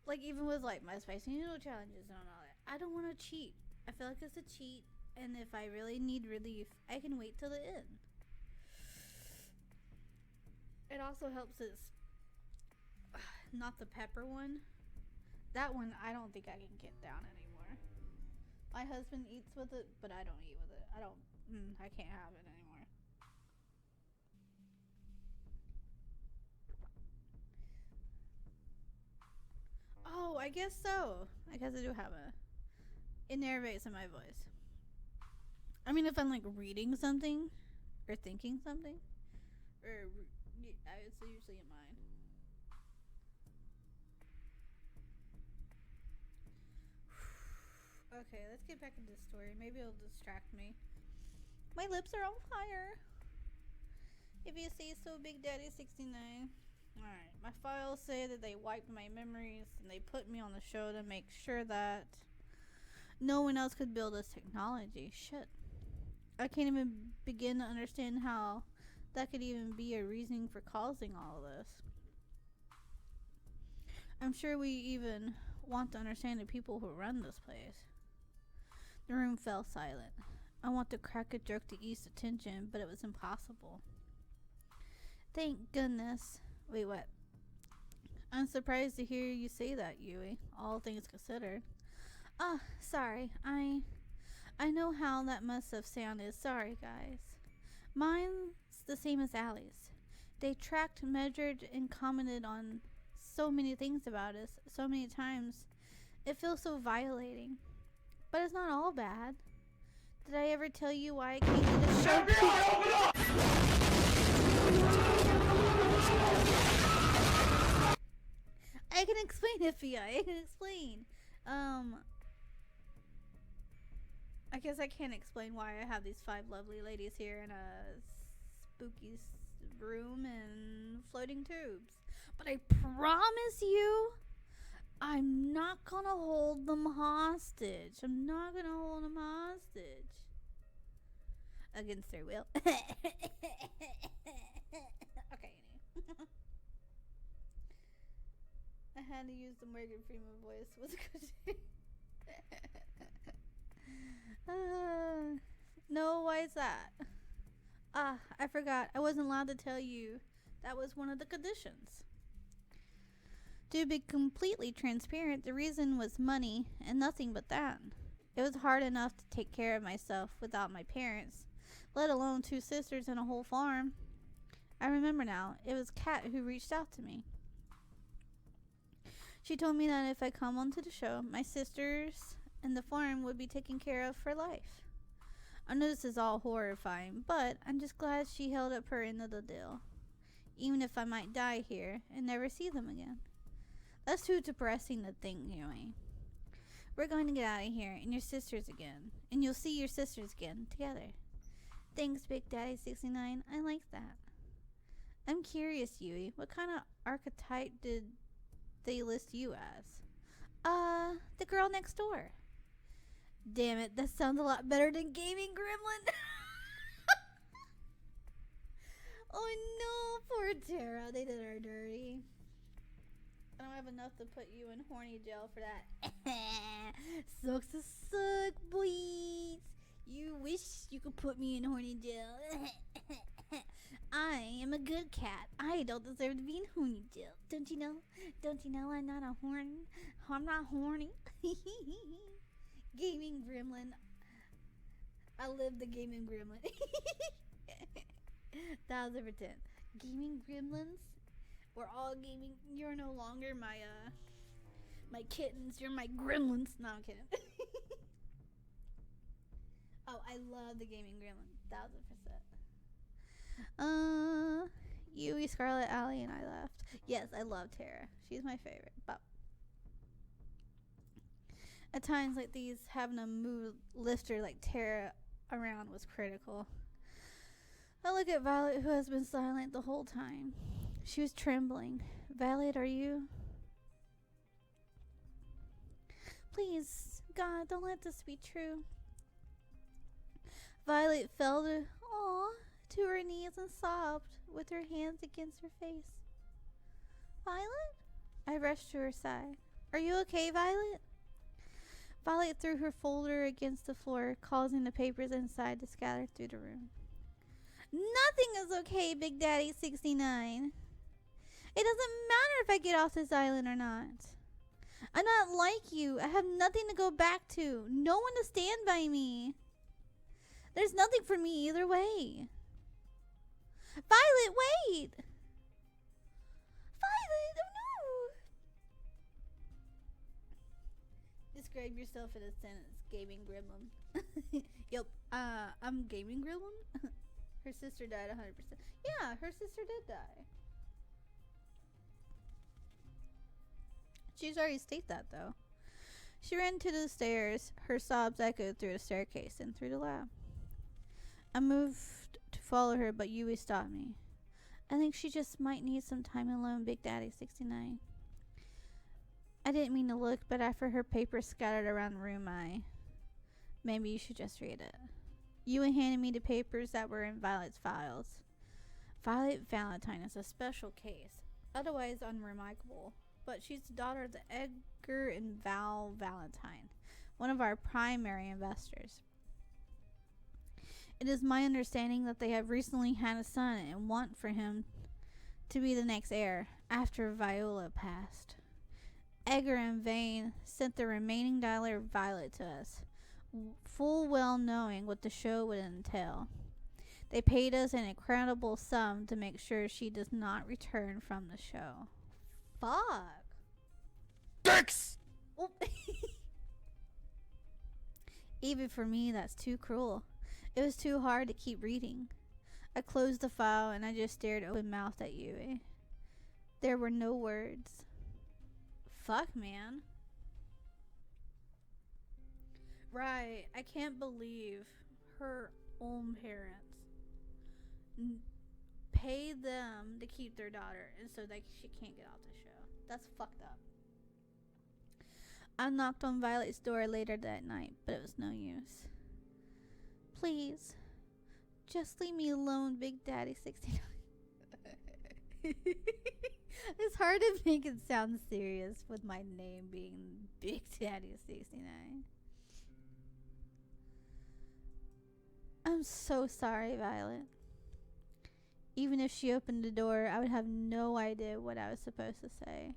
Like, even with, like, my spicy noodle challenges and all that. I don't want to cheat. I feel like it's a cheat. And if I really need relief, I can wait till the end. It also helps it's not the pepper one. That one, I don't think I can get down anymore. My husband eats with it, but I don't eat with it. I can't have it anymore. Oh, I guess so. I guess I do have it narrates in my voice. I mean, if I'm like reading something or thinking something, or it's usually in mine. Okay, let's get back into the story. Maybe it'll distract me. My lips are on fire. If you say so, Big Daddy 69. Alright, my files say that they wiped my memories and they put me on the show to make sure that no one else could build this technology. Shit. I can't even begin to understand how that could even be a reasoning for causing all of this. I'm sure we even want to understand the people who run this place. The room fell silent. I want to crack a joke to ease the tension, but it was impossible. Thank goodness. Wait, what? I'm surprised to hear you say that, Yui, all things considered. Ah, sorry. I know how that must have sounded. Sorry, guys. Mine's the same as Allie's. They tracked, measured, and commented on so many things about us so many times. It feels so violating. But it's not all bad. Did I ever tell you why I came to the show? I can explain it, Fia. I can explain. I guess I can't explain why I have these 5 lovely ladies here in a spooky room and floating tubes. But I promise you, I'm not gonna hold them hostage. I'm not gonna hold them hostage. Against their will. Okay, anyway. I had to use the Morgan Freeman voice. What's good? No, why is that? Ah, I forgot. I wasn't allowed to tell you. That was one of the conditions. To be completely transparent, the reason was money and nothing but that. It was hard enough to take care of myself without my parents, let alone 2 sisters and a whole farm. I remember now. It was Kat who reached out to me. She told me that if I come onto the show, my sisters and the farm would be taken care of for life. I know this is all horrifying, but I'm just glad she held up her end of the deal. Even if I might die here and never see them again. That's too depressing to think, Yui. We're going to get out of here and your sisters again. And you'll see your sisters again together. Thanks, Big Daddy 69. I like that. I'm curious, Yui. What kind of archetype did they list you as? The girl next door. Damn it, that sounds a lot better than Gaming Gremlin. Oh no, poor Tara. They did her dirty. I don't have enough to put you in horny jail for that. Sucks to suck, boys. You wish you could put me in horny jail. I am a good cat. I don't deserve to be in horny jail. Don't you know? Don't you know I'm not a horny? I'm not horny. Gaming Gremlin. I live the Gaming Gremlin. 1000%. Gaming Gremlins? We're all gaming. You're no longer my my kittens. You're my gremlins. No, I'm kidding. Oh, I love the Gaming Gremlin. 1000%. Yui, Scarlet, Allie, and I left. Yes, I love Tara. She's my favorite. But at times like these, having a mood lifter like Tara around was critical. I look at Violet, who has been silent the whole time. She was trembling. Violet, are you? Please, God, don't let this be true. Violet fell to her knees and sobbed with her hands against her face. Violet? I rushed to her side. Are you okay, Violet? Violet threw her folder against the floor, causing the papers inside to scatter through the room. Nothing is okay, Big Daddy 69. It doesn't matter if I get off this island or not. I'm not like you. I have nothing to go back to. No one to stand by me. There's nothing for me either way. Violet, wait! Violet, oh no! Describe yourself in a sentence, Gaming Gremlin. Yep, I'm Gaming Gremlin. Her sister died 100%. Yeah, her sister did die. She's already stated that, though. She ran to the stairs. Her sobs echoed through the staircase and through the lab. I moved to follow her, but Yui stopped me. I think she just might need some time alone, Big Daddy 69. I didn't mean to look, but after her papers scattered around the room, maybe you should just read it. Yui handed me the papers that were in Violet's files. Violet Valentine is a special case, otherwise unremarkable, but she's the daughter of the Edgar and Val Valentine, one of our primary investors. It is my understanding that they have recently had a son and want for him to be the next heir after Viola passed. Edgar and Vane sent the remaining dollar of Violet to us, full well knowing what the show would entail. They paid us an incredible sum to make sure she does not return from the show. Fuck. Dicks! Oh. Even for me, that's too cruel. It was too hard to keep reading. I closed the file and I just stared open-mouthed at Yui. There were no words. Fuck, man. Right, I can't believe her own parents pay them to keep their daughter and so that she can't get off the show. That's fucked up. I knocked on Violet's door later that night, but it was no use. Please, just leave me alone, Big Daddy 69. It's hard to make it sound serious with my name being Big Daddy 69. I'm so sorry, Violet. Even if she opened the door, I would have no idea what I was supposed to say.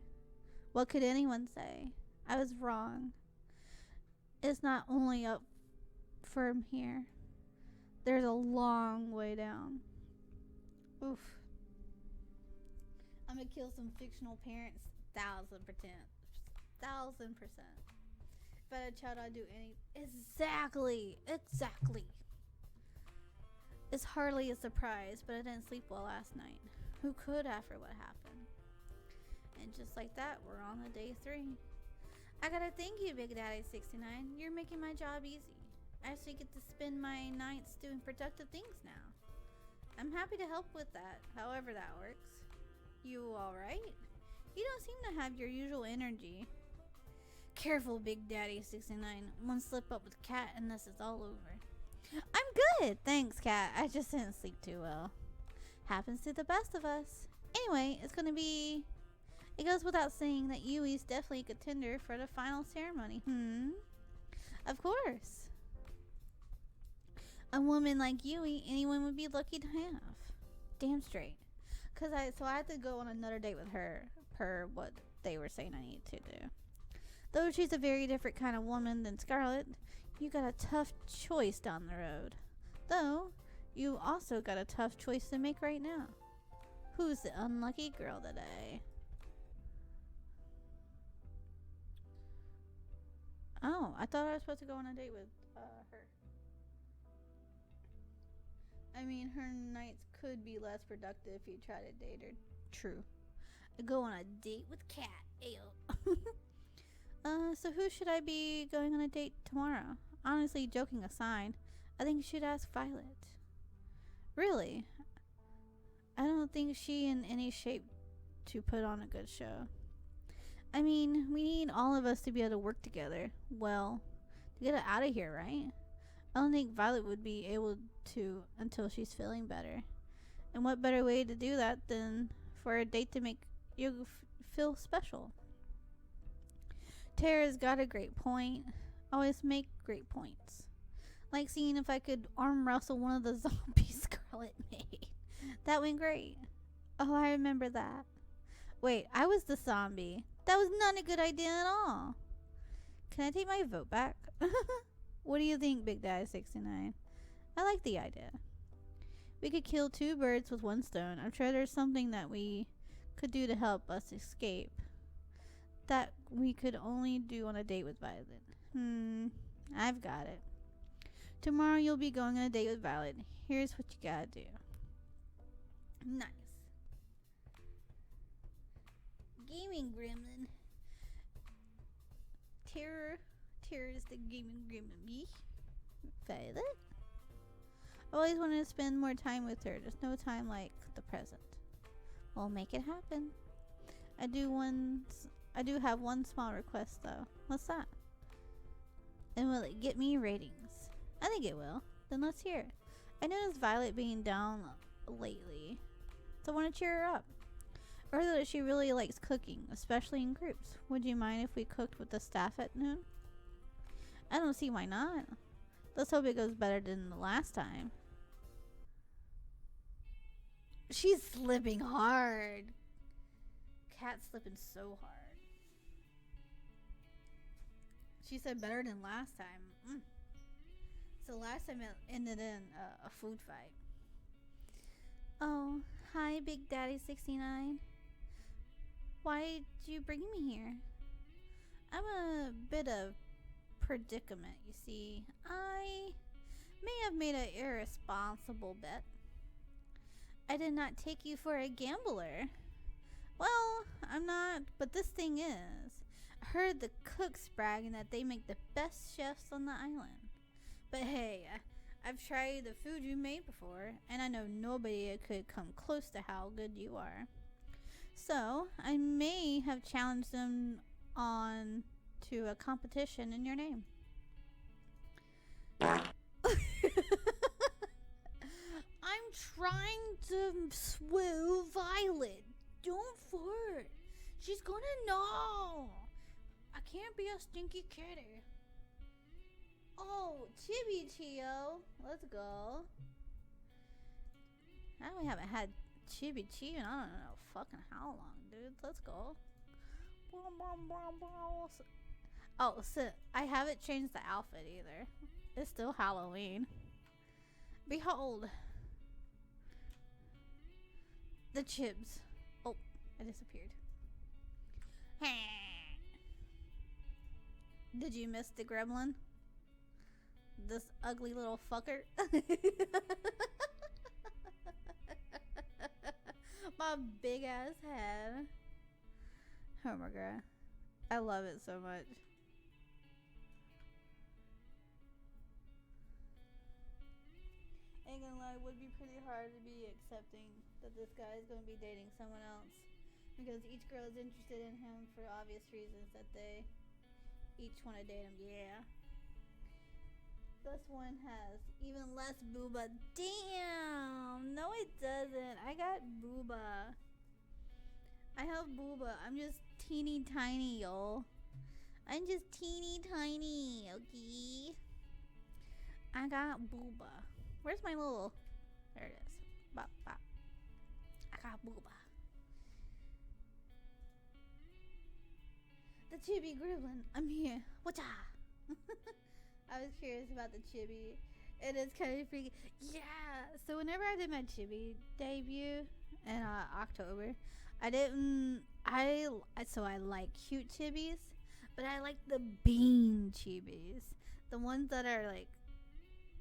What could anyone say? I was wrong. It's not only up from here. There's a long way down. Oof. I'm gonna kill some fictional parents. 1000%. 1000%. If I had a child, I'd do any. Exactly. It's hardly a surprise, but I didn't sleep well last night. Who could after what happened? And just like that, we're on to day 3. I gotta thank you, Big Daddy 69. You're making my job easy. I actually get to spend my nights doing productive things now. I'm happy to help with that, however that works. You alright? You don't seem to have your usual energy. Careful, Big Daddy 69. One slip up with Cat and this is all over. I'm good, thanks, Cat. I just didn't sleep too well. Happens to the best of us. Anyway, it goes without saying that Yui's definitely a contender for the final ceremony. Of course. A woman like Yui, anyone would be lucky to have. Damn straight. So I had to go on another date with her, per what they were saying I need to do. Though she's a very different kind of woman than Scarlet, you got a tough choice down the road. Though, you also got a tough choice to make right now. Who's the unlucky girl today? Oh, I thought I was supposed to go on a date with her. I mean, her nights could be less productive if you try to date her. True. Go on a date with Cat. Ayo. So who should I be going on a date tomorrow? Honestly, joking aside, I think you should ask Violet. Really? I don't think she in any shape to put on a good show. I mean, we need all of us to be able to work together. Well, to get her out of here, right? I don't think Violet would be able to until she's feeling better. And what better way to do that than for a date to make you feel special? Tara's got a great point. Always make great points. Like seeing if I could arm wrestle one of the zombies Scarlet made. That went great. Oh, I remember that. Wait, I was the zombie. That was not a good idea at all. Can I take my vote back? What do you think, Big Daddy 69? I like the idea. We could kill 2 birds with 1 stone. I'm sure there's something that we could do to help us escape. That we could only do on a date with Violet. I've got it. Tomorrow you'll be going on a date with Violet. Here's what you gotta do. Nice. Gaming gremlin. Terror is the gaming gremlin. Violet? I always wanted to spend more time with her. There's no time like the present. We'll make it happen. I do have one small request though. What's that? And will it get me ratings? I think it will. Then let's hear it. I noticed Violet being down lately. So I want to cheer her up. Or that she really likes cooking, especially in groups. Would you mind if we cooked with the staff at noon? I don't see why not. Let's hope it goes better than the last time. She's slipping hard. Cat's slipping so hard. She said better than last time. So last time it ended in a food fight. Oh, hi Big Daddy 69. Why did you bring me here? I'm a bit of predicament, you see. I may have made an irresponsible bet. I did not take you for a gambler. Well, I'm not, but this thing is. I heard the cooks bragging that they make the best chefs on the island. But hey, I've tried the food you made before, and I know nobody could come close to how good you are. So, I may have challenged them on to a competition in your name. I'm trying to swoo Violet. Don't flirt. She's gonna know. I can't be a stinky kitty. Oh, Chibi Chiyo. Let's go. Now we haven't had Chibi Chiyo in I don't know fucking how long, dude. Let's go. Oh, so I haven't changed the outfit either. It's still Halloween. Behold. The Chibs. Oh, I disappeared. Did you miss the gremlin? This ugly little fucker. My big ass head. Oh my god. I love it so much. Ain't gonna lie, it would be pretty hard to be accepting that this guy is gonna be dating someone else. Because each girl is interested in him for obvious reasons that they each want to date him. Yeah. This one has even less booba. Damn! No, it doesn't. I got booba. I have booba. I'm just teeny tiny, y'all. I'm just teeny tiny, okay? I got booba. Where's my little... There it is. Bop, bop. I got booba. The chibi gremlin. I'm here. Whatcha? I was curious about the chibi. It is kind of freaky. Yeah. So whenever I did my chibi debut in October, I didn't. So I like cute chibis, but I like the bean chibis, the ones that are like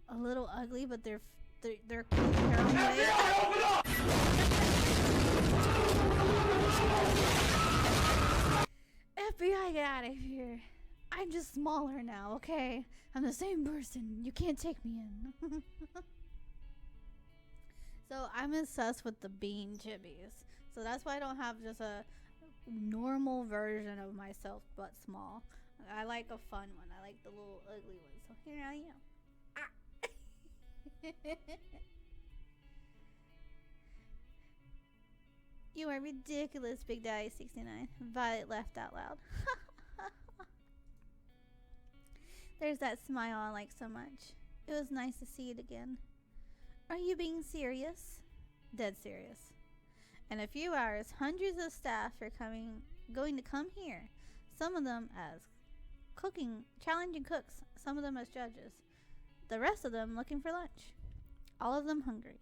a little ugly, but they're cute in their own way. FBI, get out of here. I'm just smaller now, okay? I'm the same person. You can't take me in. So I'm obsessed with the bean chibis. So that's why I don't have just a normal version of myself, but small. I like a fun one. I like the little ugly one. So here I am. Ah. You are ridiculous, Big Daddy 69. Violet laughed out loud. There's that smile I like so much. It was nice to see it again. Are you being serious? Dead serious. In a few hours, hundreds of staff are going to come here. Some of them as challenging cooks. Some of them as judges. The rest of them looking for lunch. All of them hungry.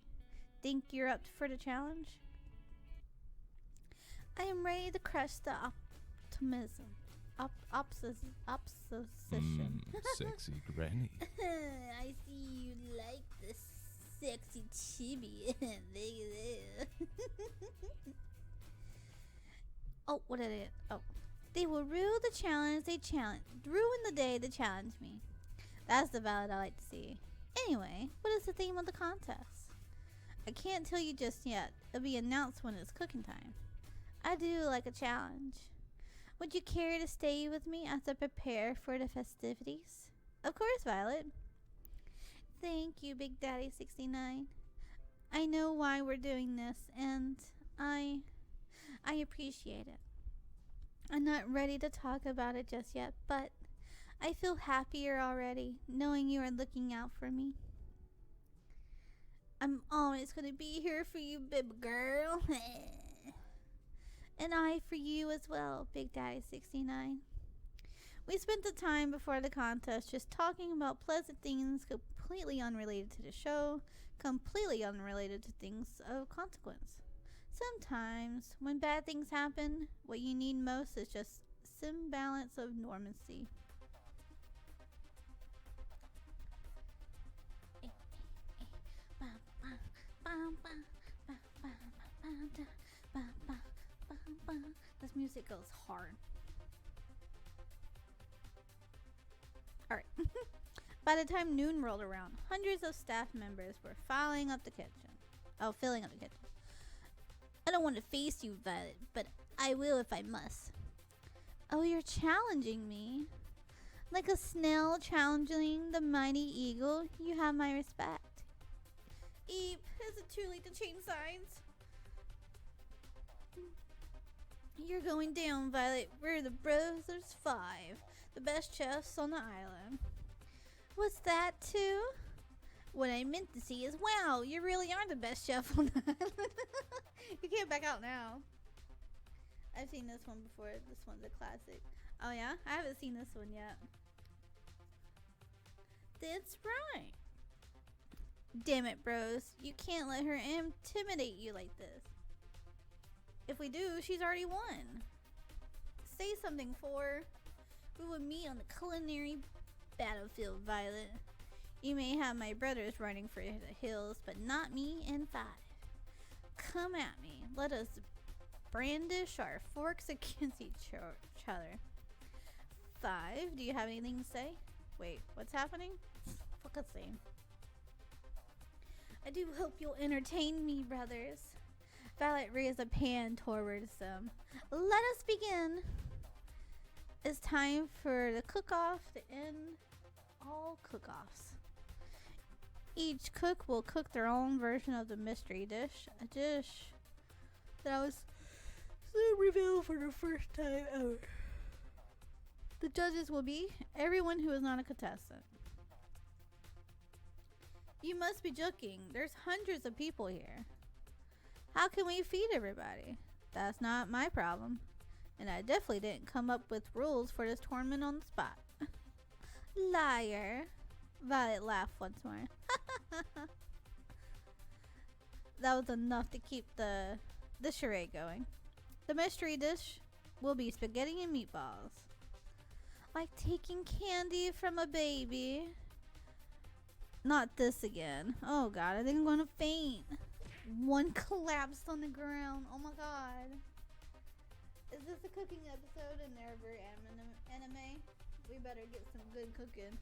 Think you're up for the challenge? I am ready to crush the optimism. Opposition. Sexy granny. I see you like the sexy chibi. Oh, what did it? Oh. They will rue the challenge ruin the day to challenge me. That's the ballad I like to see. Anyway, what is the theme of the contest? I can't tell you just yet. It'll be announced when it's cooking time. I do like a challenge. Would you care to stay with me as I prepare for the festivities? Of course, Violet. Thank you, Big Daddy 69. I know why we're doing this, and I appreciate it. I'm not ready to talk about it just yet, but I feel happier already knowing you are looking out for me. I'm always gonna be here for you, baby girl. And I for you as well, Big Daddy 69. We spent the time before the contest just talking about pleasant things completely unrelated to the show, completely unrelated to things of consequence. Sometimes, when bad things happen, what you need most is just some balance of normalcy. This music goes hard. Alright. By the time noon rolled around, hundreds of staff members were filling up the kitchen. I don't want to face you, Violet, but I will if I must. Oh, you're challenging me. Like a snail challenging the mighty eagle, you have my respect. Eep, is it too late to change sides? You're going down, Violet. We're the Brothers 5, the best chefs on the island. What's that, too? What I meant to say is, wow, you really are the best chef on the island. You can't back out now. I've seen this one before. This one's a classic. Oh, yeah? I haven't seen this one yet. That's right. Damn it, bros. You can't let her intimidate you like this. If we do, she's already won. Say something, for we will meet on the culinary battlefield, Violet. You may have my brothers running for the hills, but not me in 5. Come at me. Let us brandish our forks against each other. 5, do you have anything to say? Wait, what's happening? Fuck a thing. I do hope you'll entertain me, brothers. Violet raised a pan towards them. Let us begin. It's time for the cook-off to end all cook-offs. Each cook will cook their own version of the mystery dish. A dish that was revealed for the first time ever. The judges will be everyone who is not a contestant. You must be joking. There's hundreds of people here. How can we feed everybody? That's not my problem. And I definitely didn't come up with rules for this tournament on the spot. Liar. Violet laughed once more. That was enough to keep the charade going. The mystery dish will be spaghetti and meatballs. Like taking candy from a baby. Not this again. Oh god, I think I'm gonna faint. One collapsed on the ground. Oh my god. Is this a cooking episode and they're very anime? We better get some good cooking.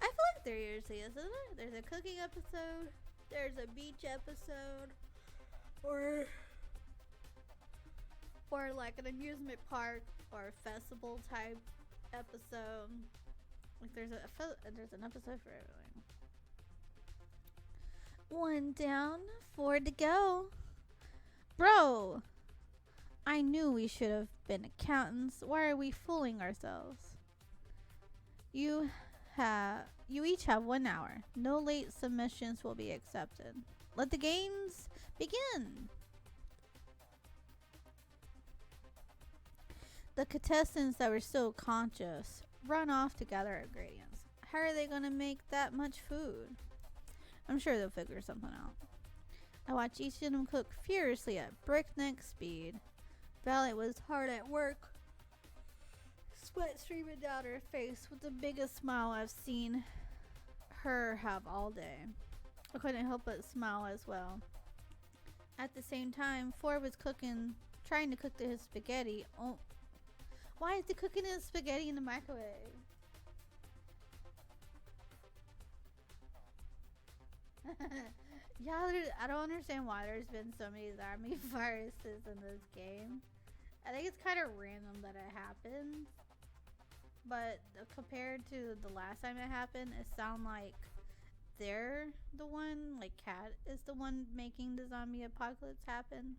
I feel like there usually is, isn't it? There's a cooking episode, there's a beach episode, or like an amusement park or a festival type episode. Like there's an episode for everything. 1 down, 4 to go. Bro, I knew we should have been accountants. Why are we fooling ourselves? You each have 1 hour. No late submissions will be accepted. Let the games begin. The contestants that were still conscious run off to gather ingredients. How are they going to make that much food? I'm sure they'll figure something out. I watched each of them cook furiously at breakneck speed. Violet was hard at work, sweat streaming down her face with the biggest smile I've seen her have all day. I couldn't help but smile as well. At the same time, Ford was trying to cook his spaghetti. Oh, why is he cooking his spaghetti in the microwave? Yeah, I don't understand why there's been so many zombie viruses in this game. I think it's kind of random that it happens. But compared to the last time it happened, it sounds like they're the one, like Kat is the one making the zombie apocalypse happen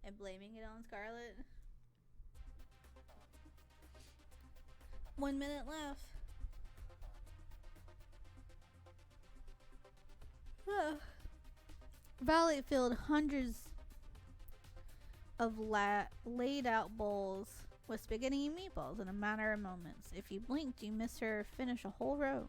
and blaming it on Scarlet. 1 minute left. Violet filled hundreds of laid out bowls with spaghetti and meatballs in a matter of moments. If you blinked, you missed her finish a whole row.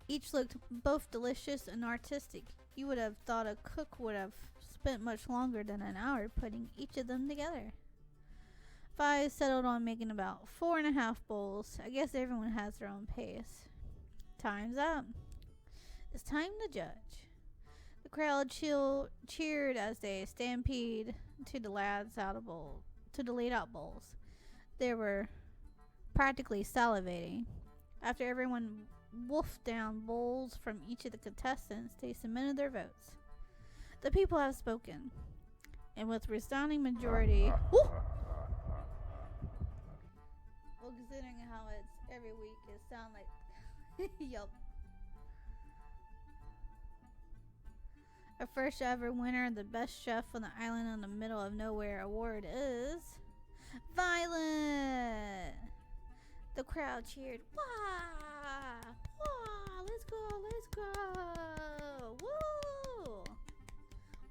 Each looked both delicious and artistic. You would have thought a cook would have spent much longer than an hour putting each of them together. Vi settled on making about 4.5 bowls. I guess everyone has their own pace. Time's up. It's time to judge. The crowd cheered as they stampeded to the laid out bowls. They were practically salivating. After everyone wolfed down bowls from each of the contestants, they submitted their votes. The people have spoken, and with resounding majority. Woo! Well, considering how it's every week, it sounds like yup. Our first ever winner, the best chef on the island in the middle of nowhere award is Violet. The crowd cheered. Wah! Wah! Let's go! Let's go! Woo! Woo!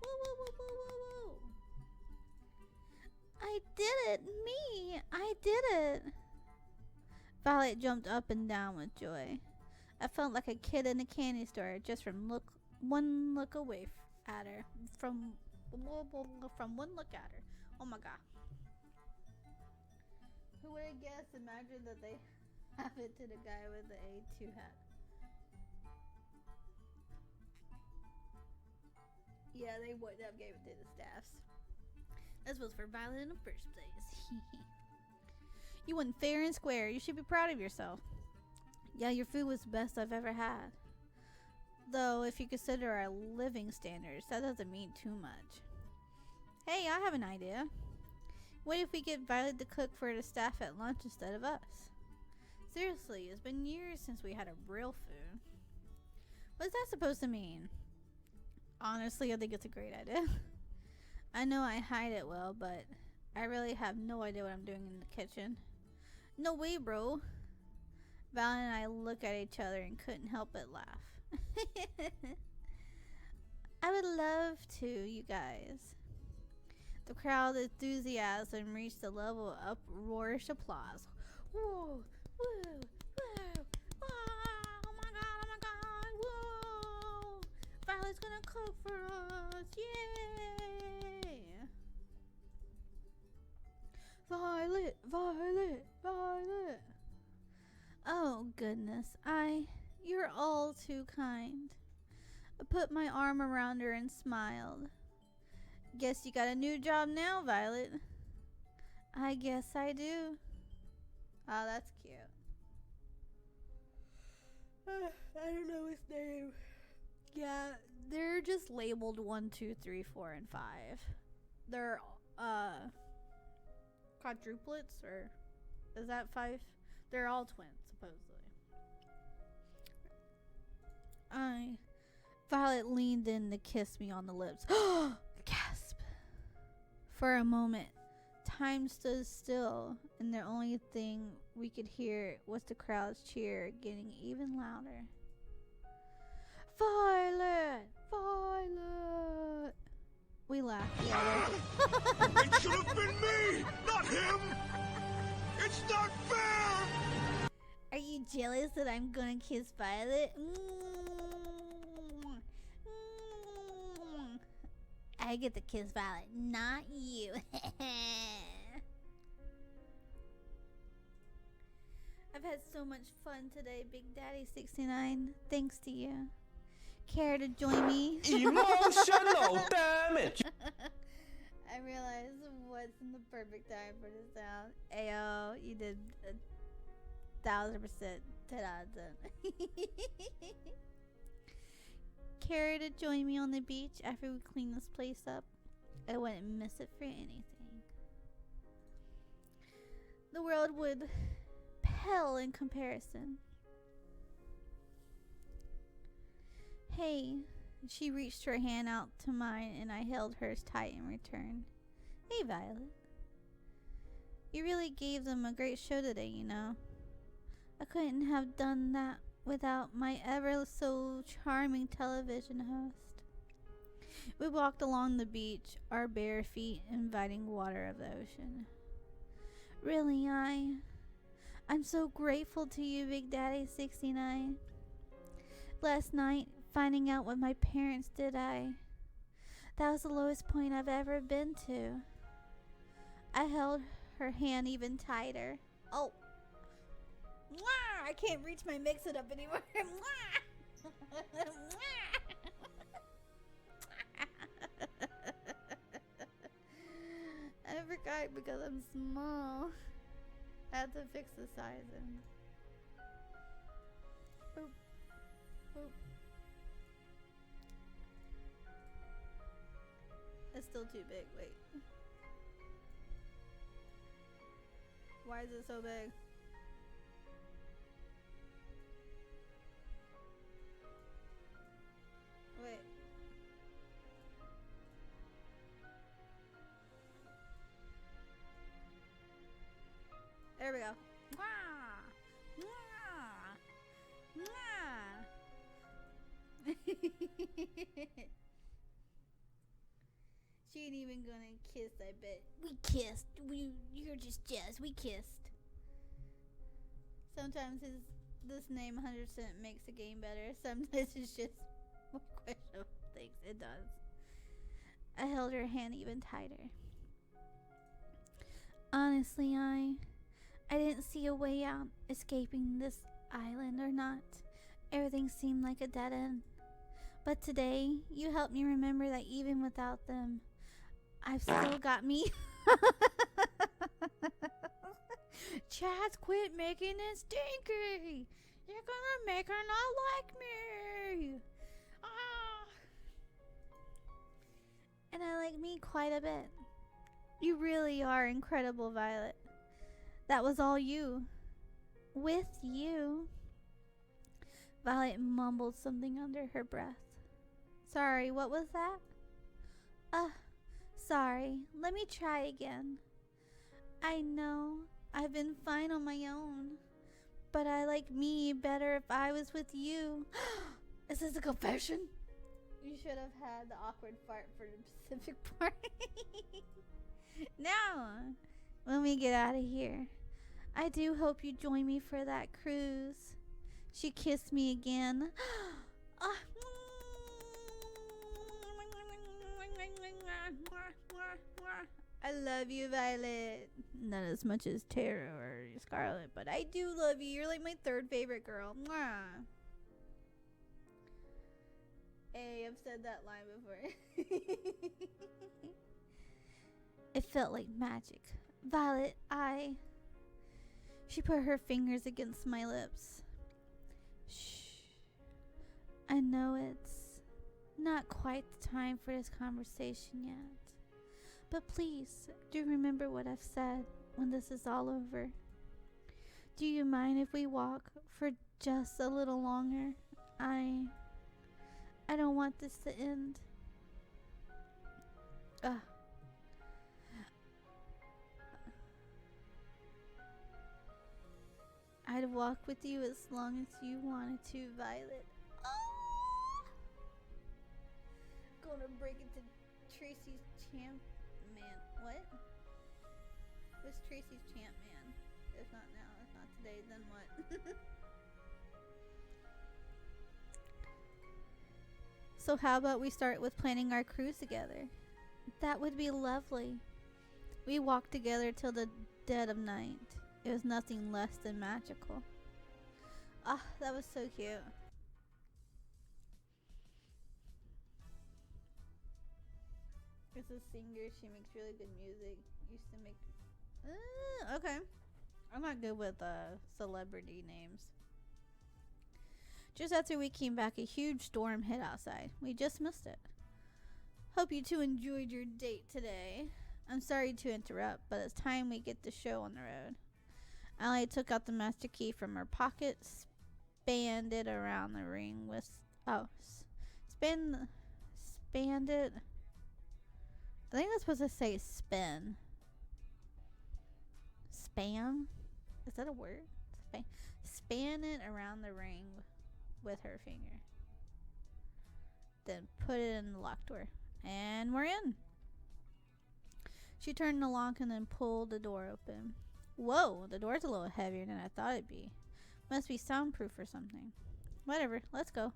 Woo! Woo! Woo! Woo! Woo! I did it! Me! I did it! Violet jumped up and down with joy. I felt like a kid in a candy store just from one look away at her. From one look at her. Oh my god. Who would have guessed? Imagine that they have it to the guy with the A2 hat. Yeah, they would have gave it to the staffs. This was for Violet in the first place. You won fair and square. You should be proud of yourself. Yeah, your food was the best I've ever had. Though, if you consider our living standards, that doesn't mean too much. Hey, I have an idea. What if we get Violet to cook for the staff at lunch instead of us? Seriously, it's been years since we had a real food. What's that supposed to mean? Honestly, I think it's a great idea. I know I hide it well, but I really have no idea what I'm doing in the kitchen. No way, bro. Val and I look at each other and couldn't help but laugh. I would love to, you guys. The crowd enthusiasm reached a level of uproarious applause. Whoa, woo, woo, whoa, oh my god, whoa. Violet's gonna cook for us, yay. Violet, Violet, Violet. Oh goodness, you're all too kind. I put my arm around her and smiled. Guess you got a new job now, Violet. I guess I do. Oh, that's cute. I don't know his name. Yeah, they're just labeled 1, 2, 3, 4, and 5. They're quadruplets, or is that 5? They're all twins, supposedly. Violet leaned in to kiss me on the lips. Gasp. For a moment, time stood still, and the only thing we could hear was the crowd's cheer getting even louder. Violet! Violet! We laughed together. It should have been me, not him! It's not fair! Are you jealous that I'm gonna kiss Violet? I get to kiss Violet, not you. I've had so much fun today, Big Daddy 69. Thanks to you. Care to join me? Emotional damage! I realized what's in the perfect time for this sound. Ayo, you did 1,000%. 10 out of 10. Care to join me on the beach after we clean this place up? I wouldn't miss it for anything. The world would pale in comparison. Hey. She reached her hand out to mine, and I held hers tight in return. Hey, Violet. You really gave them a great show today, you know. I couldn't have done that without my ever so charming television host. We walked along the beach, our bare feet inviting water of the ocean. Really, I'm so grateful to you, Big Daddy 69. Last night, finding out what my parents did, that was the lowest point I've ever been to. I held her hand even tighter. Oh. Mwah! I can't reach my mix it up anymore. I forgot because I'm small. I had to fix the sizing. Boop. Boop. It's still too big. Wait. Why is it so big? Wait. There we go. Mwah! Mwah! Mwah! She ain't even gonna kiss, I bet. We kissed. You're just jazz. We kissed. Sometimes this name 100% makes the game better. Sometimes it's just more questionable things. It does. I held her hand even tighter. Honestly, I didn't see a way out escaping this island or not. Everything seemed like a dead end. But today, you helped me remember that even without them, I've still got me. Chaz, quit making it stinky. You're gonna make her not like me. Ah. And I like me quite a bit. You really are incredible, Violet. That was all you. With you. Violet mumbled something under her breath. Sorry, what was that? Sorry. Let me try again. I know I've been fine on my own, but I like me better if I was with you. Is this a confession? You should have had the awkward fart for the Pacific part. Now, when we get out of here, I do hope you join me for that cruise. She kissed me again. I love you, Violet. Not as much as Tara or Scarlet, but I do love you. You're like my third favorite girl. Mwah. Hey, I've said that line before. It felt like magic. Violet, She put her fingers against my lips. Shh. I know it's not quite the time for this conversation yet. But please, do remember what I've said when this is all over. Do you mind if we walk for just a little longer? I don't want this to end. I'd walk with you as long as you wanted to, Violet. Oh! Gonna break it to Tracy's champ man. What? What's Tracy's champ man? If not now, if not today, then what? So how about we start with planning our cruise together? That would be lovely. We walked together till the dead of night. It was nothing less than magical. Ah, that was so cute. It's a singer. She makes really good music. Used to make... okay. I'm not good with celebrity names. Just after we came back, a huge storm hit outside. We just missed it. Hope you two enjoyed your date today. I'm sorry to interrupt, but it's time we get the show on the road. Allie took out the master key from her pocket, spanned it around the ring with... Spanned it. I think that's supposed to say spin. Span? Is that a word? Span it around the ring with her finger. Then put it in the locked door. And we're in. She turned the lock and then pulled the door open. Whoa, the door's a little heavier than I thought it'd be. Must be soundproof or something. Whatever, let's go.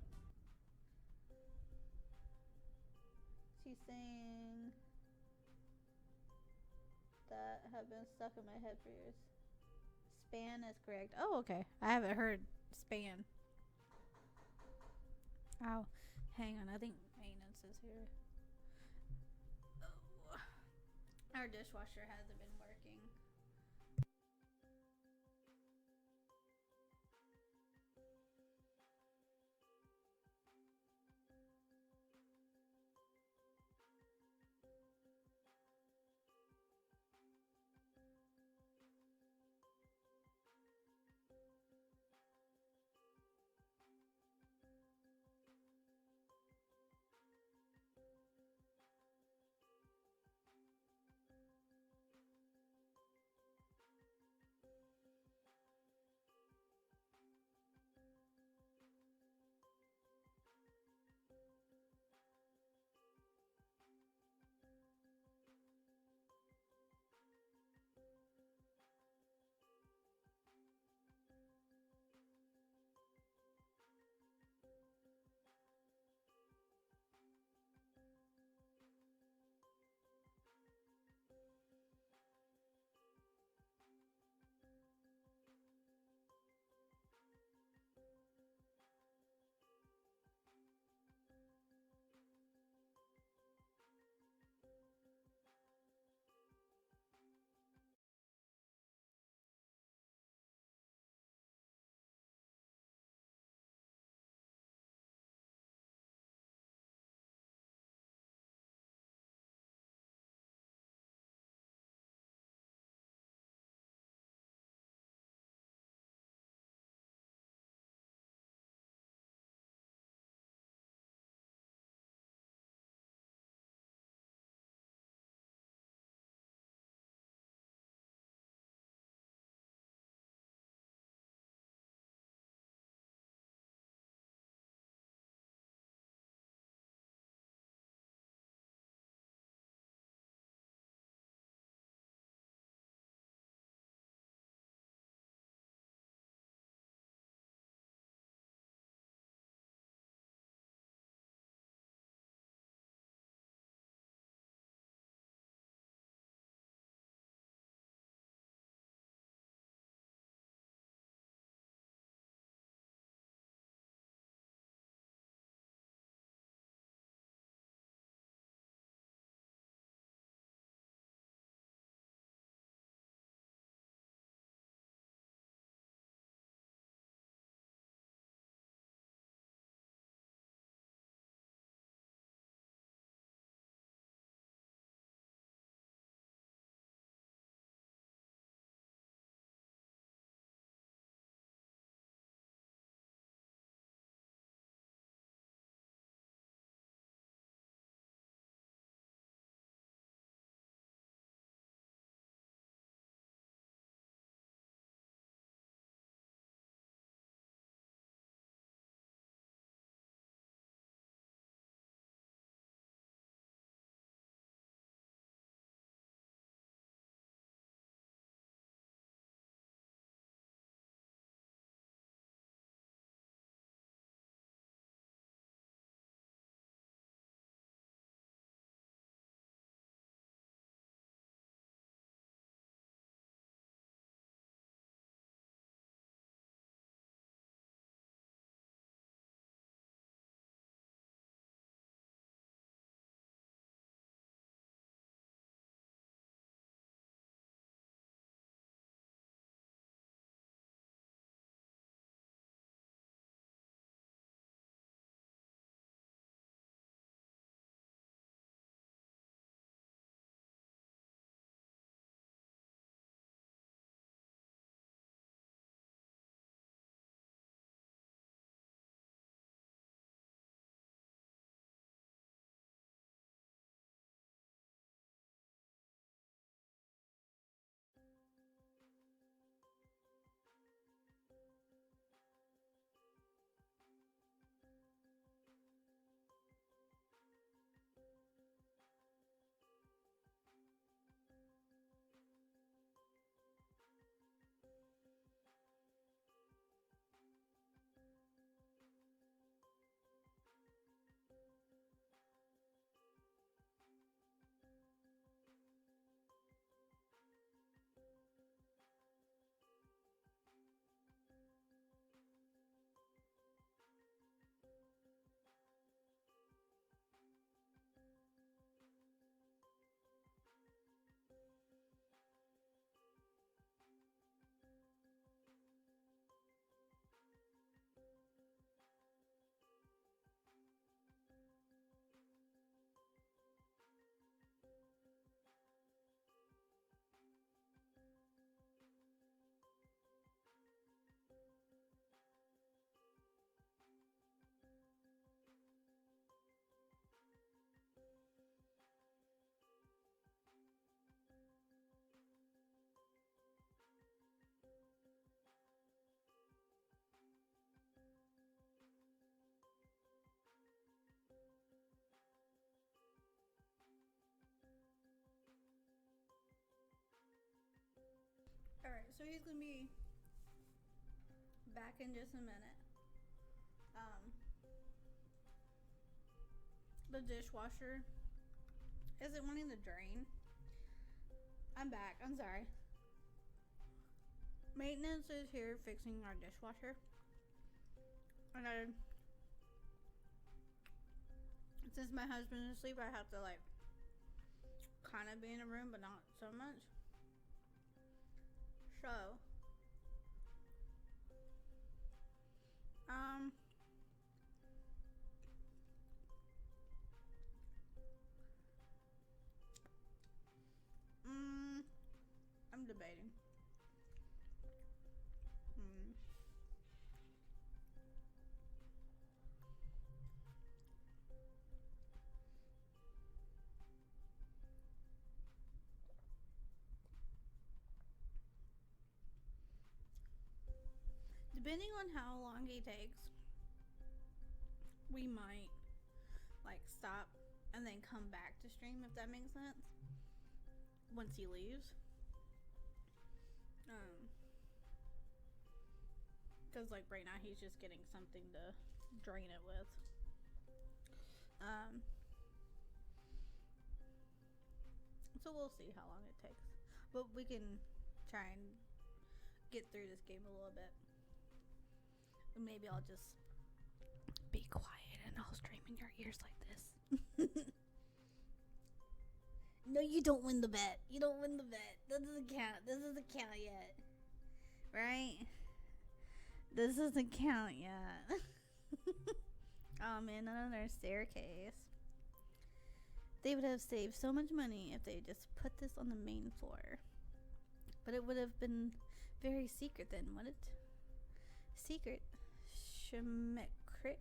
She's saying that have been stuck in my head for years. Span is correct. Oh, okay. I haven't heard span. Ow. Hang on, I think maintenance is here. Oh. Our dishwasher hasn't been working. So he's gonna be back in just a minute. The dishwasher isn't wanting to drain. I'm back. I'm sorry. Maintenance is here fixing our dishwasher. And since my husband is asleep, I have to like kind of be in a room, but not so much. So, I'm debating. Depending on how long he takes, we might like stop and then come back to stream, if that makes sense. Once he leaves. Because like right now he's just getting something to drain it with. So we'll see how long it takes. But we can try and get through this game a little bit. Maybe I'll just be quiet and I'll stream in your ears like this. No, you don't win the bet. You don't win the bet. That doesn't count. This doesn't count yet. Right? This doesn't count yet. Oh man, another staircase. They would have saved so much money if they just put this on the main floor. But it would have been very secret then, wouldn't it? Secret. Schmecrit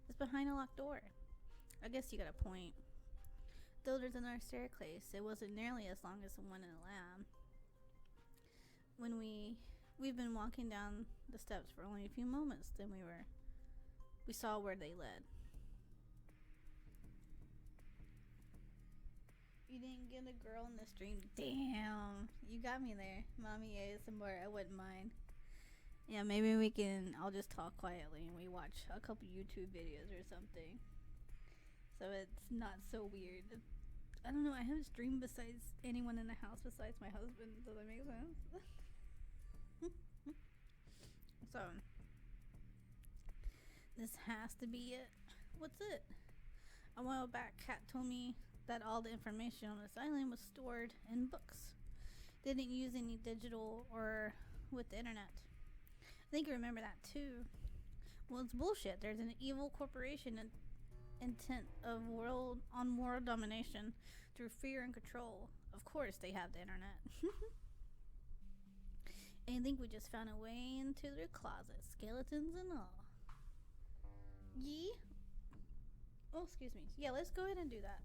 is behind a locked door. I guess you got a point. Though there's another staircase, it wasn't nearly as long as the one in the lab. When we've been walking down the steps for only a few moments, then we saw where they led. You didn't get a girl in the stream. Damn, you got me there. Mommy ASMR, I wouldn't mind. Yeah, maybe I'll just talk quietly and we watch a couple YouTube videos or something. So it's not so weird. I don't know, I haven't streamed besides anyone in the house besides my husband. Does that make sense? So, this has to be it. What's it? A while back, Kat told me that all the information on this island was stored in books. They didn't use any digital or with the internet. I think you remember that too. Well, it's bullshit. There's an evil corporation intent of world domination through fear and control. Of course they have the internet. And I think we just found a way into their closet, skeletons and all. Yee? Oh, excuse me. Yeah, let's go ahead and do that.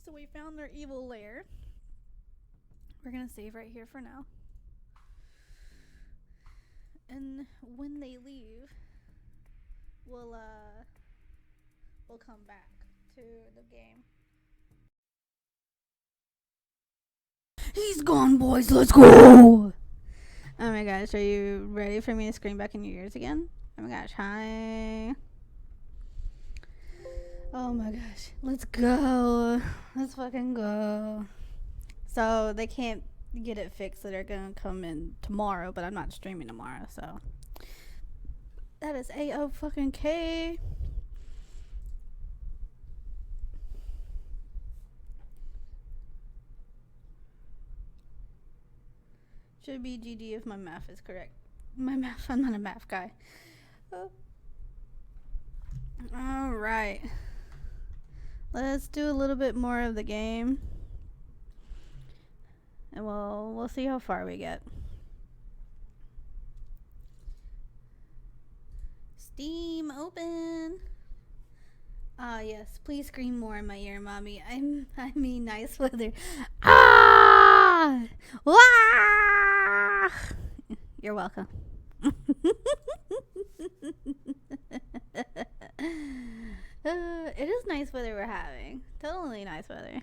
So we found their evil lair. We're gonna save right here for now. And when they leave, we'll come back to the game. He's gone, boys. Let's go. Oh my gosh, are you ready for me to scream back in your ears again? Oh my gosh, hi. Oh my gosh, let's go. Let's fucking go. So they can't get it fixed, so they're gonna come in tomorrow, but I'm not streaming tomorrow, so that is A-O-fucking-K. Should be GD if my math is correct. I'm not a math guy. Oh. Alright. Let's do a little bit more of the game. And we'll see how far we get. Steam open. Ah, yes. Please scream more in my ear, mommy. I mean nice weather. Ah! Wah! You're welcome. It is nice weather we're having. Totally nice weather.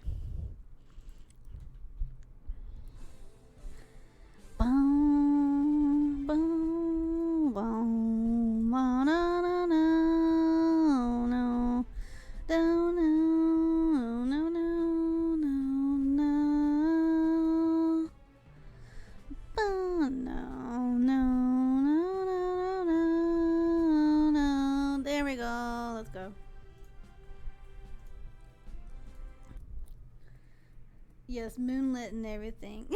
Yes, moonlit and everything.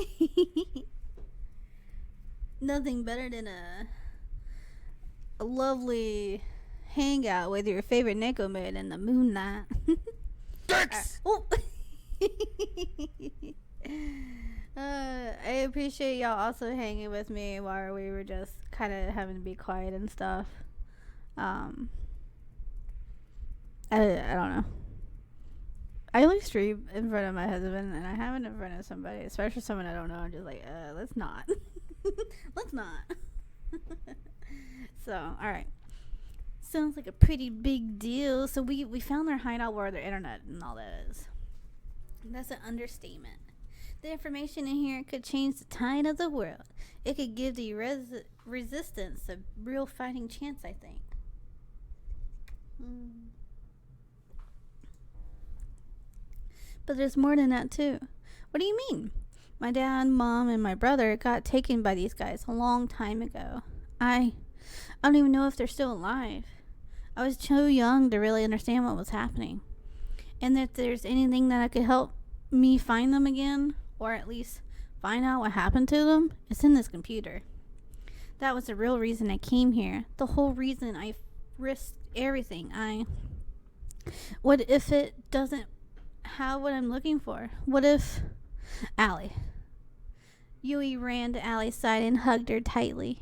Nothing better than a lovely hangout with your favorite Neko maid in the moonlight. Oh. I appreciate y'all also hanging with me while we were just kind of having to be quiet and stuff. I don't know. I only stream in front of my husband, and I haven't in front of somebody, especially someone I don't know. I'm just like, let's not. Let's not. So, alright. Sounds like a pretty big deal. So we found their hideout where their internet and all that is. That's an understatement. The information in here could change the tide of the world. It could give the resistance a real fighting chance, I think. But there's more than that, too. What do you mean? My dad, mom, and my brother got taken by these guys a long time ago. I don't even know if they're still alive. I was too young to really understand what was happening. And if there's anything that could help me find them again, or at least find out what happened to them, it's in this computer. That was the real reason I came here. The whole reason I risked everything. What if it doesn't have what I'm looking for? What if... Allie. Yui ran to Allie's side and hugged her tightly.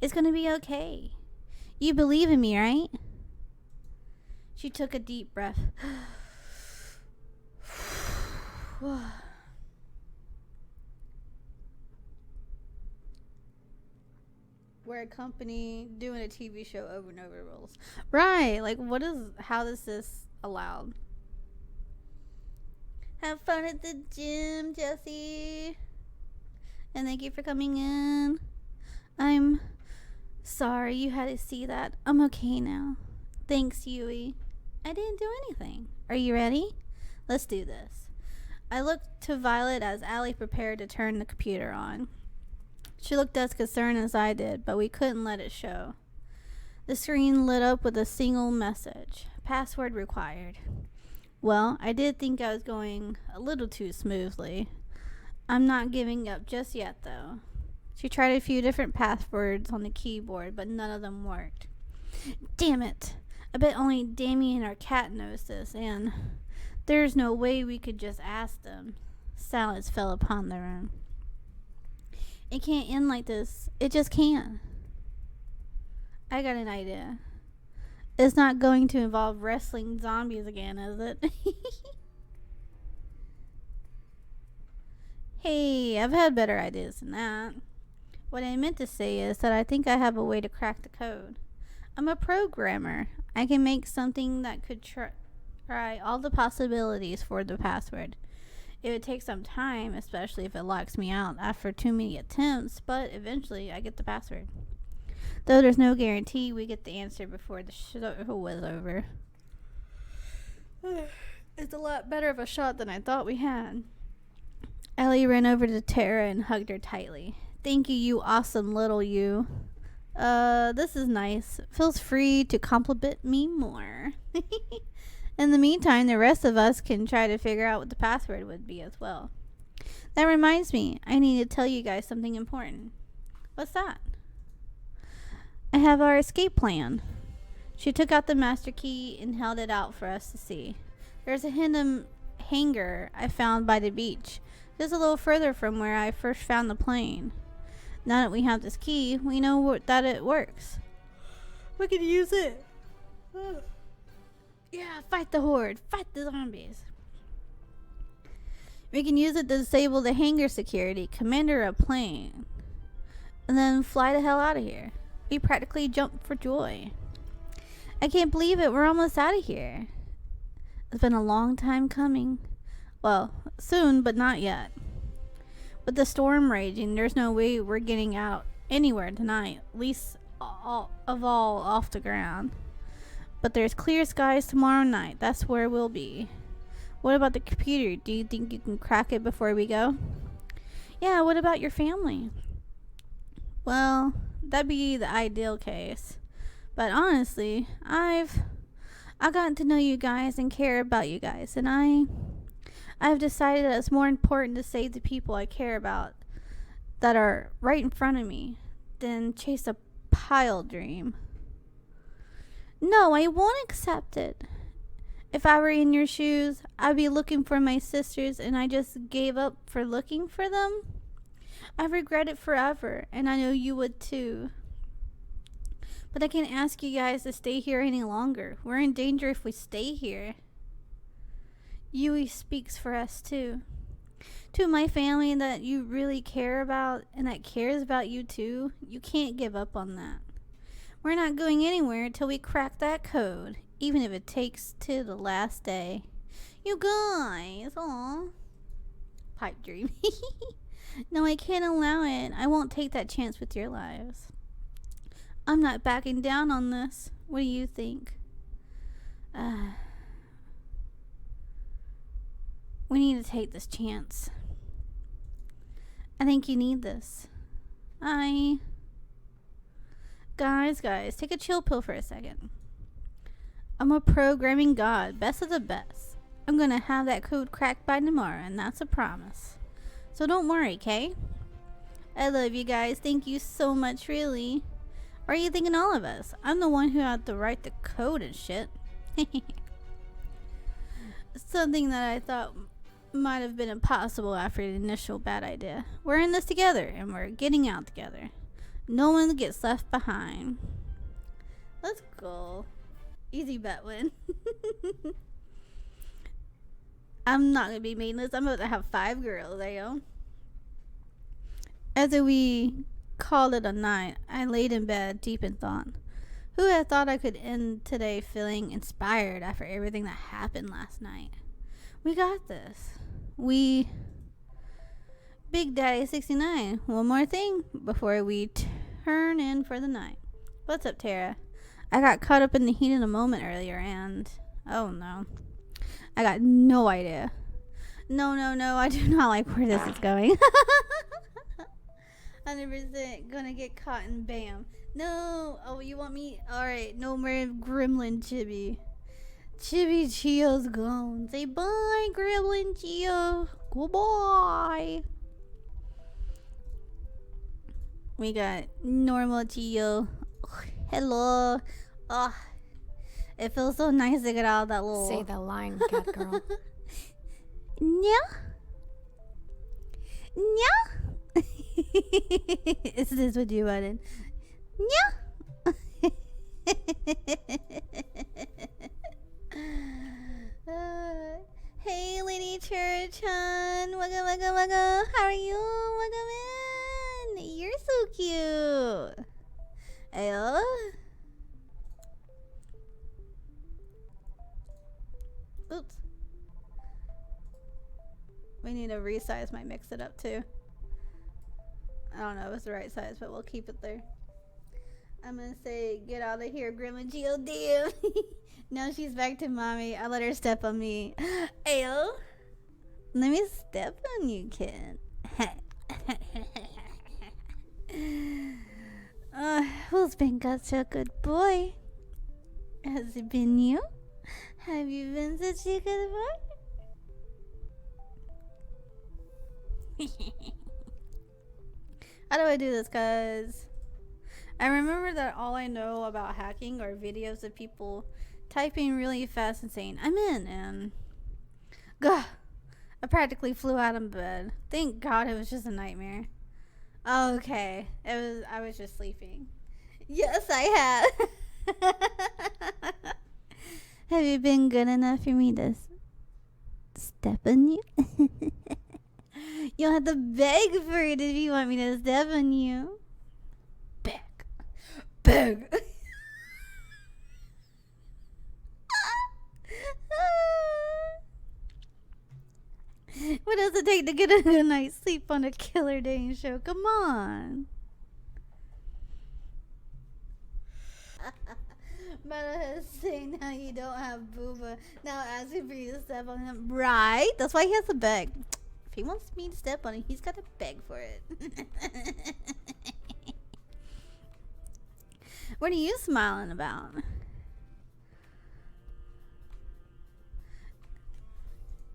It's gonna be okay. You believe in me, right? She took a deep breath. We're a company doing a TV show over and over rules. Right, like how is this allowed? Have fun at the gym, Jessie. And thank you for coming in. I'm sorry you had to see that. I'm okay now. Thanks, Yui. I didn't do anything. Are you ready? Let's do this. I looked to Violet as Allie prepared to turn the computer on. She looked as concerned as I did, but we couldn't let it show. The screen lit up with a single message. Password required. Well, I did think I was going a little too smoothly. I'm not giving up just yet, though. She tried a few different passwords on the keyboard, but none of them worked. Damn it. I bet only Damien, our cat, knows this, and there's no way we could just ask them. Silence fell upon the room. It can't end like this. It just can't. I got an idea. It's not going to involve wrestling zombies again, is it? Hey, I've had better ideas than that. What I meant to say is that I think I have a way to crack the code. I'm a programmer. I can make something that could try all the possibilities for the password. It would take some time, especially if it locks me out after too many attempts, but eventually I get the password. Though there's no guarantee we get the answer before the show was over. It's a lot better of a shot than I thought we had. Ellie ran over to Tara and hugged her tightly. Thank you, you awesome little you. This is nice. Feels free to compliment me more. In the meantime, the rest of us can try to figure out what the password would be as well. That reminds me, I need to tell you guys something important. What's that? I have our escape plan. She took out the master key and held it out for us to see. There's a hidden hangar I found by the beach, just a little further from where I first found the plane. Now that we have this key, we know that it works. We can use it. Yeah, fight the horde. Fight the zombies. We can use it to disable the hangar security, commander a plane, and then fly the hell out of here. We practically jumped for joy. I can't believe it. We're almost out of here. It's been a long time coming. Well, soon, but not yet. With the storm raging, there's no way we're getting out anywhere tonight, at least all off the ground. But there's clear skies tomorrow night. That's where we'll be. What about the computer? Do you think you can crack it before we go? Yeah, what about your family? Well, that'd be the ideal case. But honestly, I've gotten to know you guys and care about you guys, and I've decided that it's more important to save the people I care about that are right in front of me than chase a pile dream. No, I won't accept it. If I were in your shoes, I'd be looking for my sisters and I just gave up for looking for them. I regret it forever, and I know you would too. But I can't ask you guys to stay here any longer. We're in danger if we stay here. Yui speaks for us too. To my family that you really care about and that cares about you too, you can't give up on that. We're not going anywhere until we crack that code, even if it takes to the last day. You guys, aw. Pipe dream. No, I can't allow it. I won't take that chance with your lives. I'm not backing down on this. What do you think? We need to take this chance. I think you need this. Guys, take a chill pill for a second. I'm a programming god, best of the best. I'm gonna have that code cracked by tomorrow, and that's a promise. So don't worry, okay? I love you guys. Thank you so much, really. Or are you thinking all of us? I'm the one who had to write the code and shit. Something that I thought might have been impossible after the initial bad idea. We're in this together, and we're getting out together. No one gets left behind. Let's go. Easy bet win. I'm not gonna be maidenless. I'm about to have 5 girls, ayo. After we called it a night, I laid in bed deep in thought. Who had thought I could end today feeling inspired after everything that happened last night? We got this. Big Daddy 69. One more thing before we turn in for the night. What's up, Tara? I got caught up in the heat of the moment earlier and... oh no. I got no idea. No. I do not like where this is going. 100% gonna get caught and bam. No. Oh, you want me? Alright, no more Gremlin Chibi. Chiyo's gone. Say bye, Gremlin Chiyo. Goodbye. We got normal Chiyo. Hello. Oh, it feels so nice to get out of that little... Say that line, cat girl. Yeah? Is this what you wanted? Yeah? Hey, Lady Church-chan. Wugga. How are you? Welcome in. You're so cute. Ayo. Oops. We need to resize my mix it up too. I don't know if it's the right size, but we'll keep it there. I'm gonna say, get out of here, Grandma Geo. Damn. Now she's back to mommy. I let her step on me. Ayo. Let me step on you, kid. Who's been such a good boy? Has it been you? Have you been such a good boy? How do I do this? Cause I remember that all I know about hacking are videos of people typing really fast and saying, I'm in, and gah, I practically flew out of bed. Thank God it was just a nightmare. Oh, okay. I was just sleeping. Yes, I had. Have you been good enough for me to step on you? You'll have to beg for it if you want me to step on you. Beg. What does it take to get a good night's sleep on a Killer Dane show? Come on. Meta is saying now you don't have booba. Now asking for you to step on him. Right? That's why he has to beg. If he wants me to step on him, he's got to beg for it. What are you smiling about?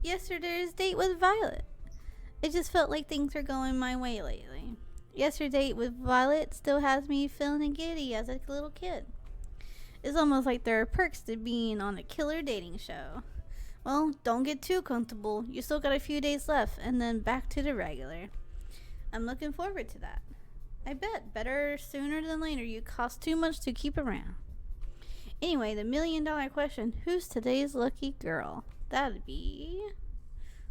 yesterday's date with Violet. It just felt like things were going my way lately. Yesterday's date with Violet still has me feeling giddy as a little kid. It's almost like there are perks to being on a killer dating show. Well, don't get too comfortable. You still got a few days left, and then back to the regular. I'm looking forward to that. I bet better sooner than later. You cost too much to keep around. Anyway, the $1,000,000 question, who's today's lucky girl? That'd be...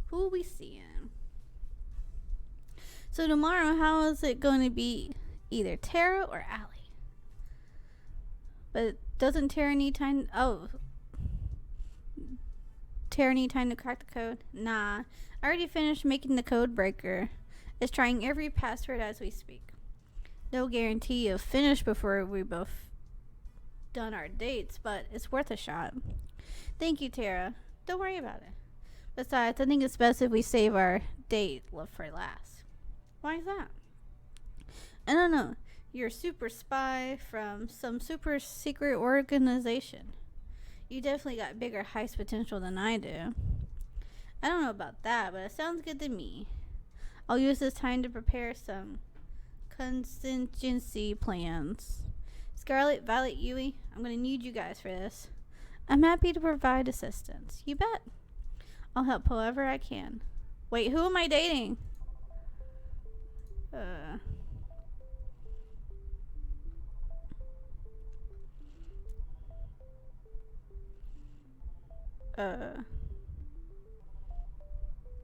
who we seeing? So tomorrow, how is it going to be? Either Tara or Allie? But doesn't Tara need time? Oh, Tara need time to crack the code? Nah, I already finished making the code breaker. It's trying every password as we speak. No guarantee of finish before we both done our dates, but it's worth a shot. Thank you, Tara. Don't worry about it. Besides, I think it's best if we save our date for last. Why is that? I don't know. You're a super spy from some super secret organization. You definitely got bigger heist potential than I do. I don't know about that, but it sounds good to me. I'll use this time to prepare some contingency plans. Scarlet, Violet, Yui, I'm going to need you guys for this. I'm happy to provide assistance. You bet. I'll help however I can. Wait, who am I dating?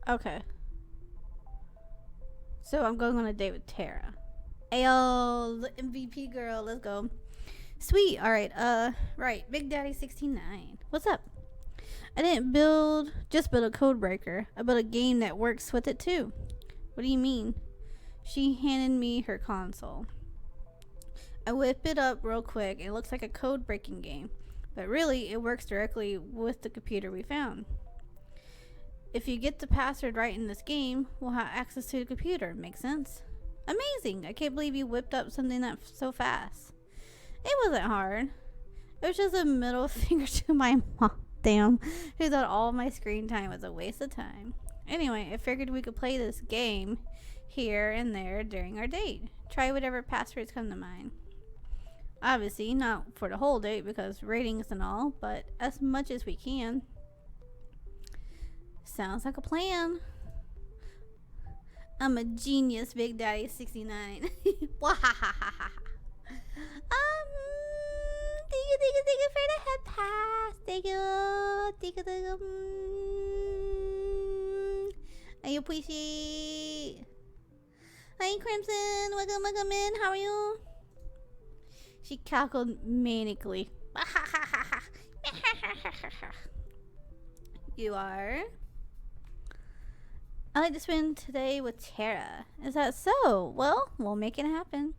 Okay. So I'm going on a date with Tara. Ayo, the MVP girl, let's go. Sweet, alright, right, Big Daddy 69. What's up? I didn't just build a code breaker. I built a game that works with it too. What do you mean? She handed me her console. I whip it up real quick. It looks like a code breaking game. But really, it works directly with the computer we found. If you get the password right in this game, we'll have access to the computer. Makes sense? Amazing! I can't believe you whipped up something that so fast. It wasn't hard. It was just a middle finger to my mom, damn, who thought all my screen time was a waste of time. Anyway, I figured we could play this game here and there during our date. Try whatever passwords come to mind. Obviously, not for the whole date because ratings and all, but as much as we can. Sounds like a plan. I'm a genius, Big Daddy 69. Wahahaha. Thank you for the head pass. Thank you. I appreciate. Hi, Crimson. Welcome in. How are you? She cackled manically. You are? I like to spend today with Tara. Is that so? Well, we'll make it happen.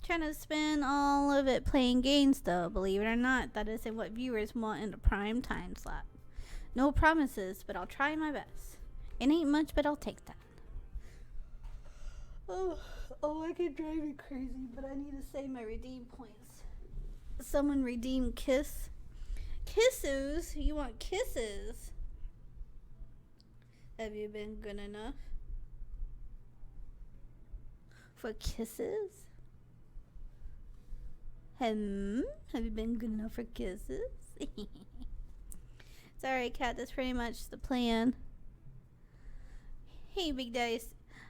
Trying to spend all of it playing games though, believe it or not. That isn't what viewers want in a prime time slot. No promises, but I'll try my best. It ain't much, but I'll take that. Oh, I can drive me crazy, but I need to save my redeem points. Someone redeem kiss? Kisses? You want kisses? Have you been good enough for kisses? Have you been good enough for kisses? It's alright, Cat. That's pretty much the plan. Hey, Big Daddy.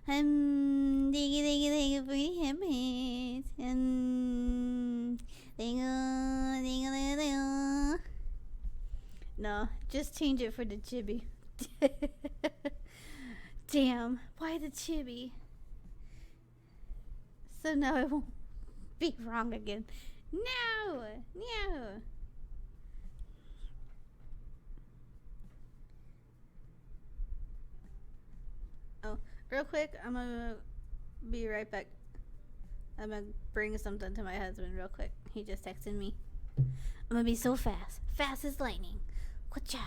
Thank you for the happiness. Thank you. No, just change it for the chibi. Damn, why the chibi? So now it won't be wrong again. No. Oh, real quick, I'm gonna be right back. I'm gonna bring something to my husband real quick. He just texted me. I'm gonna be so fast. Fast as lightning. Ka-chow.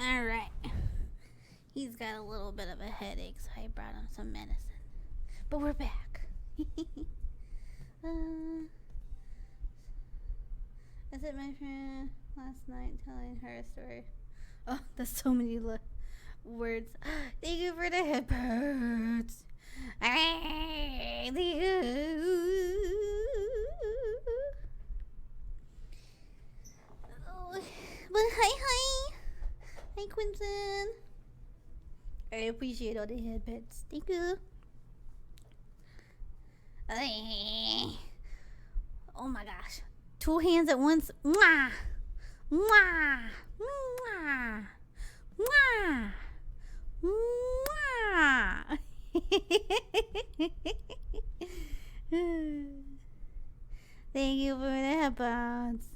Alright. He's got a little bit of a headache, so I brought him some medicine. But we're back. I sent my friend last night telling her a story. Oh, that's so many words. Thank you for the headphones. Thank you. Well, hi. Hi, Quinton. I appreciate all the headpets. Thank you. Oh my gosh. 2 hands at once. Mwah! Mwah! Mwah! Mwah! Mwah! Thank you for the headphones.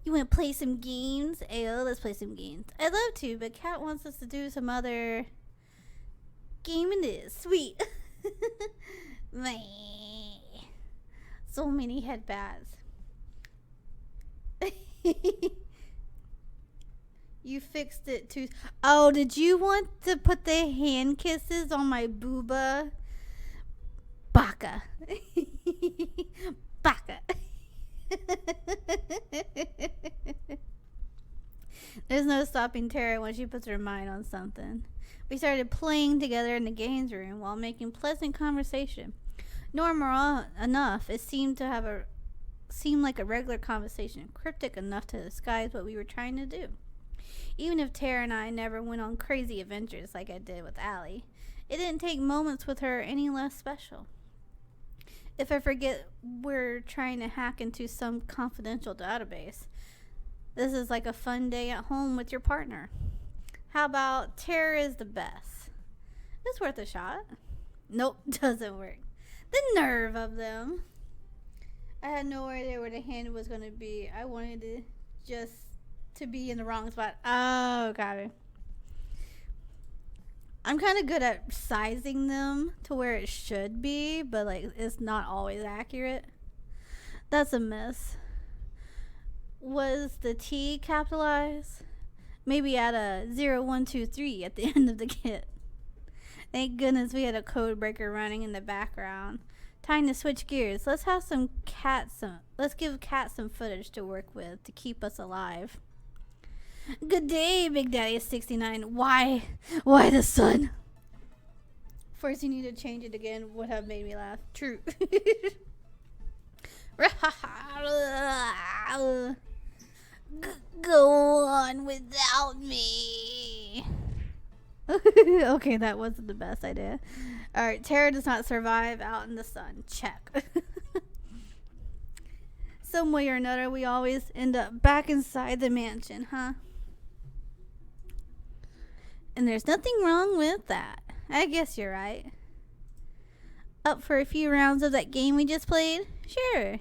You want to play some games? Ayo, let's play some games. I'd love to, but Kat wants us to do some other game it is. Sweet. So many headbands. You fixed it too. Oh, did you want to put the hand kisses on my booba? Baka. Baka. There's no stopping Tara when she puts her mind on something. We started playing together in the games room while making pleasant conversation. Normal enough, it seemed like a regular conversation, cryptic enough to disguise what we were trying to do. Even if Tara and I never went on crazy adventures like I did with Allie, it didn't take moments with her any less special. If I forget we're trying to hack into some confidential database, this is like a fun day at home with your partner. How about Tara is the best? It's worth a shot. Nope, doesn't work. The nerve of them. I had no idea where the hand was going to be. I wanted it just to be in the wrong spot. Oh, got it. I'm kind of good at sizing them to where it should be, but like it's not always accurate. That's a miss. Was the T capitalized? Maybe add a 0123 at the end of the kit. Thank goodness we had a code breaker running in the background. Time to switch gears. Let's give Kat some footage to work with to keep us alive. Good day, Big Daddy 69. Why the sun? First you need to change it again would have made me laugh. True. Go on without me. Okay, that wasn't the best idea. Alright, Tara does not survive out in the sun. Check. Some way or another, we always end up back inside the mansion, huh? And there's nothing wrong with that. I guess you're right. Up for a few rounds of that game we just played? Sure.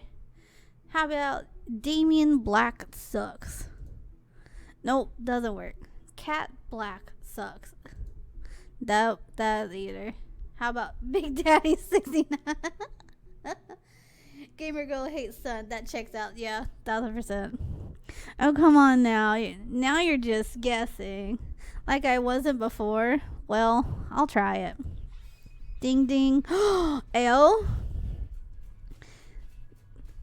How about Damien Black sucks? Nope, doesn't work. Cat Black sucks. Nope, that either. How about Big Daddy 69? Gamer Girl hates sun. That checks out. Yeah, 1000%. Oh, come on now. Now you're just guessing. Like I wasn't before. Well, I'll try it. Ding ding. Ayo.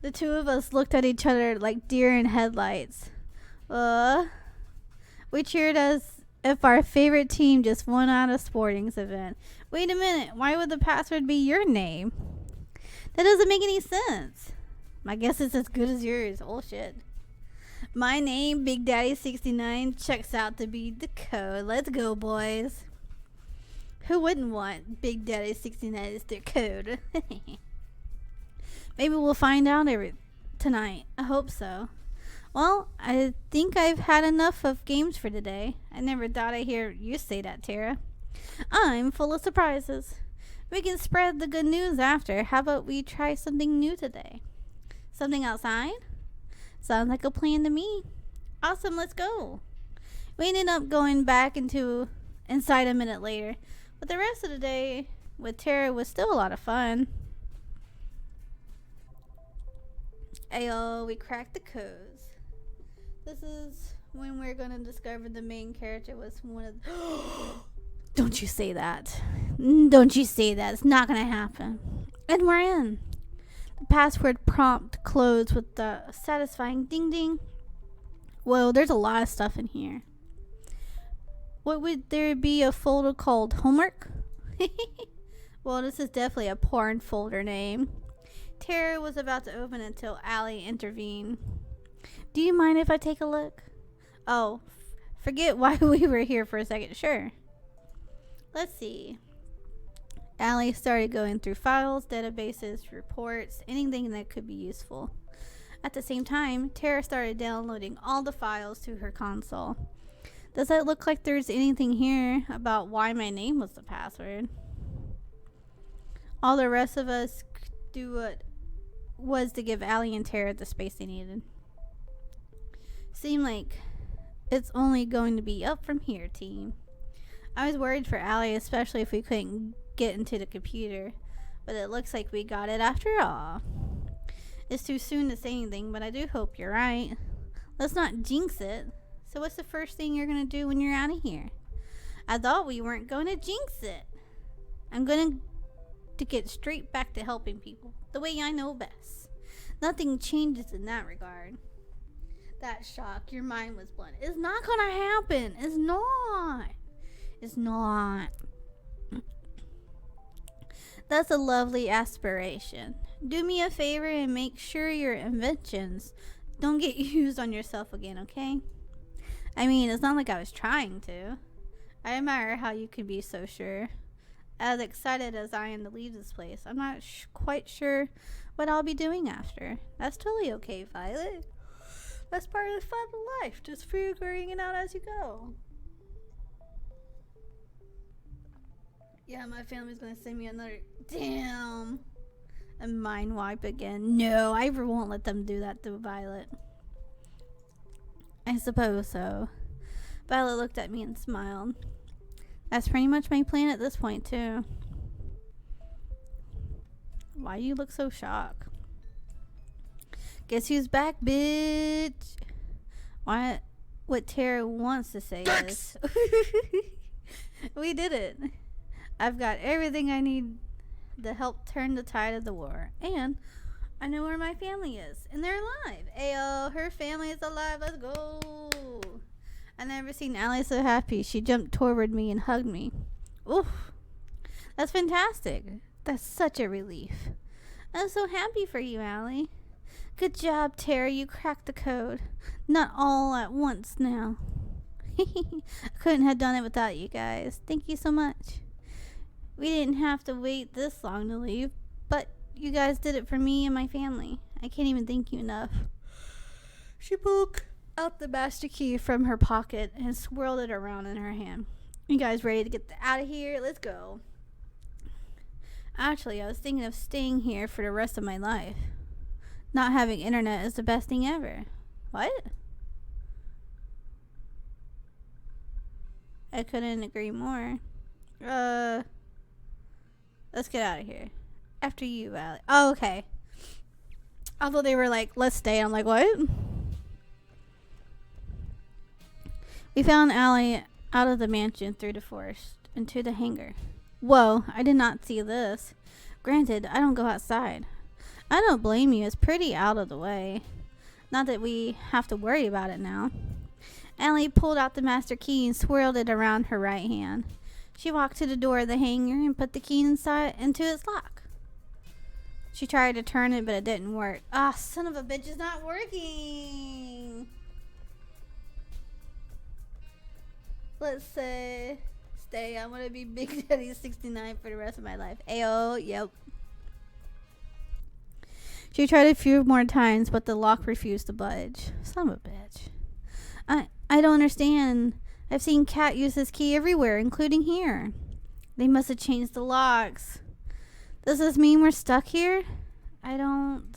The two of us looked at each other like deer in headlights. We cheered as if our favorite team just won at a sporting event. Wait a minute. Why would the password be your name? That doesn't make any sense. My guess is as good as yours. Oh shit. My name, Big Daddy 69, checks out to be the code. Let's go, boys. Who wouldn't want Big Daddy 69 as their code? Maybe we'll find out tonight. I hope so. Well, I think I've had enough of games for today. I never thought I'd hear you say that, Tara. I'm full of surprises. We can spread the good news after. How about we try something new today? Something outside? Sounds like a plan to me. Awesome, let's go. We ended up going back inside a minute later, but the rest of the day with Tara was still a lot of fun. Ayo, we cracked the codes. This is when we're gonna discover the main character was one of Don't you say that. Don't you say that. It's not gonna happen. And we're in. The password prompt closed with the satisfying ding ding. Whoa, there's a lot of stuff in here. What would there be a folder called homework? Well, this is definitely a porn folder name. Tara was about to open it until Allie intervened. Do you mind if I take a look? Oh, forget why we were here for a second. Sure. Let's see. Allie started going through files, databases, reports, anything that could be useful. At the same time, Tara started downloading all the files to her console. Does it look like there's anything here about why my name was the password? All the rest of us do what was to give Allie and Tara the space they needed. Seemed like it's only going to be up from here, team. I was worried for Allie, especially if we couldn't get into the computer, but it looks like we got it after all. It's too soon to say anything, but I do hope you're right. Let's not jinx it. So what's the first thing you're going to do when you're out of here? I thought we weren't going to jinx it. I'm going to get straight back to helping people, the way I know best. Nothing changes in that regard. That shock, your mind was blown. It's not going to happen. It's not. It's not. That's a lovely aspiration. Do me a favor and make sure your inventions don't get used on yourself again, okay? I mean, it's not like I was trying to. I admire how you can be so sure. As excited as I am to leave this place, I'm not quite sure what I'll be doing after. That's totally okay, Violet. That's part of the fun of life, just figuring it out as you go. Yeah, my family's gonna send me another. Damn. A mind wipe again. No, I won't let them do that to Violet. I suppose so. Violet looked at me and smiled. That's pretty much my plan at this point, too. Why do you look so shocked? Guess who's back, bitch? What Tara wants to say is... We did it. I've got everything I need to help turn the tide of the war. And I know where my family is. And they're alive. Ayo, her family is alive. Let's go. I've never seen Allie so happy. She jumped toward me and hugged me. Oof. That's fantastic. That's such a relief. I'm so happy for you, Allie. Good job, Tara. You cracked the code. Not all at once now. I couldn't have done it without you guys. Thank you so much. We didn't have to wait this long to leave, but you guys did it for me and my family. I can't even thank you enough. She pulled out the master key from her pocket and swirled it around in her hand. You guys ready to get out of here? Let's go. Actually, I was thinking of staying here for the rest of my life. Not having internet is the best thing ever. What? I couldn't agree more. Let's get out of here. After you, Allie. Oh, okay. Although they were like, let's stay. I'm like, what? We found Allie out of the mansion through the forest into the hangar. Whoa, I did not see this. Granted, I don't go outside. I don't blame you. It's pretty out of the way. Not that we have to worry about it now. Allie pulled out the master key and swirled it around her right hand. She walked to the door of the hangar and put the key inside into its lock. She tried to turn it, but it didn't work. Ah, son of a bitch, it's not working. Let's say, stay. I want to be Big Daddy 69 for the rest of my life. Ayo, yep. She tried a few more times, but the lock refused to budge. Son of a bitch. I don't understand. I've seen Kat use this key everywhere, including here. They must have changed the locks. Does this mean we're stuck here? I don't...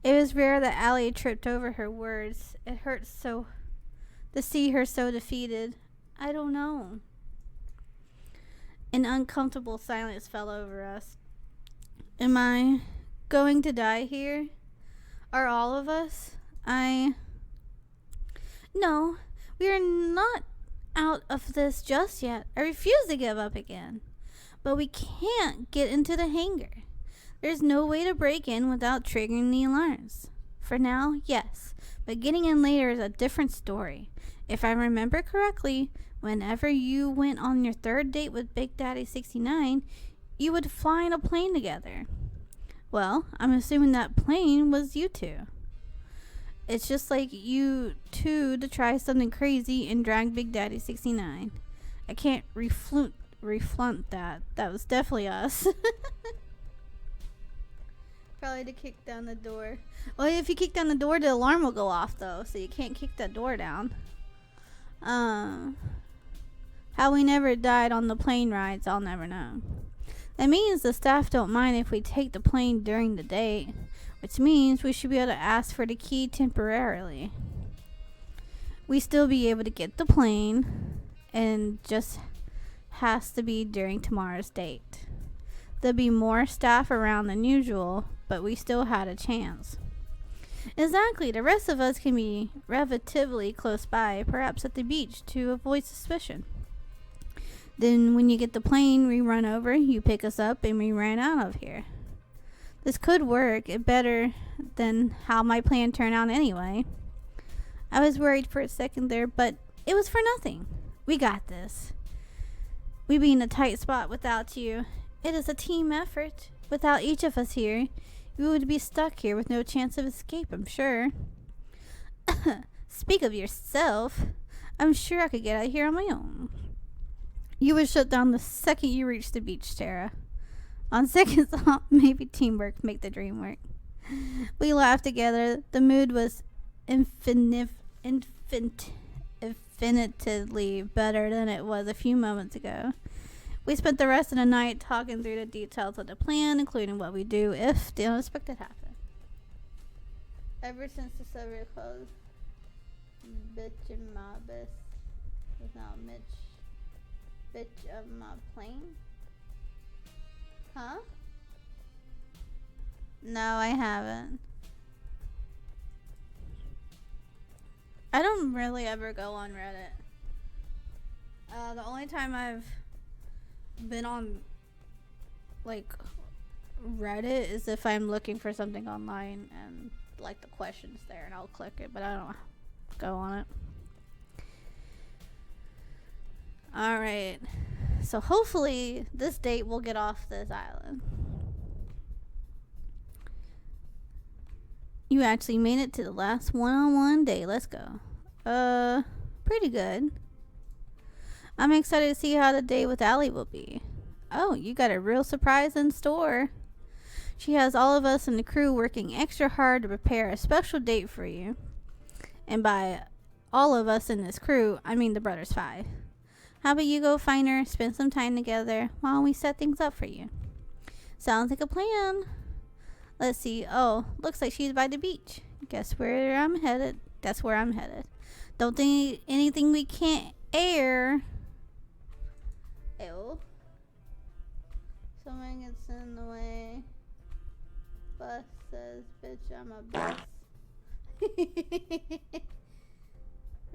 It was rare that Allie tripped over her words. It hurts so to see her so defeated. I don't know. An uncomfortable silence fell over us. Am I going to die here? Are all of us? No, we are not out of this just yet. I refuse to give up again. But we can't get into the hangar. There's no way to break in without triggering the alarms. For now, yes, but getting in later is a different story. If I remember correctly, whenever you went on your third date with Big Daddy 69, you would fly in a plane together. Well, I'm assuming that plane was you two. It's just like you two to try something crazy and drag Big Daddy 69. I can't reflunt that. That was definitely us. Probably to kick down the door. Well, if you kick down the door, the alarm will go off, though, so you can't kick that door down. How we never died on the plane rides, I'll never know. That means the staff don't mind if we take the plane during the date, which means we should be able to ask for the key temporarily. We still be able to get the plane, and just has to be during tomorrow's date. There'll be more staff around than usual, but we still had a chance. Exactly, the rest of us can be relatively close by, perhaps at the beach, to avoid suspicion. Then when you get the plane, we run over, you pick us up, and we ran out of here. This could work better than how my plan turned out anyway. I was worried for a second there, but it was for nothing. We got this. We'd be in a tight spot without you. It is a team effort. Without each of us here, we would be stuck here with no chance of escape, I'm sure. Speak of yourself. I'm sure I could get out of here on my own. You would shut down the second you reach the beach, Tara. On second thought, maybe teamwork make the dream work. We laughed together. The mood was infinitely better than it was a few moments ago. We spent the rest of the night talking through the details of the plan, including what we do if the unexpected happened. Ever since the subject closed, bitch in my best was now Mitch. Bitch of my plane? Huh? No, I haven't. I don't really ever go on Reddit. The only time I've been on like Reddit is if I'm looking for something online and like the questions there, and I'll click it, but I don't go on it. Alright, so hopefully this date will get off this island. You actually made it to the last one-on-one day. Let's go. Pretty good. I'm excited to see how the day with Allie will be. Oh, you got a real surprise in store. She has all of us in the crew working extra hard to prepare a special date for you. And by all of us in this crew, I mean the Brothers 5. How about you go find her, spend some time together while we set things up for you? Sounds like a plan. Let's see. Oh, looks like she's by the beach. Guess where I'm headed. That's where I'm headed. Don't think anything we can't air. Ew. Someone gets in the way. Bus says, bitch, I'm a bus.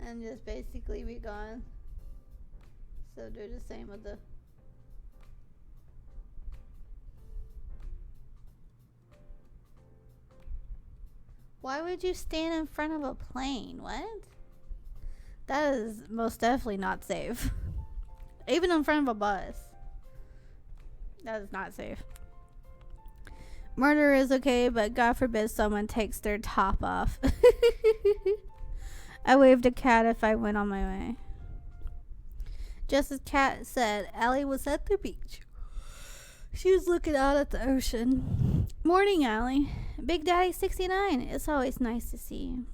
And just basically be gone. So do the same with the... Why would you stand in front of a plane? What? That is most definitely not safe. Even in front of a bus. That is not safe. Murder is okay, but God forbid someone takes their top off. I waved a cat if I went on my way. Just as Kat said, Allie was at the beach. She was looking out at the ocean. Morning, Allie. Big Daddy 69. It's always nice to see you.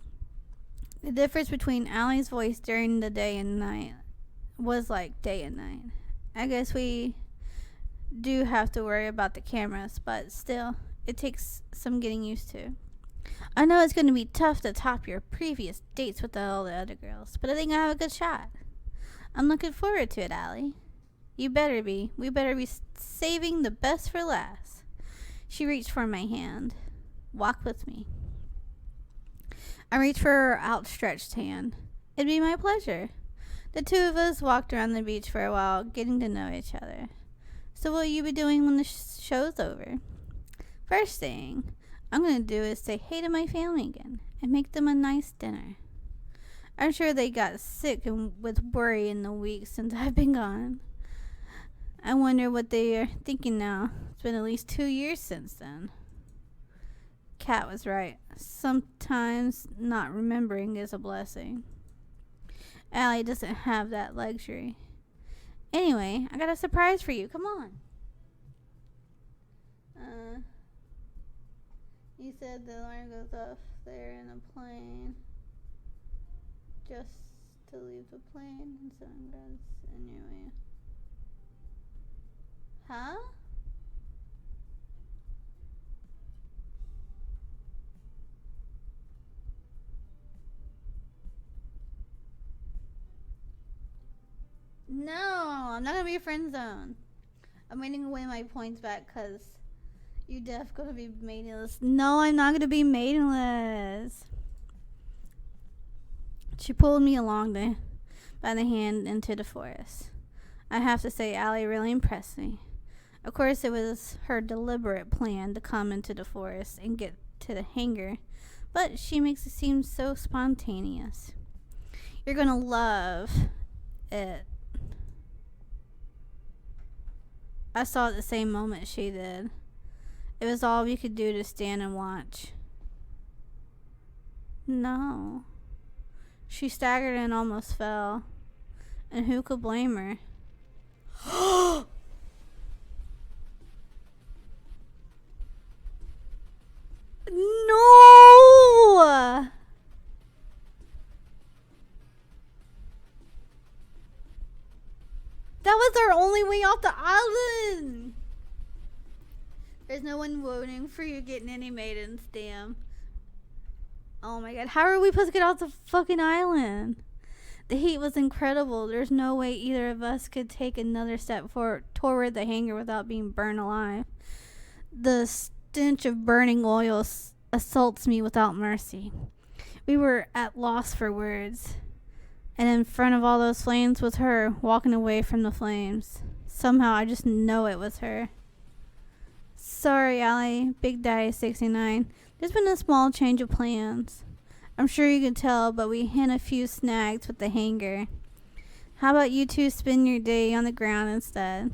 The difference between Allie's voice during the day and night was like day and night. I guess we do have to worry about the cameras, but still, it takes some getting used to. I know it's going to be tough to top your previous dates with all the other girls, but I think I have a good shot. I'm looking forward to it, Allie. You better be. We better be saving the best for last. She reached for my hand. Walk with me. I reached for her outstretched hand. It'd be my pleasure. The two of us walked around the beach for a while, getting to know each other. So what will you be doing when the show's over? First thing I'm going to do is say hey to my family again and make them a nice dinner. I'm sure they got sick and with worry in the weeks since I've been gone. I wonder what they are thinking now. It's been at least 2 years since then. Kat was right. Sometimes not remembering is a blessing. Allie doesn't have that luxury. Anyway, I got a surprise for you. Come on. You said the alarm goes off there in a plane. Just to leave the plane and sunglasses anyway. Huh? No, I'm not gonna be a friend zone. I'm waiting to win my points back because you def gonna be maidenless. No, I'm not gonna be maidenless. She pulled me along by the hand into the forest. I have to say, Allie really impressed me. Of course, it was her deliberate plan to come into the forest and get to the hangar, but she makes it seem so spontaneous. You're gonna love it. I saw it the same moment she did. It was all we could do to stand and watch. No. She staggered and almost fell. And who could blame her? No! That was our only way off the island! There's no one voting for you getting any maidens, damn. Oh my god, how are we supposed to get off the fucking island? The heat was incredible. There's no way either of us could take another step toward the hangar without being burned alive. The stench of burning oil assaults me without mercy. We were at loss for words. And in front of all those flames was her, walking away from the flames. Somehow I just know it was her. Sorry, Allie, Big Daddy 69. There's been a small change of plans. I'm sure you can tell, but we hit a few snags with the hangar. How about you two spend your day on the ground instead?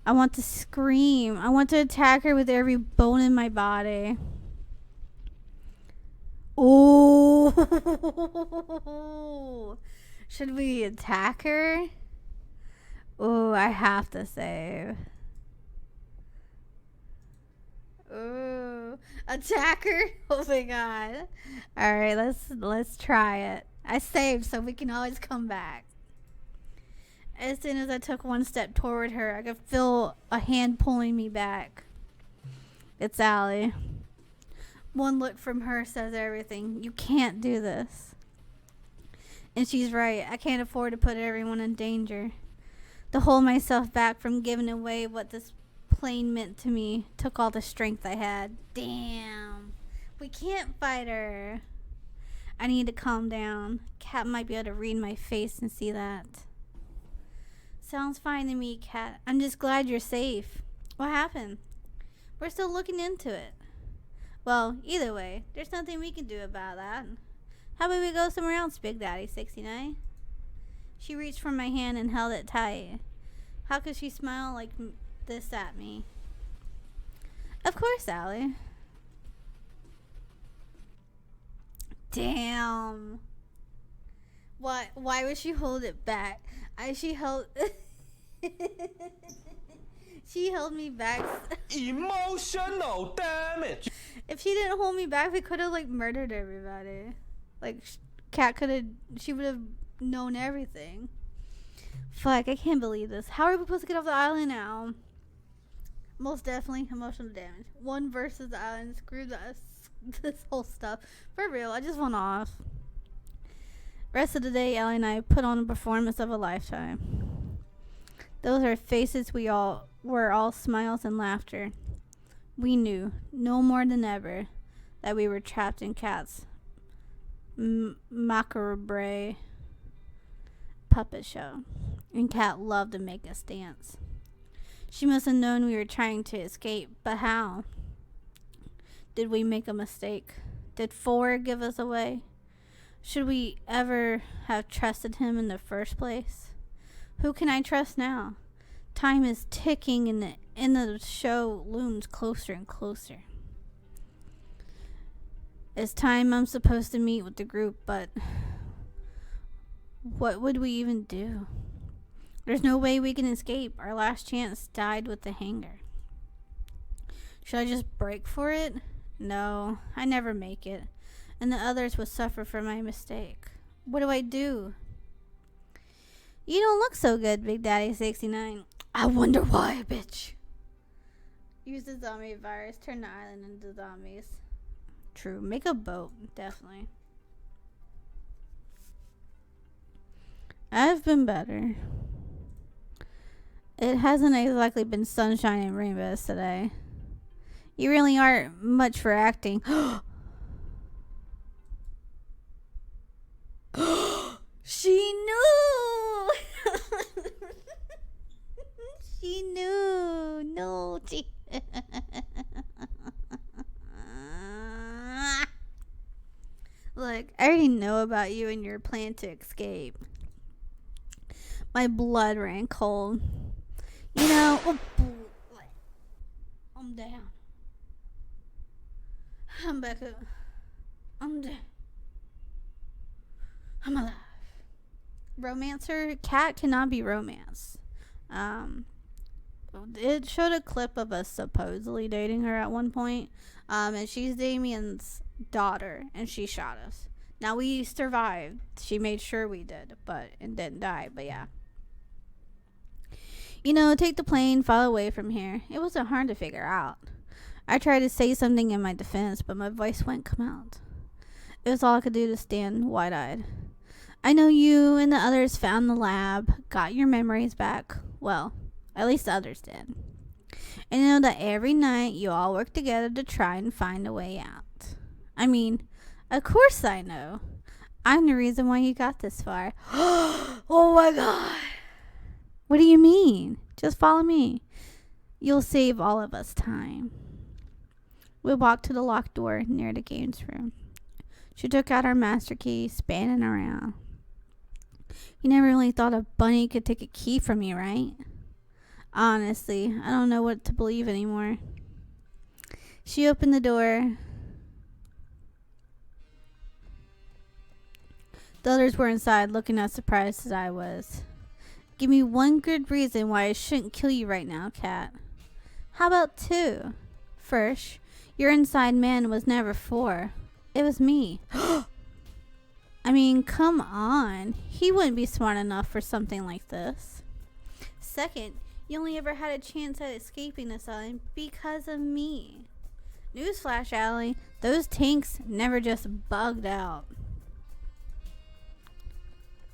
I want to scream. I want to attack her with every bone in my body. Oh, should we attack her? Oh, I have to save. Oh, attack her? Oh my god! All right, let's try it. I saved, so we can always come back. As soon as I took one step toward her, I could feel a hand pulling me back. It's Allie. One look from her says everything. You can't do this. And she's right. I can't afford to put everyone in danger. To hold myself back from giving away what this plane meant to me took all the strength I had. Damn. We can't fight her. I need to calm down. Kat might be able to read my face and see that. Sounds fine to me, Kat. I'm just glad you're safe. What happened? We're still looking into it. Well, either way, there's nothing we can do about that. How about we go somewhere else, Big Daddy 69? She reached for my hand and held it tight. How could she smile like this at me? Of course, Allie. Damn. Why would she hold it back? She held She held me back. Emotional damage. If she didn't hold me back, we could have like murdered everybody. Like Kat could have. She would have known everything. Fuck! I can't believe this. How are we supposed to get off the island now? Most definitely emotional damage. One versus the island. Screw this whole stuff. For real, I just went off. Rest of the day, Ellie and I put on a performance of a lifetime. Those are faces were all smiles and laughter. We knew, no more than ever, that we were trapped in Kat's macabre puppet show, and Kat loved to make us dance. She must have known we were trying to escape, but how? Did we make a mistake? Did Ford give us away? Should we ever have trusted him in the first place? Who can I trust now? Time is ticking and the end of the show looms closer and closer. It's time I'm supposed to meet with the group, but what would we even do? There's no way we can escape. Our last chance died with the hangar. Should I just break for it? No, I never make it, and the others will suffer for my mistake. What do I do? You don't look so good, Big Daddy 69. I wonder why, bitch. Use the zombie virus, turn the island into zombies. True, make a boat, definitely. I've been better. It hasn't exactly been sunshine and rainbows today. You really aren't much for acting. She knew! She knew! No, she... Look, I already know about you and your plan to escape. My blood ran cold. You know... I'm down. I'm back up. I'm dead. I'm alive. Romancer? Cat cannot be romance. It showed a clip of us supposedly dating her at one point. And she's Damien's daughter, and she shot us. Now, we survived. She made sure we did, and didn't die, but yeah. You know, take the plane, fly away from here. It wasn't hard to figure out. I tried to say something in my defense, but my voice wouldn't come out. It was all I could do to stand wide-eyed. I know you and the others found the lab, got your memories back. Well, at least the others did. And I know that every night you all work together to try and find a way out. I mean, of course I know. I'm the reason why you got this far. Oh my god. What do you mean? Just follow me. You'll save all of us time. We walked to the locked door near the games room. She took out our master key, spanning around. You never really thought a bunny could take a key from you, right? Honestly, I don't know what to believe anymore. She opened the door. The others were inside, looking as surprised as I was. Give me one good reason why I shouldn't kill you right now, Cat. How about two? First, your inside man was never four. It was me. I mean, come on. He wouldn't be smart enough for something like this. Second, you only ever had a chance at escaping this island because of me. Newsflash, Allie. Those tanks never just bugged out.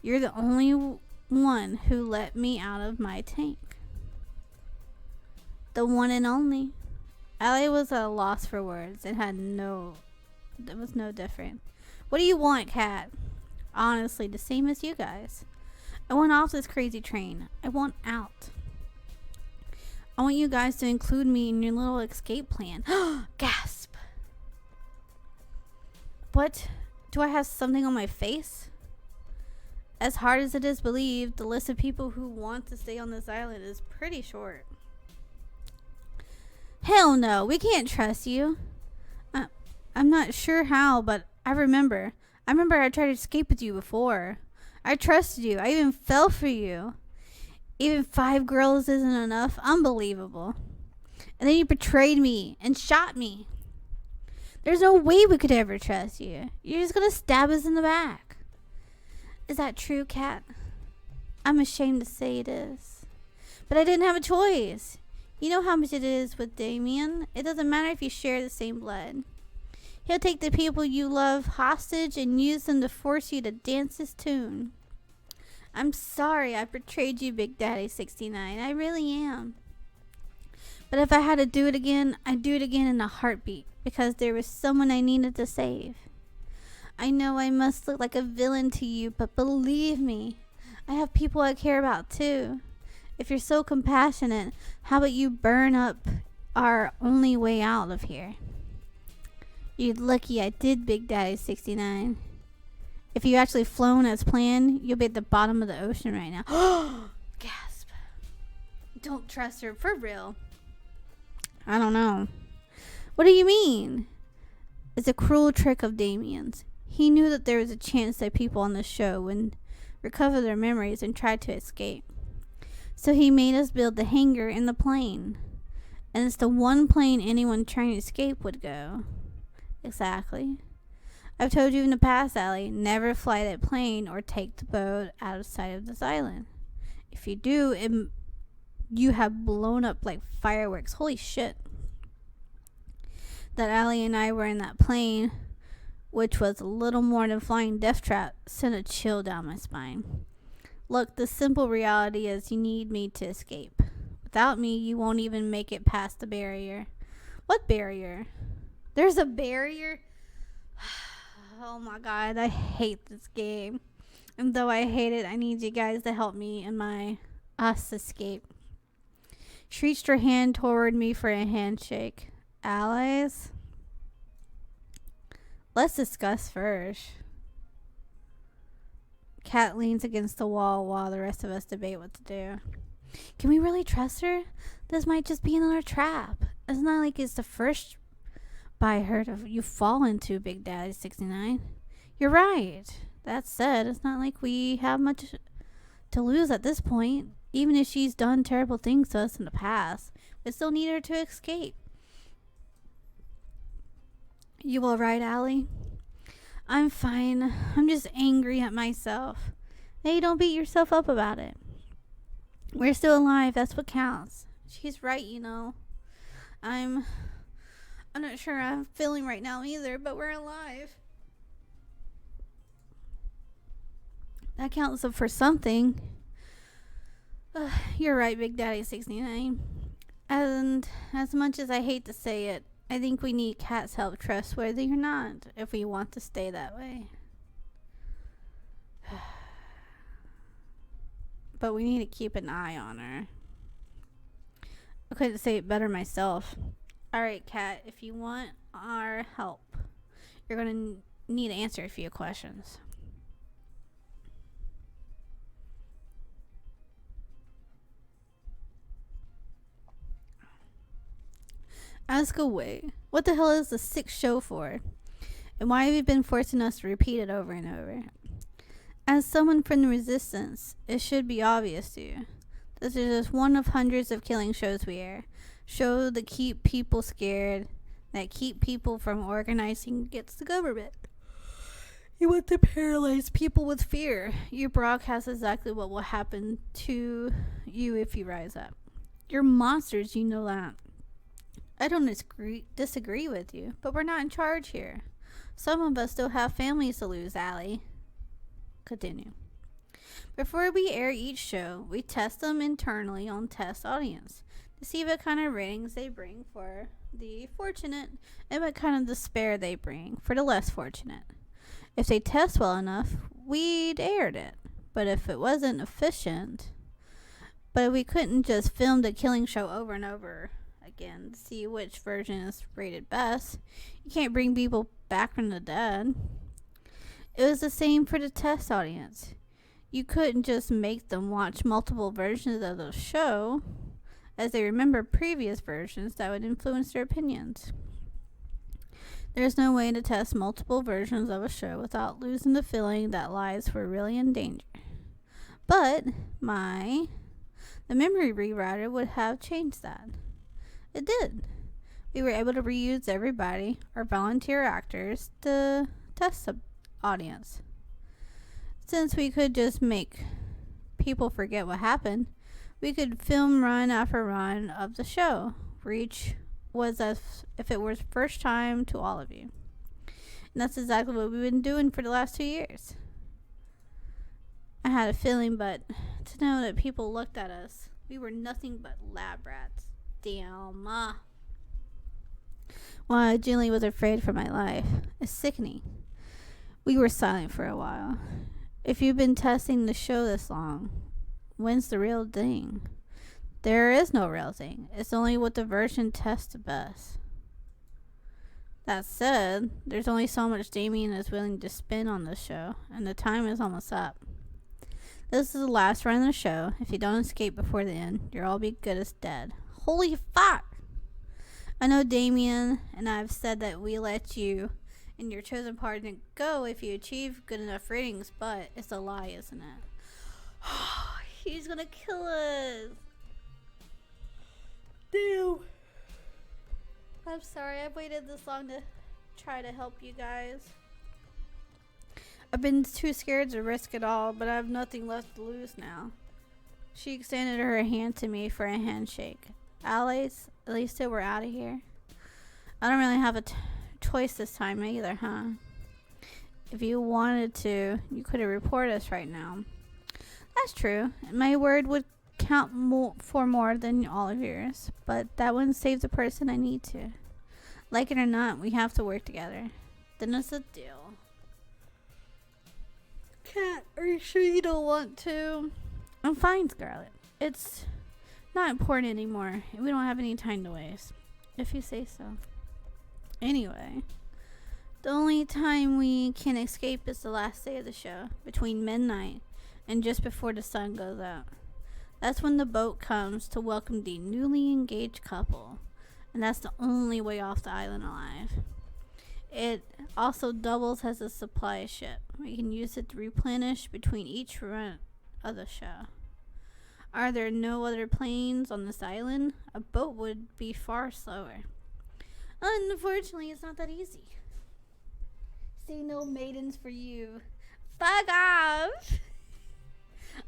You're the only one who let me out of my tank. The one and only. Allie was at a loss for words and it was no different. What do you want, Cat? Honestly, the same as you guys. I want off this crazy train. I want out. I want you guys to include me in your little escape plan. Gasp. What? Do I have something on my face? As hard as it is believed, the list of people who want to stay on this island is pretty short. Hell no, we can't trust you. I'm not sure how, but I remember I tried to escape with you before. I trusted you. I even fell for you. Even 5 girls isn't enough. Unbelievable. And then you betrayed me and shot me. There's no way we could ever trust you. You're just gonna stab us in the back. Is that true, Cat? I'm ashamed to say it is. But I didn't have a choice. You know how much it is with Damien. It doesn't matter if you share the same blood. He'll take the people you love hostage and use them to force you to dance his tune. I'm sorry I betrayed you, Big Daddy 69. I really am. But if I had to do it again, I'd do it again in a heartbeat because there was someone I needed to save. I know I must look like a villain to you, but believe me, I have people I care about too. If you're so compassionate, how about you burn up our only way out of here? You're lucky I did, Big Daddy 69. If you actually flown as planned, you'll be at the bottom of the ocean right now. Gasp. Don't trust her, for real. I don't know. What do you mean? It's a cruel trick of Damien's. He knew that there was a chance that people on the show would recover their memories and try to escape. So he made us build the hangar in the plane. And it's the one plane anyone trying to escape would go. Exactly. I've told you in the past, Allie, never fly that plane or take the boat out of sight of this island. If you do, you have blown up like fireworks. Holy shit. That Allie and I were in that plane, which was a little more than flying death trap, sent a chill down my spine. Look, the simple reality is you need me to escape. Without me, you won't even make it past the barrier. What barrier? There's a barrier? Oh my god, I hate this game. And though I hate it, I need you guys to help me in my escape. She reached her hand toward me for a handshake. Allies? Let's discuss first. Kat leans against the wall while the rest of us debate what to do. Can we really trust her? This might just be another trap. It's not like it's the first by her you fall into, Big Daddy 69. You're right. That said, it's not like we have much to lose at this point. Even if she's done terrible things to us in the past, we still need her to escape. You alright, Allie? I'm fine. I'm just angry at myself. Hey, don't beat yourself up about it. We're still alive. That's what counts. She's right, you know. I'm not sure how I'm feeling right now either, but we're alive. That counts for something. You're right, Big Daddy 69. And as much as I hate to say it, I think we need Kat's help, trustworthy or not, if we want to stay that way. But we need to keep an eye on her. I couldn't say it better myself. Alright, Kat, if you want our help, you're going to need to answer a few questions. Ask away. What the hell is the sixth show for? And why have you been forcing us to repeat it over and over? As someone from the Resistance, it should be obvious to you. This is just one of hundreds of killing shows we air. Show that keep people scared, that keep people from organizing against the government. You want to paralyze people with fear. You broadcast exactly what will happen to you if you rise up. You're monsters, you know that. I don't disagree with you, but we're not in charge here. Some of us still have families to lose, Allie. Continue. Before we air each show, we test them internally on test audience to see what kind of ratings they bring for the fortunate and what kind of despair they bring for the less fortunate. If they test well enough, we'd aired it. But if it wasn't efficient, but we couldn't just film the killing show over and over again to see which version is rated best. You can't bring people back from the dead. It was the same for the test audience. You couldn't just make them watch multiple versions of the show as they remember previous versions that would influence their opinions. There's no way to test multiple versions of a show without losing the feeling that lives were really in danger. But the memory rewriter would have changed that. It did. We were able to reuse everybody, our volunteer actors, to test the audience. Since we could just make people forget what happened, we could film run after run of the show. Reach was as if it was first time to all of you. And that's exactly what we've been doing for the last 2 years. I had a feeling, but to know that people looked at us, we were nothing but lab rats. Damn. Well, I genuinely was afraid for my life. It's sickening. We were silent for a while. If you've been testing the show this long, when's the real thing? There is no real thing. It's only what the version tests best. That said, there's only so much Damien is willing to spend on this show, and the time is almost up. This is the last run of the show. If you don't escape before the end, you'll all be good as dead. Holy fuck! I know Damien and I have said that we let you and your chosen partner go if you achieve good enough ratings, but it's a lie, isn't it? He's gonna kill us! Damn! I'm sorry, I've waited this long to try to help you guys. I've been too scared to risk it all, but I have nothing left to lose now. She extended her hand to me for a handshake. Allies, at least till we're out of here. I don't really have a choice this time either, huh? If you wanted to, you could have reported us right now. That's true. My word would count for more than all of yours, but that wouldn't save the person I need to. Like it or not, we have to work together. Then it's a deal. Cat, are you sure you don't want to? I'm fine, Scarlet. It's not important anymore. We don't have any time to waste. If you say so. Anyway, the only time we can escape is the last day of the show, between midnight and just before the sun goes out. That's when the boat comes to welcome the newly engaged couple, and that's the only way off the island alive. It also doubles as a supply ship. We can use it to replenish between each run of the show. Are there no other planes on this island? A boat would be far slower. Unfortunately, it's not that easy. See no maidens for you. Fuck off!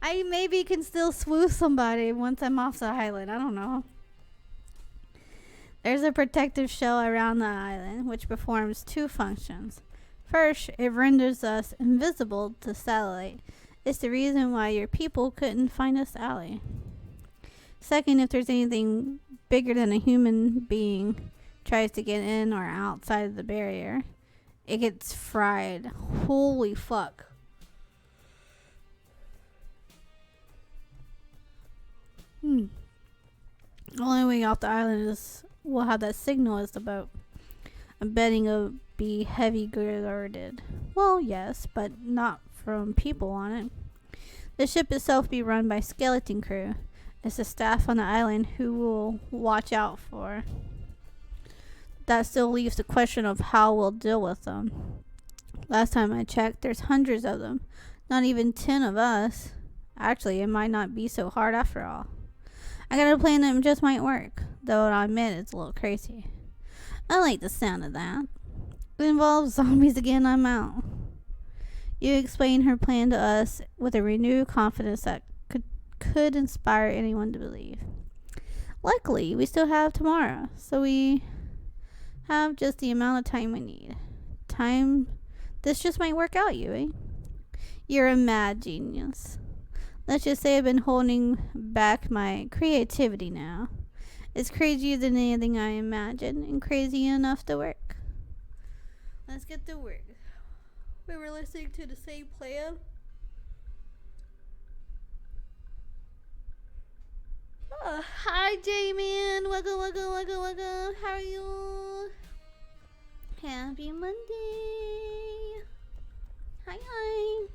I maybe can still swoosh somebody once I'm off the island. I don't know. There's a protective shell around the island, which performs two functions. First, it renders us invisible to satellite. It's the reason why your people couldn't find us alley. Second, if there's anything bigger than a human being tries to get in or outside of the barrier, it gets fried. Holy fuck. The only way off the island is we'll have that signal as the boat. I'm betting it'll be heavy guarded. Well, yes, but not from people on it. The ship itself be run by skeleton crew. It's the staff on the island who will watch out for. That still leaves the question of how we'll deal with them. Last time I checked, there's hundreds of them. Not even 10 of us. Actually, it might not be so hard after all. I got a plan that just might work, though I admit it's a little crazy. I like the sound of that. If it involves zombies again, I'm out. You explained her plan to us with a renewed confidence that could inspire anyone to believe. Luckily, we still have tomorrow, so we have just the amount of time we need. Time, this just might work out, Yui. You're a mad genius. Let's just say I've been holding back my creativity now. It's crazier than anything I imagined, and crazy enough to work. Let's get to work. We were listening to the same plan. Oh, hi, Damien. Welcome. How are you? Happy Monday. Hi.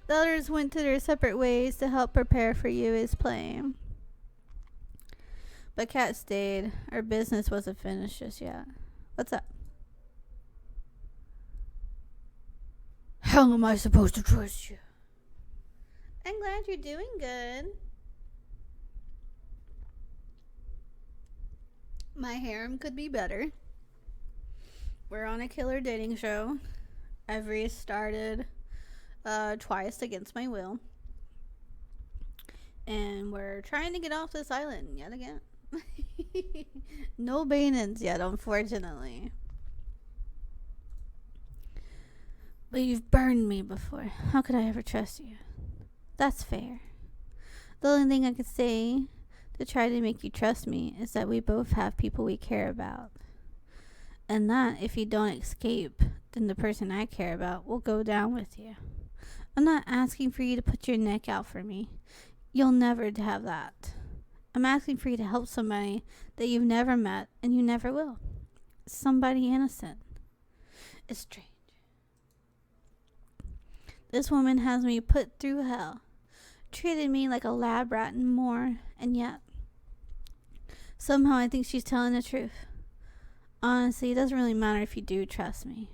The others went to their separate ways to help prepare for Yui's play. But Kat stayed. Our business wasn't finished just yet. What's up? How am I supposed to trust you? I'm glad you're doing good. My harem could be better. We're on a killer dating show. I've restarted twice against my will. And we're trying to get off this island yet again. No Banans yet, unfortunately. But you've burned me before. How could I ever trust you? That's fair. The only thing I could say to try to make you trust me is that we both have people we care about. And that if you don't escape, then the person I care about will go down with you. I'm not asking for you to put your neck out for me. You'll never have that. I'm asking for you to help somebody that you've never met and you never will. Somebody innocent. It's strange. This woman has me put through hell. Treated me like a lab rat and more, and yet somehow I think she's telling the truth. Honestly, it doesn't really matter if you do trust me.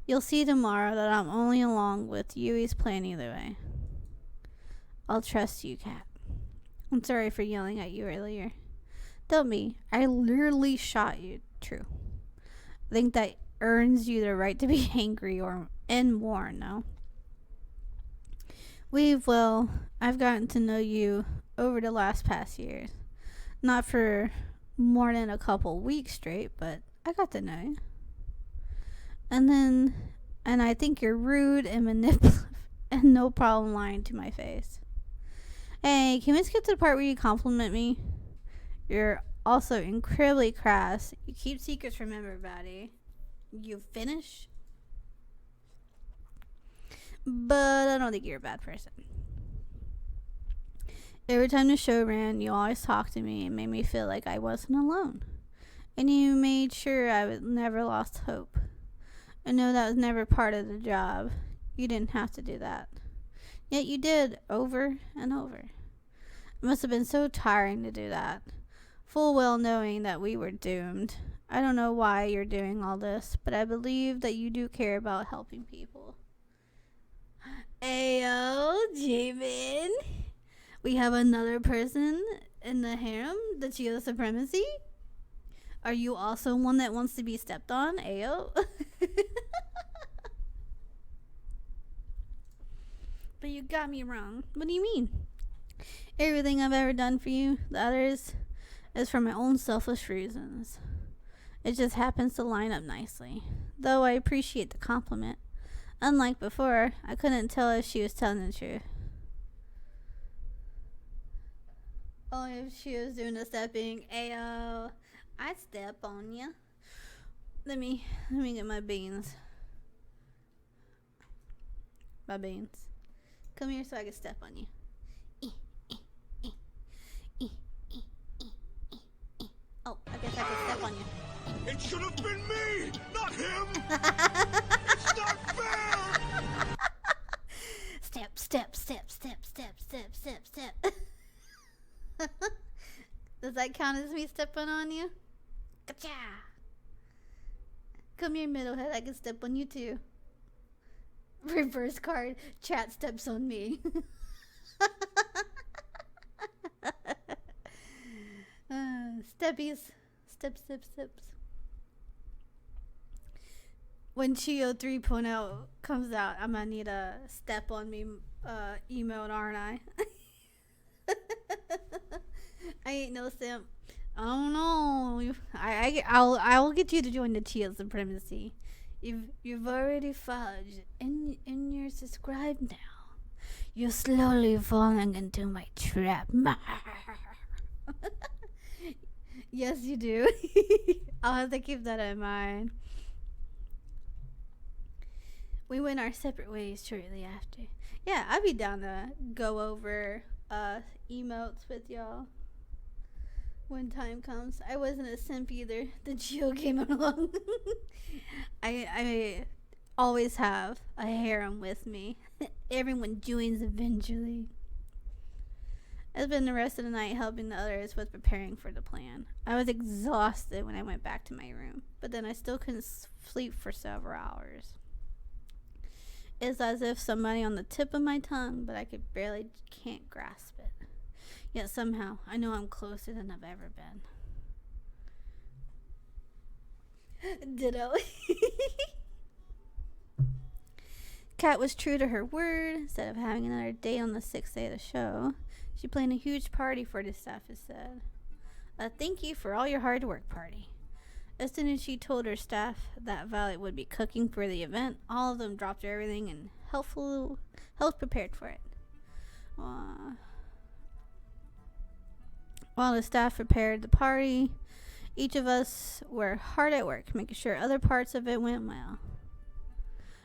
You'll see tomorrow that I'm only along with Yui's plan either way. I'll trust you, Kat. I'm sorry for yelling at you earlier. Don't be. I literally shot you. True. I think that earns you the right to be angry and more, no? I've gotten to know you over the past years. Not for more than a couple weeks straight, but I got to know you. And I think you're rude and manipulative and no problem lying to my face. Hey, can we skip to the part where you compliment me? You're also incredibly crass. You keep secrets from everybody. You finish? But I don't think you're a bad person. Every time the show ran, you always talked to me and made me feel like I wasn't alone. And you made sure I never lost hope. I know that was never part of the job. You didn't have to do that. Yet you did, over and over. It must have been so tiring to do that. Full well knowing that we were doomed. I don't know why you're doing all this, but I believe that you do care about helping people. Ayo, Jamin. We have another person in the harem, the Chiyo supremacy. Are you also one that wants to be stepped on? Ayo. But you got me wrong. What do you mean? Everything I've ever done for you, the others, is for my own selfish reasons. It just happens to line up nicely. Though I appreciate the compliment. Unlike before, I couldn't tell if she was telling the truth. Only if she was doing the stepping. Ayo, I step on ya. Let me get my beans. My beans. Come here so I can step on you. Oh, I guess I can step on you. It should have been me, not him! It's not fair! Step, step, step, step, step, step, step, step. Does that count as me stepping on you? Gotcha! Come here, middlehead. I can step on you too. Reverse card. Chat steps on me. Steppies. Step, step, steps. When Chiyo 3.0 comes out, I'm gonna need a step on me emote, aren't I? I ain't no simp. Oh no! I will get you to join the Chiyo supremacy. You've already followed and you're subscribed now. You're slowly falling into my trap. Yes, you do. I'll have to keep that in mind. We went our separate ways shortly after. Yeah, I'd be down to go over emotes with y'all when time comes. I wasn't a simp either. The Chiyo came along. I always have a harem with me. Everyone joins eventually. I spent the rest of the night helping the others with preparing for the plan. I was exhausted when I went back to my room, but then I still couldn't sleep for several hours. It's as if somebody on the tip of my tongue, but I can't grasp it. Yet somehow, I know I'm closer than I've ever been. Ditto. Kat was true to her word. Instead of having another date on the 6th day of the show, she planned a huge party for the staff instead. A thank you for all your hard work party. As soon as she told her staff that Violet would be cooking for the event, all of them dropped everything and helped prepared for it. While the staff prepared the party, each of us were hard at work, making sure other parts of it went well.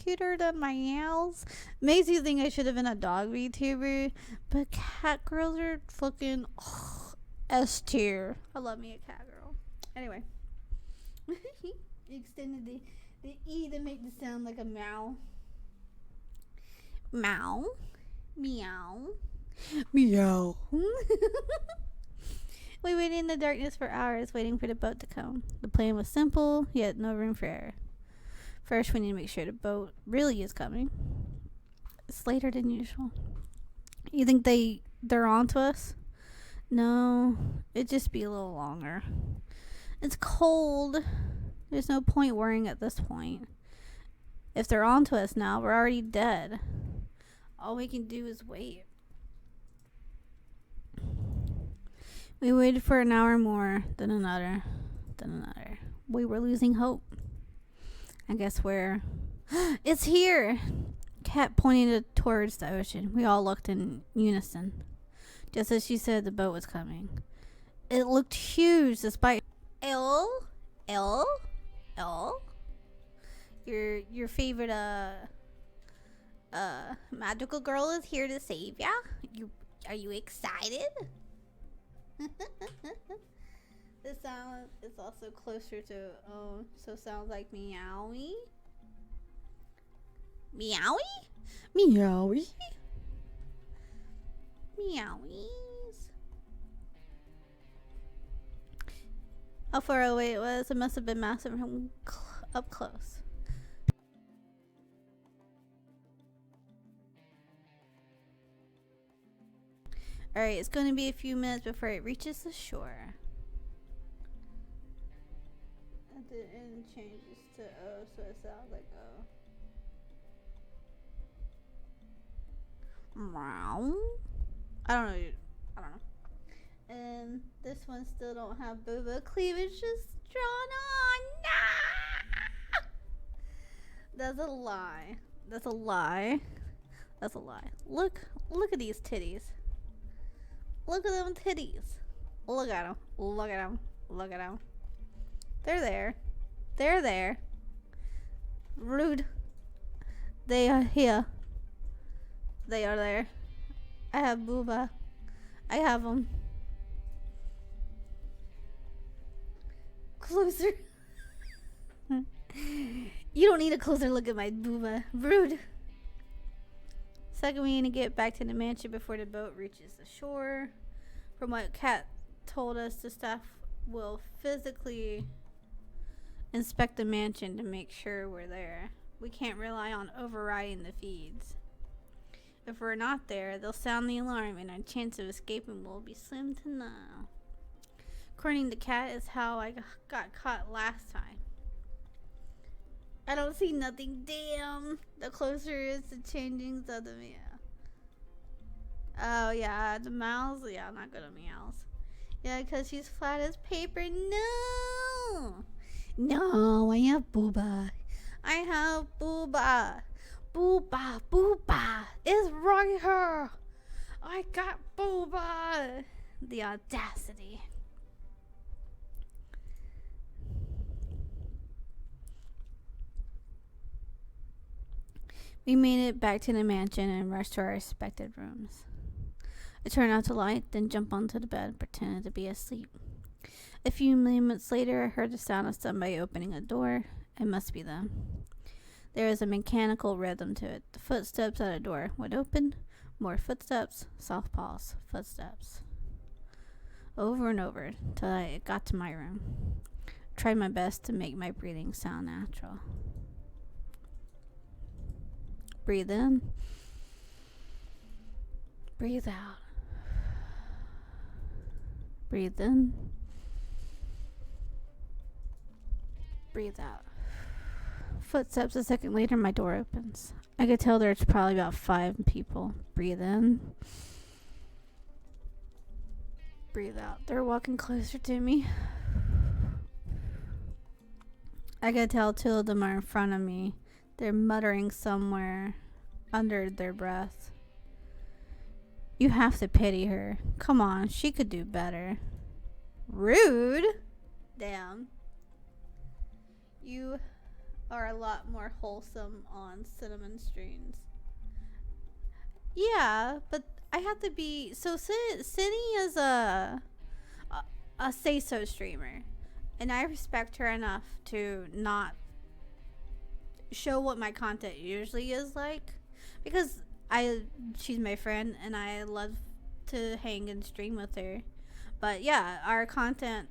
cuter than my owls. Makes you think I should have been a dog VTuber, but cat girls are fucking S tier. I love me a cat girl. Anyway, you extended the E to make the sound like a meow. Meow, meow, meow. We waited in the darkness for hours, waiting for the boat to come. The plan was simple, yet no room for error. First, we need to make sure the boat really is coming. It's later than usual. You think they're on to us? No, it'd just be a little longer. It's cold. There's no point worrying at this point. If they're on to us now, we're already dead. All we can do is wait. We waited for an hour more, then another, then another. We were losing hope. I guess it's here! Cat pointed towards the ocean. We all looked in unison. Just as she said, the boat was coming. It looked huge despite... Your favorite, magical girl is here to save ya? Are you excited? This sound is also closer to so sounds like meowie. Meowie? Meowie? Meowies. How far away it was, it must have been massive from up close. Alright, it's going to be a few minutes before it reaches the shore. At the end changes to O, so it sounds like O. Meow. I don't know. And this one still don't have booba cleavage just drawn on. Nah! That's a lie. That's a lie. That's a lie. Look at these titties. Look at them titties. Look at them. Look at them. Look at them. They're there. They're there. Rude. They are here. They are there. I have booba. I have them. Closer. You don't need a closer look at my booba. Rude. Second, we need to get back to the mansion before the boat reaches the shore. From what Kat told us, the staff will physically inspect the mansion to make sure we're there. We can't rely on overriding the feeds. If we're not there, they'll sound the alarm and our chance of escaping will be slim to none. According to Kat, is how I got caught last time. I don't see nothing. Damn. The closer is the changings of the meow. Oh yeah, the mouse. Yeah, I'm not good at meows. Yeah, because she's flat as paper. No. No, I have booba. I have booba. Booba, booba. It's right here. I got booba. The audacity. We made it back to the mansion and rushed to our respected rooms. I turned out the light, then jumped onto the bed and pretended to be asleep. A few moments later, I heard the sound of somebody opening a door. It must be them. There is a mechanical rhythm to it. The footsteps at a door would open, more footsteps, soft pause, footsteps. Over and over, till I got to my room. Tried my best to make my breathing sound natural. Breathe in. Breathe out. Breathe in. Breathe out. Footsteps. A second later, my door opens. I could tell there's probably about 5 people. Breathe in. Breathe out. They're walking closer to me. I could tell 2 of them are in front of me. They're muttering somewhere under their breath. You have to pity her. Come on, she could do better. Rude. Damn. You are a lot more wholesome on cinnamon streams. Yeah, but I have to be so. Cindy is a say so streamer, and I respect her enough to not show what my content usually is like, because she's my friend and I love to hang and stream with her. But yeah, our content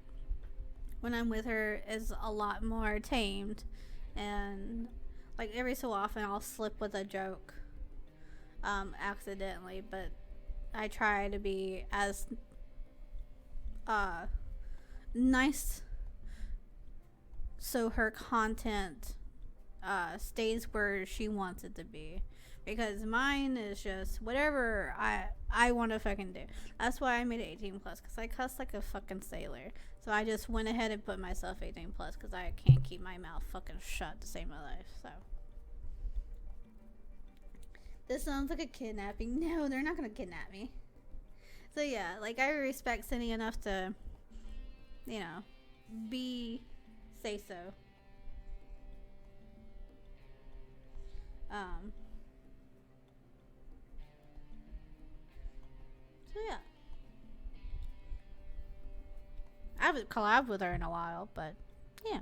when I'm with her is a lot more tamed, and like every so often I'll slip with a joke accidentally, but I try to be as nice so her content stays where she wants it to be, because mine is just whatever I want to fucking do. That's why I made it 18 plus, because I cuss like a fucking sailor. So I just went ahead and put myself 18 plus because I can't keep my mouth fucking shut to save my life. So this sounds like a kidnapping. No, they're not gonna kidnap me. So yeah, like I respect Cindy enough to, you know, say so. So yeah, I haven't collabed with her in a while, but yeah.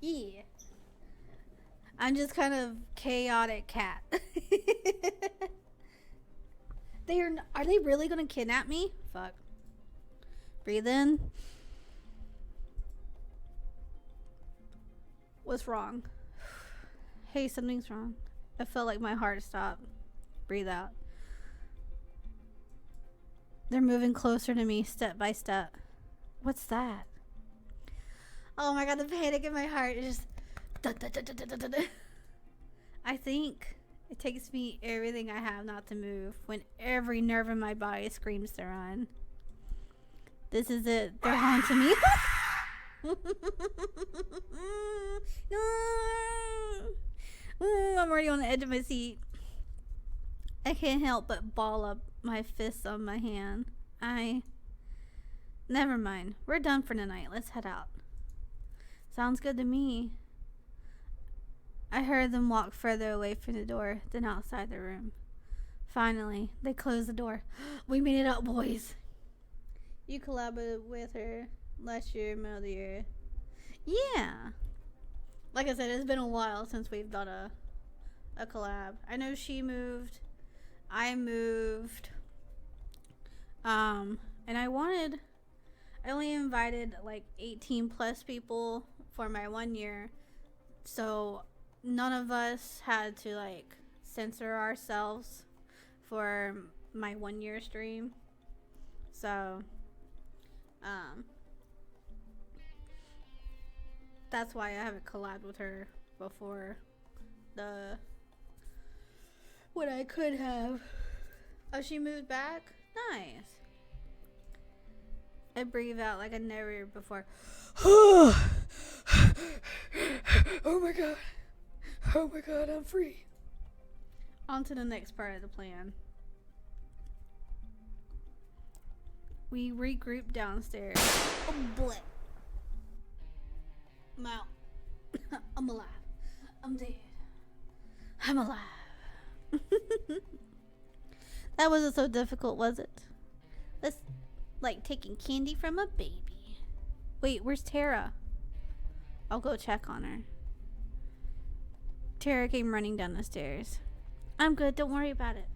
Yeah. I'm just kind of chaotic cat. Are they really gonna kidnap me? Fuck. Breathe in. What's wrong? Hey, something's wrong. I felt like my heart stopped. Breathe out. They're moving closer to me step by step. What's that? Oh my god, the panic in my heart is just... I think it takes me everything I have not to move when every nerve in my body screams to run. This is it. They're haunting me. I'm already on the edge of my seat. I can't help but ball up my fists on my hand. Never mind. We're done for tonight. Let's head out. Sounds good to me. I heard them walk further away from the door than outside the room. Finally, they closed the door. We made it out, boys. You collaborated with her last year, middle of the year. Yeah. Like I said, it's been a while since we've done a collab. I know she moved. I moved. And I only invited like 18 plus people for my 1 year. So none of us had to like censor ourselves for my 1 year stream. So, that's why I haven't collabed with her before what I could have. Oh, she moved back? Nice. I breathe out like I never before. Oh my god. Oh my god, I'm free. On to the next part of the plan. We regroup downstairs. Oh, bleh. I'm out. I'm alive. I'm dead. I'm alive. That wasn't so difficult, was it? That's like taking candy from a baby. Wait, where's Tara? I'll go check on her. Tara came running down the stairs. I'm good, don't worry about it.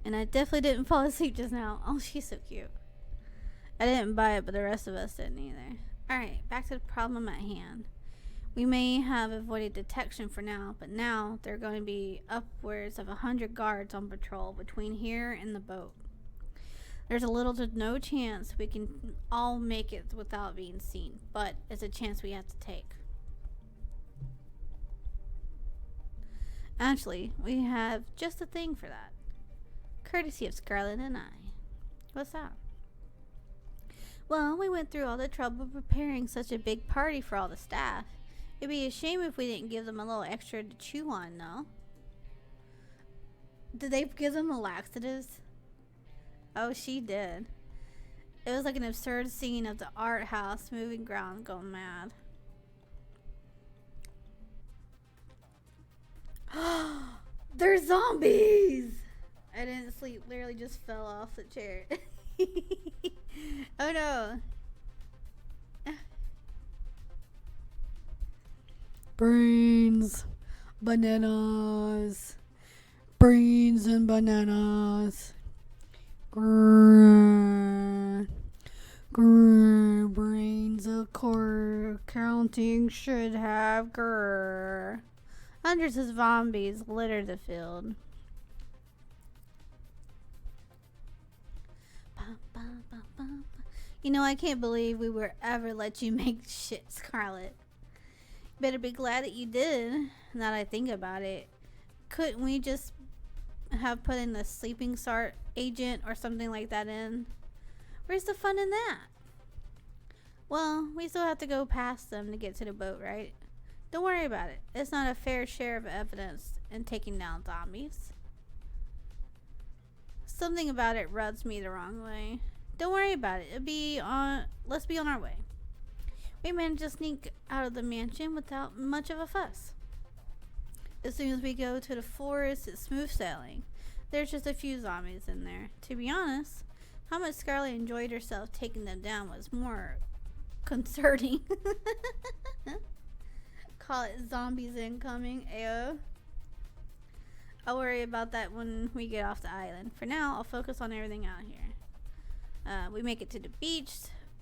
And I definitely didn't fall asleep just now. Oh, she's so cute. I didn't buy it, but the rest of us didn't either. Alright, back to the problem at hand. We may have avoided detection for now, but now there are going to be upwards of 100 guards on patrol between here and the boat. There's a little to no chance we can all make it without being seen, but it's a chance we have to take. Actually, we have just a thing for that. Courtesy of Scarlett and I. What's that? Well, we went through all the trouble preparing such a big party for all the staff. It'd be a shame if we didn't give them a little extra to chew on, no? Did they give them the laxatives? Oh, she did. It was like an absurd scene of the art house moving ground going mad. They're zombies! I didn't sleep, literally just fell off the chair. Oh no. Brains, bananas, brains and bananas. Grrr, grrr, brains of core counting should have grrr. Hundreds of zombies litter the field. You know, I can't believe we were ever let you make shit, Scarlet. Better be glad that you did, now that I think about it. Couldn't we just have put in the sleeping SART agent or something like that in? Where's the fun in that? Well, we still have to go past them to get to the boat, right? Don't worry about it. It's not a fair share of evidence in taking down zombies. Something about it rubs me the wrong way. Don't worry about it. Let's be on our way. We managed to sneak out of the mansion without much of a fuss. As soon as we go to the forest, it's smooth sailing. There's just a few zombies in there. To be honest, how much Scarlet enjoyed herself taking them down was more concerning. Call it zombies incoming, ayo. I'll worry about that when we get off the island. For now, I'll focus on everything out here. We make it to the beach.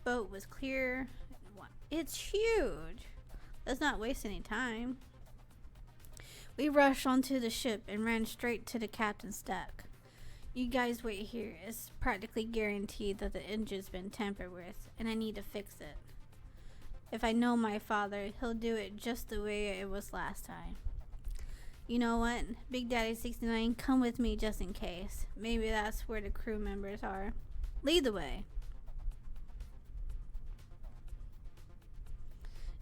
Boat was clear. It's huge. Let's not waste any time. We rushed onto the ship and ran straight to the captain's deck. You guys wait here. It's practically guaranteed that the engine's been tampered with, and I need to fix it. If I know my father, he'll do it just the way it was last time. You know what? Big Daddy 69, come with me just in case. Maybe that's where the crew members are. Lead the way.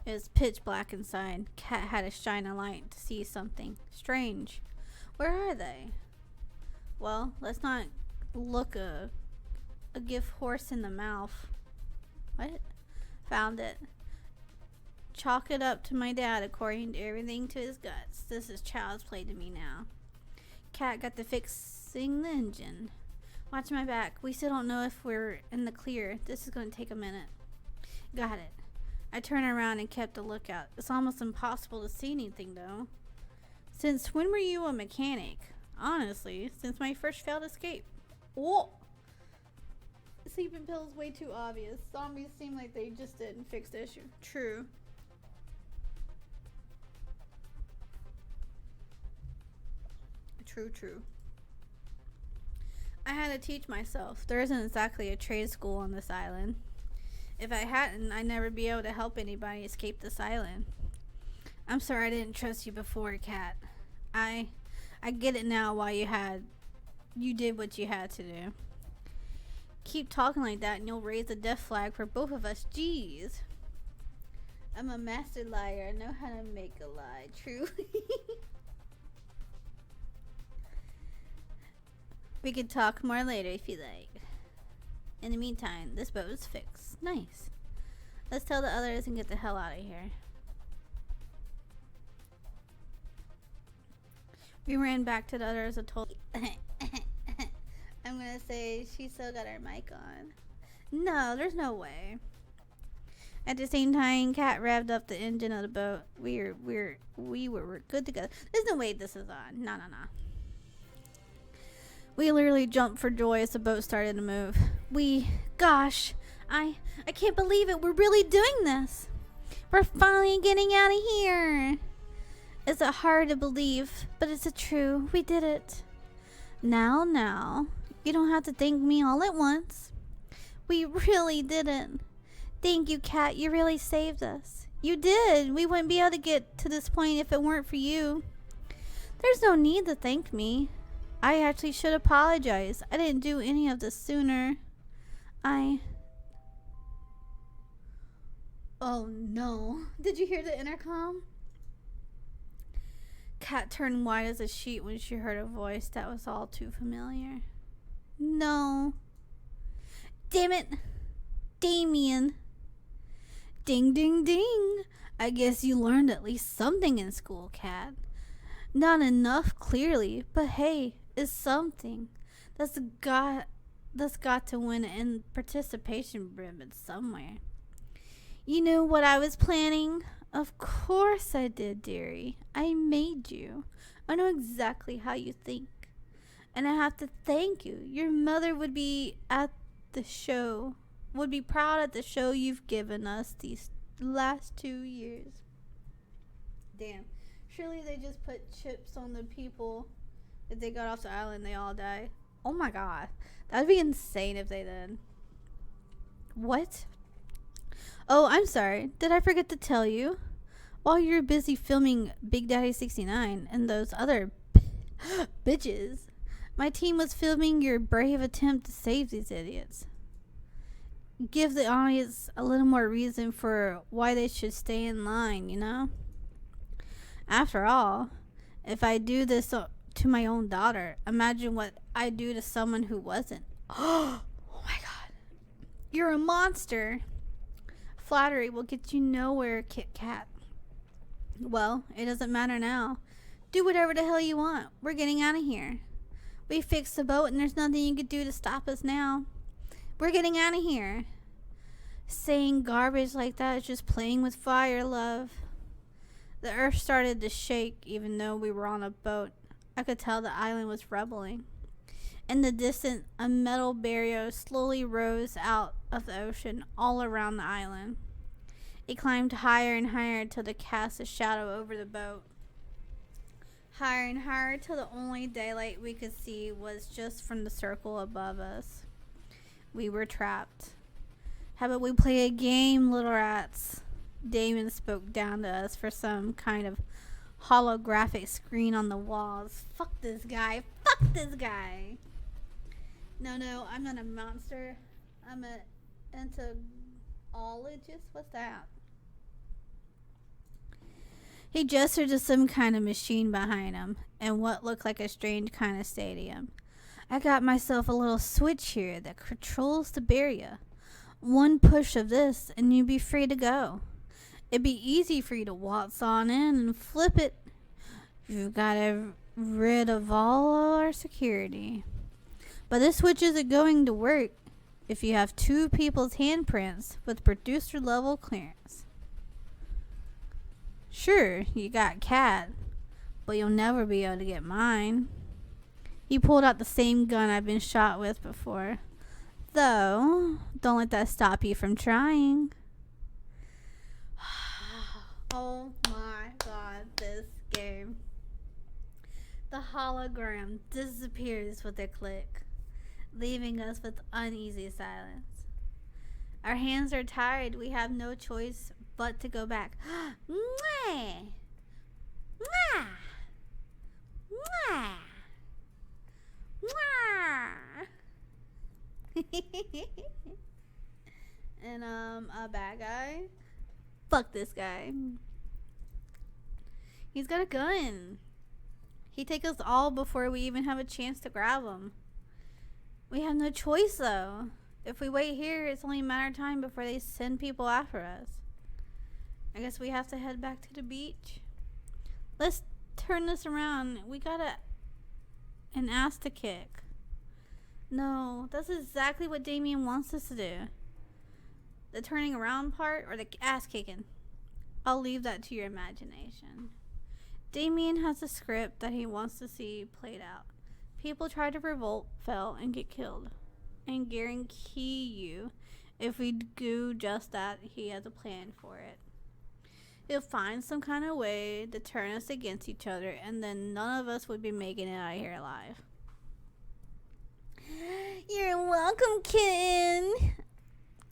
It was pitch black inside. Cat had to shine a light to see something strange. Where are they? Well, let's not look a gift horse in the mouth. What? Found it. Chalk it up to my dad according to everything to his guts. This is child's play to me now. Cat got to fixing the engine. Watch my back. We still don't know if we're in the clear. This is going to take a minute. Got it. I turned around and kept a lookout. It's almost impossible to see anything though. Since when were you a mechanic? Honestly, since my first failed escape. Whoa! Sleeping pills way too obvious. Zombies seem like they just didn't fix the issue. True. True. I had to teach myself. There isn't exactly a trade school on this island. If I hadn't, I'd never be able to help anybody escape this island. I'm sorry I didn't trust you before, Cat. I get it now why you did what you had to do. Keep talking like that and you'll raise a death flag for both of us. Jeez. I'm a master liar. I know how to make a lie. True. We can talk more later if you like. In the meantime, this boat is fixed. Nice. Let's tell the others and get the hell out of here. We ran back to the others and told I'm gonna say she still got her mic on. No, there's no way. At the same time, Cat revved up the engine of the boat. We were good to go. There's no way this is on. No. We literally jumped for joy as the boat started to move. Gosh, I can't believe it. We're really doing this. We're finally getting out of here. It's hard to believe, but it's true. We did it. Now, you don't have to thank me all at once. We really didn't. Thank you, Cat. You really saved us. You did. We wouldn't be able to get to this point if it weren't for you. There's no need to thank me. I actually should apologize. I didn't do any of this sooner. Oh no. Did you hear the intercom? Cat turned white as a sheet when she heard a voice that was all too familiar. No. Damn it. Damien. Ding, ding, ding. I guess you learned at least something in school, Cat. Not enough, clearly, but hey, it's something. That's got to win in participation ribbon somewhere. You know what I was planning? Of course I did, dearie. I made you. I know exactly how you think. And I have to thank you. Your mother would be proud at the show you've given us these last 2 years. Damn. Surely they just put chips on the people that they got off the island, they all die. Oh my god. That'd be insane if they did. What? Oh, I'm sorry. Did I forget to tell you? While you're busy filming Big Daddy 69 and those other bitches, my team was filming your brave attempt to save these idiots. Give the audience a little more reason for why they should stay in line, you know? After all, if I do this to my own daughter, imagine what I do to someone who wasn't. Oh my god. You're a monster. Flattery will get you nowhere, Kit Kat. Well, it doesn't matter now. Do whatever the hell you want. We're getting out of here. We fixed the boat and there's nothing you could do to stop us now. We're getting out of here. Saying garbage like that is just playing with fire, love. The earth started to shake even though we were on a boat. I could tell the island was rumbling. In the distance, a metal barrier slowly rose out of the ocean all around the island. It climbed higher and higher until it cast a shadow over the boat. Higher and higher till the only daylight we could see was just from the circle above us. We were trapped. How about we play a game, little rats? Damon spoke down to us for some kind of holographic screen on the walls. Fuck this guy. Fuck this guy. No, I'm not a monster. I'm an entomologist. What's that? He gestured to some kind of machine behind him and what looked like a strange kind of stadium. I got myself a little switch here that controls the barrier. One push of this and you'd be free to go. It'd be easy for you to waltz on in and flip it. You've got rid of all our security. But this switch isn't going to work if you have 2 people's handprints with producer level clearance. Sure, you got Cat, but you'll never be able to get mine. He pulled out the same gun I've been shot with before. Though, don't let that stop you from trying. Oh my god, this game. The hologram disappears with a click, leaving us with uneasy silence. Our hands are tired. We have no choice but to go back. Mwah! Mwah! Mwah! Mwah! And a bad guy. Fuck this guy. He's got a gun. He take us all before we even have a chance to grab him. We have no choice though. If we wait here, it's only a matter of time before they send people after us. I guess we have to head back to the beach. Let's turn this around. We got an ass to kick. No, that's exactly what Damien wants us to do. The turning around part or the ass kicking? I'll leave that to your imagination. Damien has a script that he wants to see played out. People try to revolt, fail, and get killed. And guarantee you, if we do just that, he has a plan for it. He'll find some kind of way to turn us against each other, and then none of us would be making it out of here alive. You're welcome, kitten.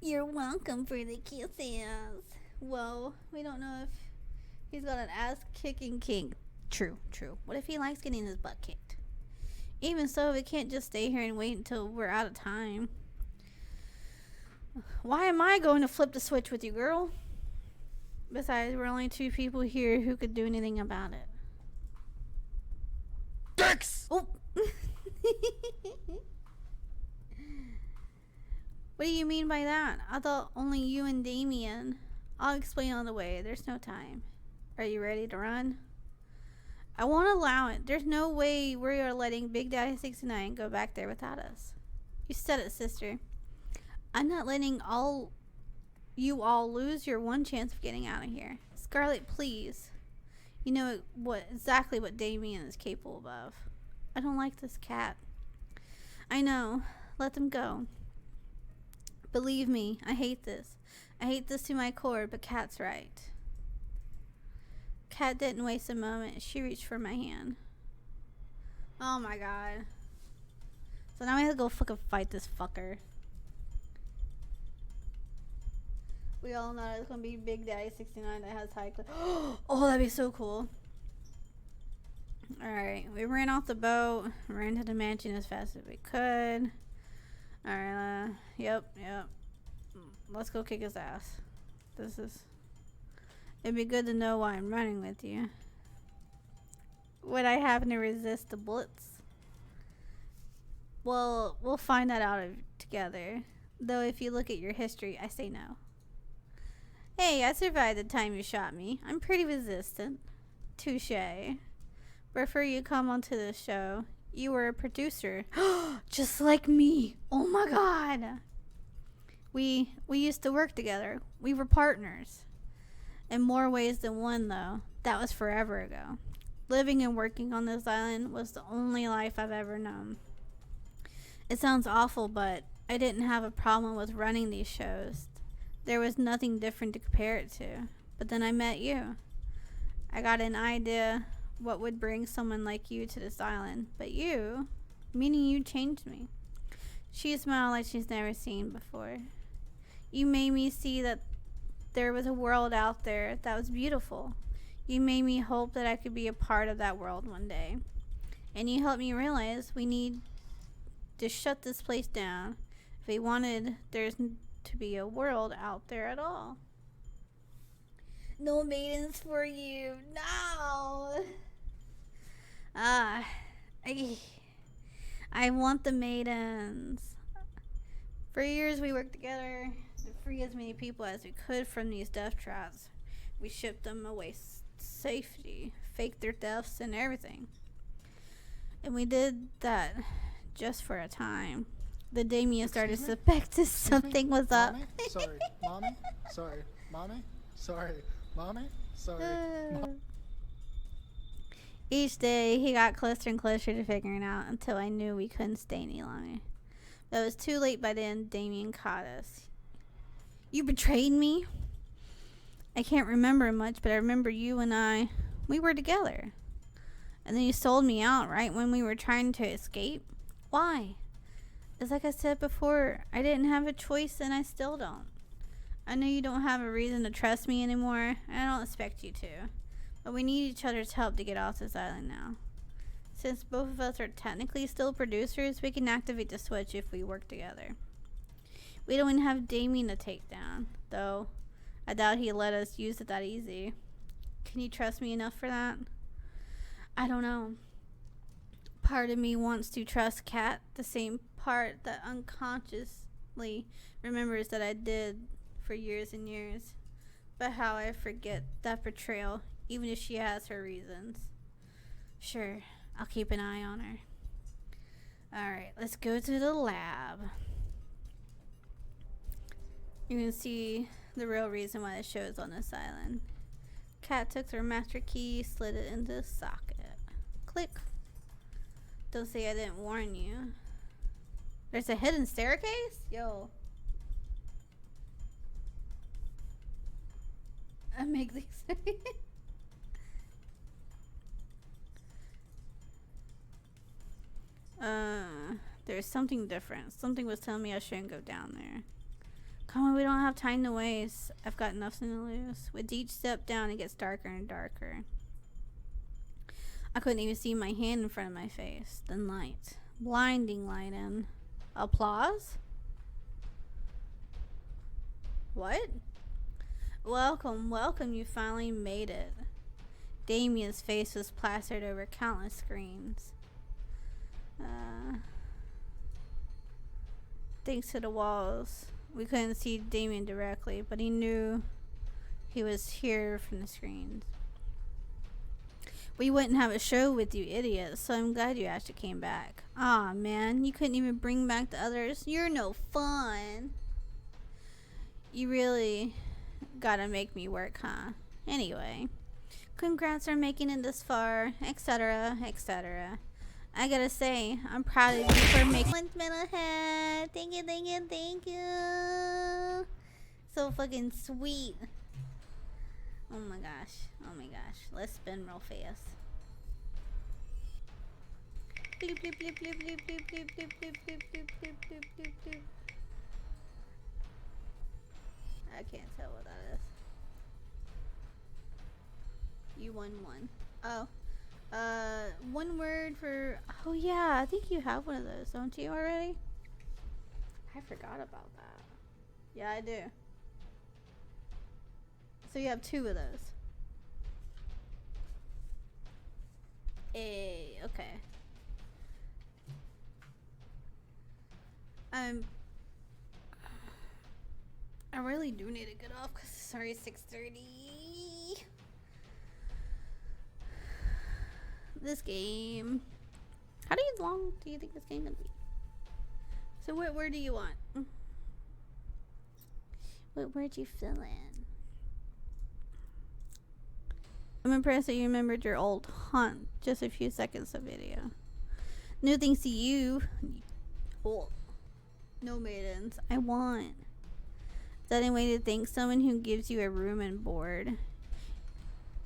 You're welcome for the kisses. Well, we don't know if he's got an ass-kicking kink. True. What if he likes getting his butt kicked? Even so, we can't just stay here and wait until we're out of time. Why am I going to flip the switch with you, girl? Besides, we're only 2 people here who could do anything about it. Dicks! Oh! What do you mean by that? I thought only you and Damien. I'll explain on the way. There's no time. Are you ready to run? I won't allow it. There's no way we are letting Big Daddy 69 go back there without us. You said it, sister. I'm not letting you all lose your one chance of getting out of here. Scarlet, please. You know exactly what Damien is capable of. I don't like this cat. I know. Let them go. Believe me, I hate this. I hate this to my core, but Kat's right. Kat didn't waste a moment. She reached for my hand. Oh my god. So now I have to go fucking fight this fucker. We all know it's gonna be Big Daddy 69 that has high cliff. Oh, that'd be so cool. Alright, we ran off the boat, ran to the mansion as fast as we could. Alright, yep. Let's go kick his ass. It'd be good to know why I'm running with you. Would I happen to resist the bullets? Well, we'll find that out together. Though if you look at your history, I say no. Hey, I survived the time you shot me. I'm pretty resistant. Touché. Before you come onto the show, you were a producer. Just like me. Oh my god. We used to work together. We were partners. In more ways than one, though. That was forever ago. Living and working on this island was the only life I've ever known. It sounds awful, but I didn't have a problem with running these shows. There was nothing different to compare it to. But then I met you. I got an idea what would bring someone like you to this island. But you, meaning you, changed me. She smiled like she's never seen before. You made me see that there was a world out there that was beautiful. You made me hope that I could be a part of that world one day. And you helped me realize we need to shut this place down if we wanted there's to be a world out there at all. No maidens for you. No. I want the maidens. For years we worked together to free as many people as we could from these death traps. We shipped them away safety, faked their deaths and everything. And we did that just for a time. The Damien started to suspect something was up. Mommy? Sorry. Mommy? Sorry. Mommy? Sorry. Mommy? Sorry. Each day, he got closer and closer to figuring out until I knew we couldn't stay any longer. But it was too late by then. Damien caught us. You betrayed me? I can't remember much, but I remember you and we were together. And then you sold me out right when we were trying to escape. Why? It's like I said before, I didn't have a choice and I still don't. I know you don't have a reason to trust me anymore, and I don't expect you to. But we need each other's help to get off this island now. Since both of us are technically still producers, we can activate the switch if we work together. We don't even have Damien to take down, though I doubt he'd let us use it that easy. Can you trust me enough for that? I don't know. Part of me wants to trust Kat, the same part that unconsciously remembers that I did for years and years. But how I forget that betrayal, even if she has her reasons. Sure, I'll keep an eye on her. Alright, let's go to the lab. You can see the real reason why the show is on this island. Kat took her master key, slid it into the socket. Click. Don't say I didn't warn you. There's a hidden staircase? Yo. I make these. There's something different. Something was telling me I shouldn't go down there. Come on, we don't have time to waste. I've got nothing to lose. With each step down, it gets darker and darker. I couldn't even see my hand in front of my face. Then light. Blinding light and applause? What? Welcome, welcome, you finally made it. Damien's face was plastered over countless screens. thanks to the walls, we couldn't see Damien directly, but he knew he was here from the screens. We wouldn't have a show with you idiots, so I'm glad you actually came back. Aw, man, you couldn't even bring back the others? You're no fun. You really gotta make me work, huh? Anyway, congrats on making it this far, etc., etc. I gotta say, I'm proud of you for making Metalhead. Thank you, thank you, thank you. So fucking sweet. Oh my gosh, oh my gosh. Let's spin real fast. Bloop, bloop, bloop, bloop, bloop, bloop, bloop, bloop, bloop, bloop, bloop, bloop, bloop, bloop, bloop. I can't tell what that is. You won one. Oh. One word for... Oh yeah, I think you have one of those, don't you already? I forgot about that. Yeah, I do. So you have 2 of those. Okay. I really do need to get off because it's already 6:30. This game. How long do you think this game gonna be? So where do you want? Where'd you fill in? I'm impressed that you remembered your old haunt. Just a few seconds of video. No thanks to you. Oh. No maidens. I want. Is that any way to thank someone who gives you a room and board?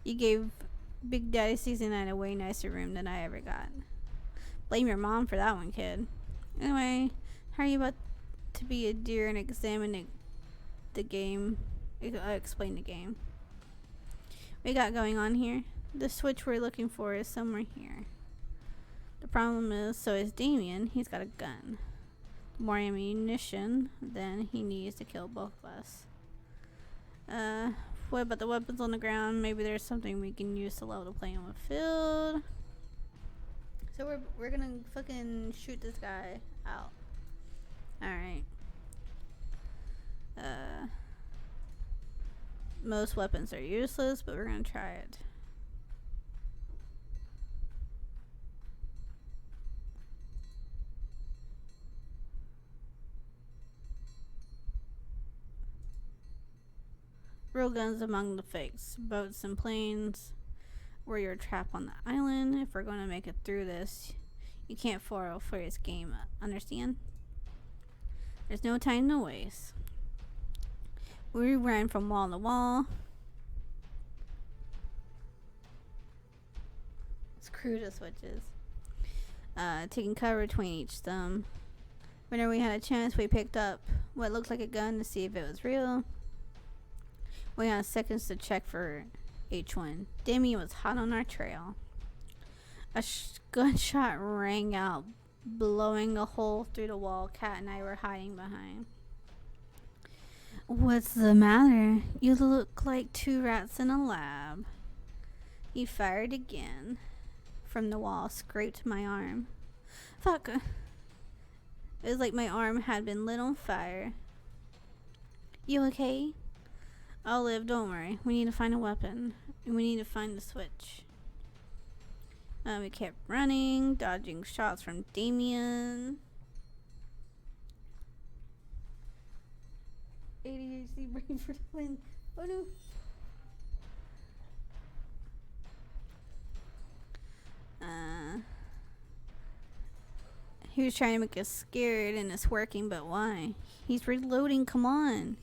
You gave Big Daddy 69 a way nicer room than I ever got. Blame your mom for that one, kid. Anyway, how are you about to be a deer and examine the game? Explain the game. We got going on here. The switch we're looking for is somewhere here. The problem is, so is Damien. He's got a gun. The more ammunition than he needs to kill both of us. What about the weapons on the ground? Maybe there's something we can use to level the playing field. So we're gonna fucking shoot this guy out. Alright. Most weapons are useless, but we're gonna try it. Real guns among the fakes. Boats and planes. We're your trap on the island. If we're going to make it through this, you can't fall for this game. Understand? There's no time to waste. We ran from wall to wall. Screw the switches. Taking cover between each thumb. Whenever we had a chance, we picked up what looked like a gun to see if it was real. We had seconds to check for H1. Damien was hot on our trail. A gunshot rang out, blowing a hole through the wall Kat and I were hiding behind. What's the matter? You look like 2 rats in a lab. He fired again. From the wall, scraped my arm. Fuck. It was like my arm had been lit on fire. You okay? I'll live, don't worry. We need to find a weapon. And we need to find the switch. We kept running, dodging shots from Damien. ADHD brain for the win. Oh no. He was trying to make us scared and it's working, but why? He's reloading, come on.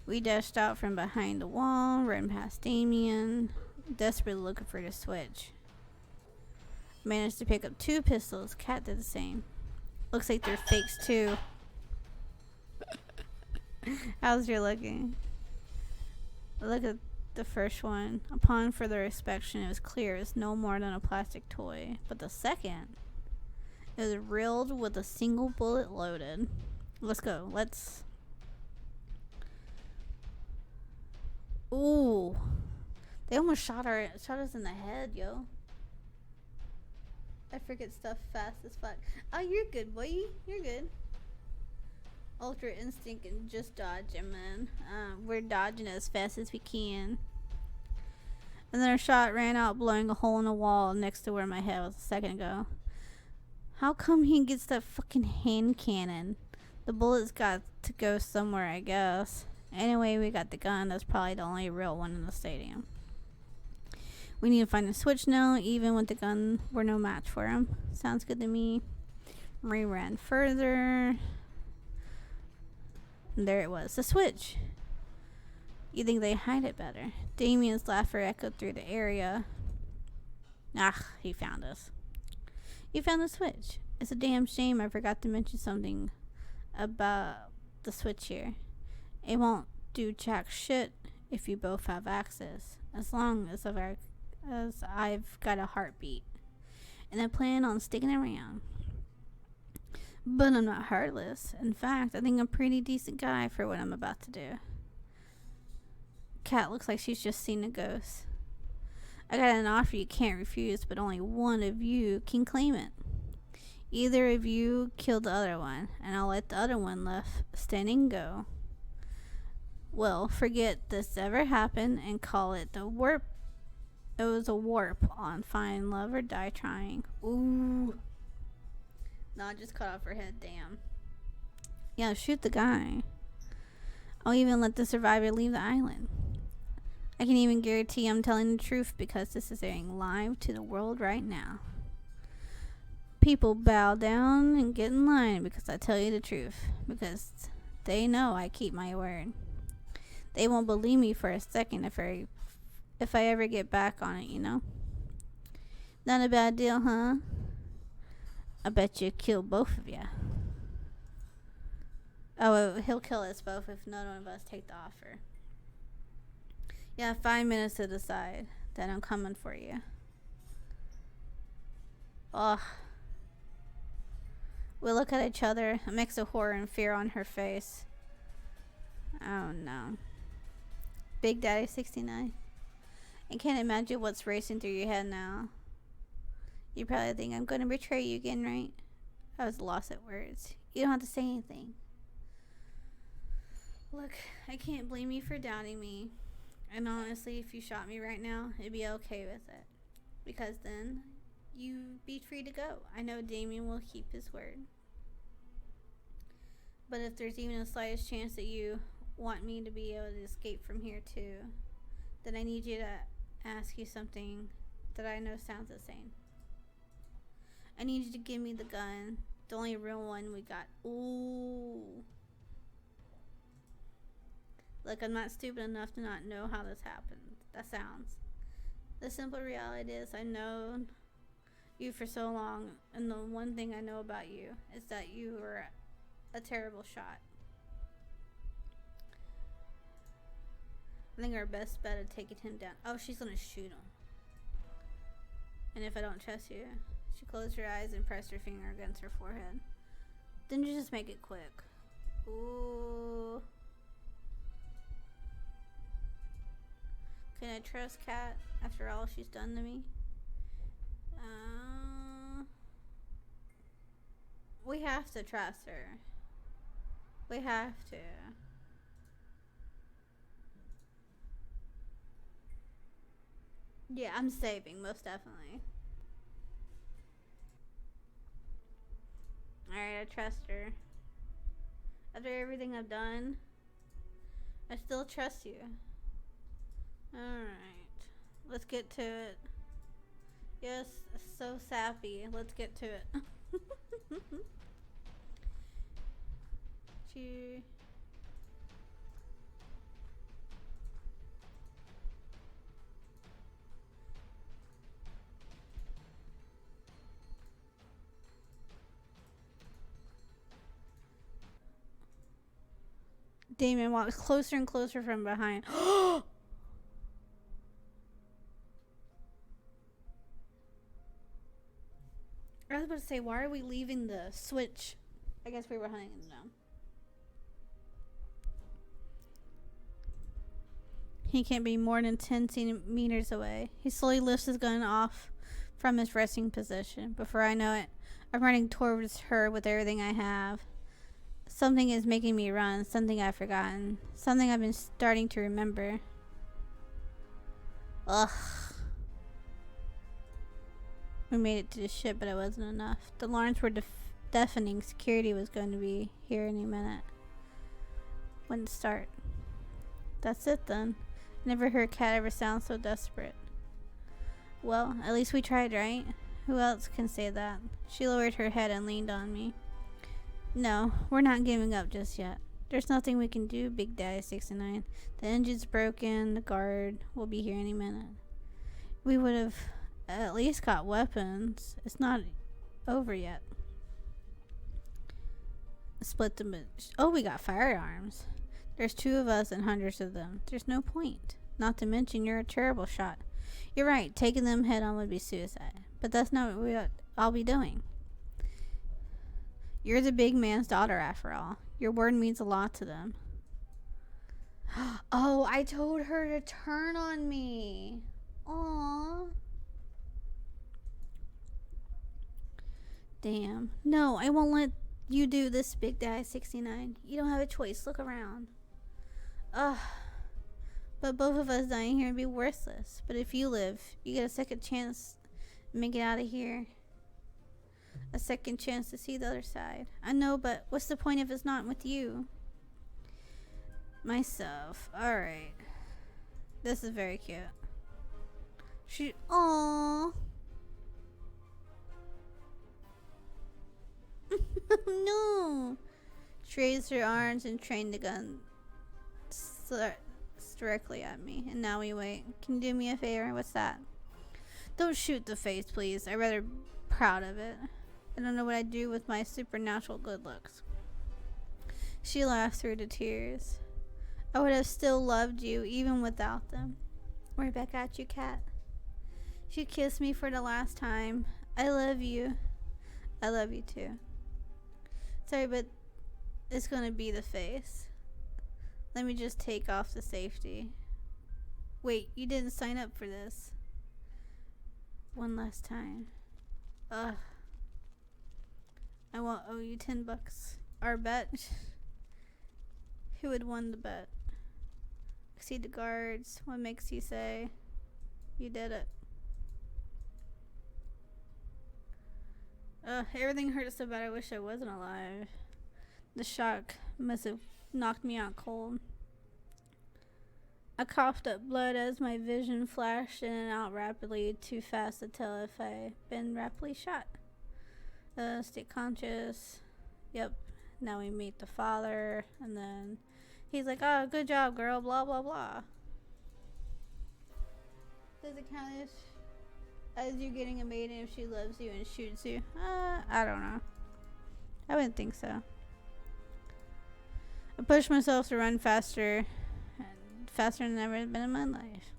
We dashed out from behind the wall, ran past Damien, desperately looking for the switch. Managed to pick up 2 pistols. Kat did the same. Looks like they're fakes too. How's your looking? Look at the first one. Upon further inspection, it was clear it was no more than a plastic toy. But the second, it was riddled with a single bullet loaded. Let's go. Let's... Ooh. They almost shot us in the head, yo. I forget stuff fast as fuck. Oh, you're good, boy. You're good. Ultra instinct and just dodging, man. We're dodging as fast as we can. And then our shot ran out, blowing a hole in the wall next to where my head was a second ago. How come he gets that fucking hand cannon? The bullets got to go somewhere, I guess. Anyway, we got the gun. That's probably the only real one in the stadium. We need to find a switch now. Even with the gun, we're no match for him. Sounds good to me. We ran further. And there it was, the switch. You think they hide it better? Damien's laughter echoed through the area. Ah, he found us. You found the switch. It's a damn shame I forgot to mention something about the switch here. It won't do jack shit if you both have access, as long as I've got a heartbeat. And I plan on sticking around. But I'm not heartless. In fact, I think I'm a pretty decent guy for what I'm about to do. Kat looks like she's just seen a ghost. I got an offer you can't refuse, but only one of you can claim it. Either of you kill the other one, and I'll let the other one left standing go. Well, forget this ever happened and call it the warp. It was a warp on find love or die trying. Ooh. No, I just cut off her head, damn. Yeah, shoot the guy. I'll even let the survivor leave the island. I can even guarantee I'm telling the truth because this is airing live to the world right now. People bow down and get in line because I tell you the truth. Because they know I keep my word. They won't believe me for a second if I ever get back on it, you know? Not a bad deal, huh? I bet you kill both of you. Oh, he'll kill us both if none of us take the offer. Yeah, 5 minutes to decide. Then I'm coming for you. Ugh. We look at each other, a mix of horror and fear on her face. Oh no. Big Daddy 69. I can't imagine what's racing through your head now. You probably think I'm going to betray you again, right? I was lost at words. You don't have to say anything. Look, I can't blame you for doubting me. And honestly, if you shot me right now, I'd be okay with it. Because then, you'd be free to go. I know Damien will keep his word. But if there's even the slightest chance that you want me to be able to escape from here too, then I need you to ask you something that I know sounds insane. I need you to give me the gun. The only real one we got. Ooh. Look, I'm not stupid enough to not know how this happened. That sounds. The simple reality is I've known you for so long, and the one thing I know about you is that you were a terrible shot. I think our best bet is taking him down. Oh, she's gonna shoot him. And if I don't trust you, she closed her eyes and pressed her finger against her forehead. Then you just make it quick. Ooh. Can I trust Kat after all she's done to me? We have to trust her. We have to. Yeah, I'm saving, most definitely. Alright, I trust her. After everything I've done, I still trust you. Alright. Let's get to it. Yes, so sappy. Let's get to it. Cheers. Damien walks closer and closer from behind. I was about to say, why are we leaving the switch? I guess we were hunting him down. He can't be more than 10 centimeters away. He slowly lifts his gun off from his resting position. Before I know it, I'm running towards her with everything I have. Something is making me run. Something I've forgotten. Something I've been starting to remember. Ugh. We made it to the ship, but it wasn't enough. The alarms were deafening. Security was going to be here any minute. Wouldn't start. That's it then. Never heard Cat ever sound so desperate. Well, at least we tried, right? Who else can say that? She lowered her head and leaned on me. No, we're not giving up just yet. There's nothing we can do, Big Daddy 69. The engine's broken. The guard will be here any minute. We would have at least got weapons. It's not over yet. Split them. Oh, we got firearms. There's 2 of us and hundreds of them. There's no point. Not to mention you're a terrible shot. You're right. Taking them head on would be suicide. But that's not what I'll be doing. You're the big man's daughter, after all. Your word means a lot to them. Oh, I told her to turn on me. Aww. Damn. No, I won't let you do this, Big Daddy 69. You don't have a choice. Look around. Ugh. But both of us dying here would be worthless. But if you live, you get a second chance to make it out of here. A second chance to see the other side. I know, but what's the point if it's not with you? Myself. Alright. This is very cute. Aww. No. She raised her arms and trained the gun directly at me. And now we wait. Can you do me a favor? What's that? Don't shoot the face, please. I'm rather proud of it. I don't know what I'd do with my supernatural good looks. She laughed through the tears. I would have still loved you even without them. Right back at you, Cat. She kissed me for the last time. I love you. I love you too. Sorry, but it's gonna be the face. Let me just take off the safety. Wait, you didn't sign up for this. One last time. Ugh. I won't owe you $10. Our bet. Who had won the bet? Exceed the guards. What makes you say you did it? Everything hurts so bad I wish I wasn't alive. The shock must have knocked me out cold. I coughed up blood as my vision flashed in and out rapidly, too fast to tell if I'd been rapidly shot. Stay conscious. Yep. Now we meet the father, and then he's like, "Oh, good job, girl." Blah blah blah. Does it count as you getting a maiden if she loves you and shoots you? I don't know. I wouldn't think so. I pushed myself to run faster than I've ever been in my life.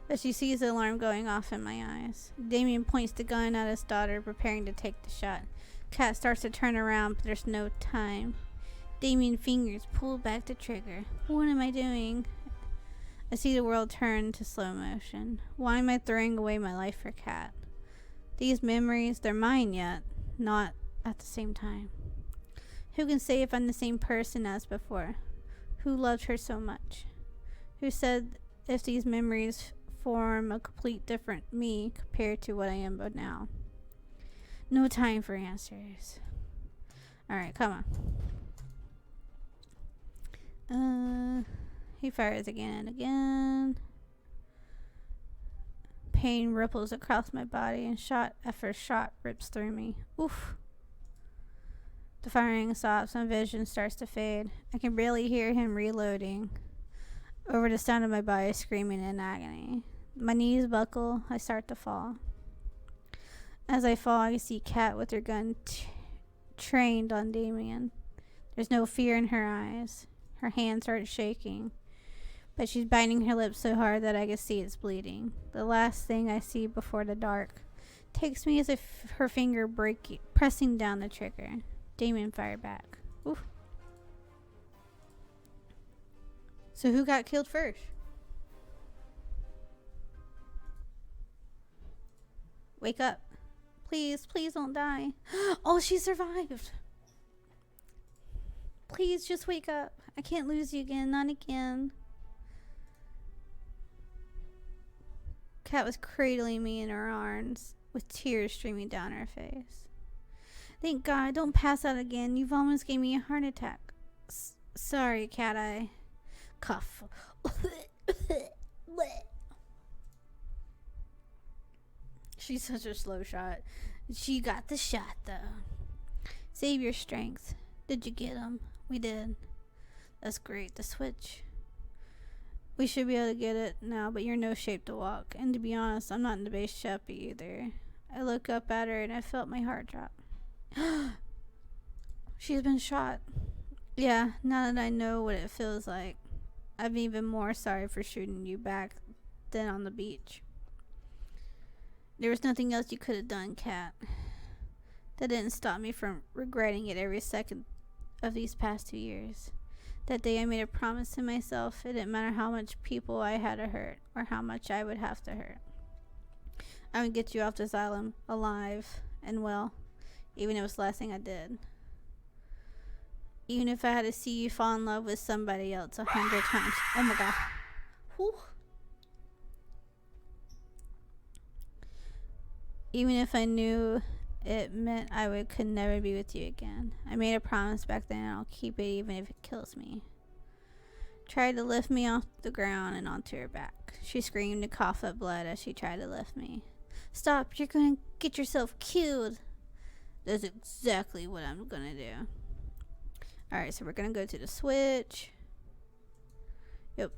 But she sees the alarm going off in my eyes. Damien points the gun at his daughter, preparing to take the shot. Cat starts to turn around, but there's no time. Damien's fingers pull back the trigger. What am I doing? I see the world turn to slow motion. Why am I throwing away my life for Cat? These memories, they're mine yet, not at the same time. Who can say if I'm the same person as before? Who loved her so much? Who said if these memories form a complete different me compared to what I am but now? No time for answers. Alright, come on. He fires again and again. Pain ripples across my body and shot after shot rips through me. Oof. The firing stops and vision starts to fade. I can barely hear him reloading over the sound of my body screaming in agony. My knees buckle. I start to fall. As I fall, I see Cat with her gun trained on Damien. There's no fear in her eyes. Her hands start shaking, but she's biting her lips so hard that I can see it's bleeding. The last thing I see before the dark takes me as if her finger pressing down the trigger. Damien fired back. Oof. So who got killed first? Wake up. Please, please don't die. Oh, she survived. Please just wake up. I can't lose you again. Not again. Kat was cradling me in her arms with tears streaming down her face. Thank God, don't pass out again. You've almost gave me a heart attack. Sorry, Cat. I cough. She's such a slow shot. She got the shot, though. Save your strength. Did you get him? We did. That's great. The switch. We should be able to get it now, but you're in no shape to walk. And to be honest, I'm not in the base shape either. I look up at her and I felt my heart drop. She's been shot. Yeah, now that I know what it feels like, I'm even more sorry for shooting you back then on the beach. There was nothing else you could have done, Kat. That didn't stop me from regretting it every second of these past 2 years. That day I made a promise to myself. It didn't matter how much people I had to hurt or how much I would have to hurt. I would get you off this island alive and well, even if it was the last thing I did. Even if I had to see you fall in love with somebody else 100 times. Oh my God. Whew. Even if I knew it meant could never be with you again. I made a promise back then and I'll keep it even if it kills me. Tried to lift me off the ground and onto her back. She screamed and coughed up blood as she tried to lift me. Stop, you're gonna get yourself killed. That's exactly what I'm gonna do. Alright, so we're gonna go to the switch. Yep.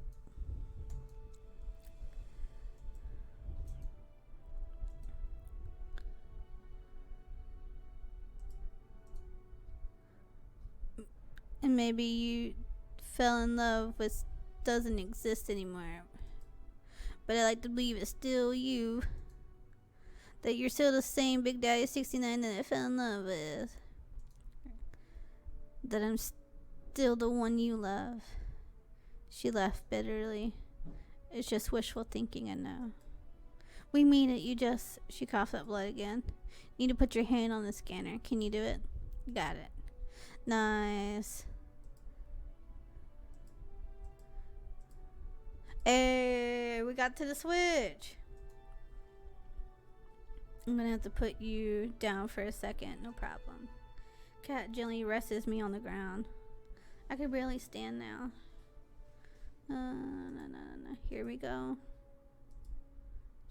And maybe you fell in love with doesn't exist anymore. But I like to believe it's still you. That you're still the same Big Daddy 69 that I fell in love with. That I'm still the one you love. She laughed bitterly. It's just wishful thinking, I know. We mean it, she coughed up blood again. Need to put your hand on the scanner. Can you do it? Got it. Nice. Hey, we got to the switch. I'm gonna have to put you down for a second, no problem. Cat gently rests me on the ground. I can barely stand now. No. Here we go.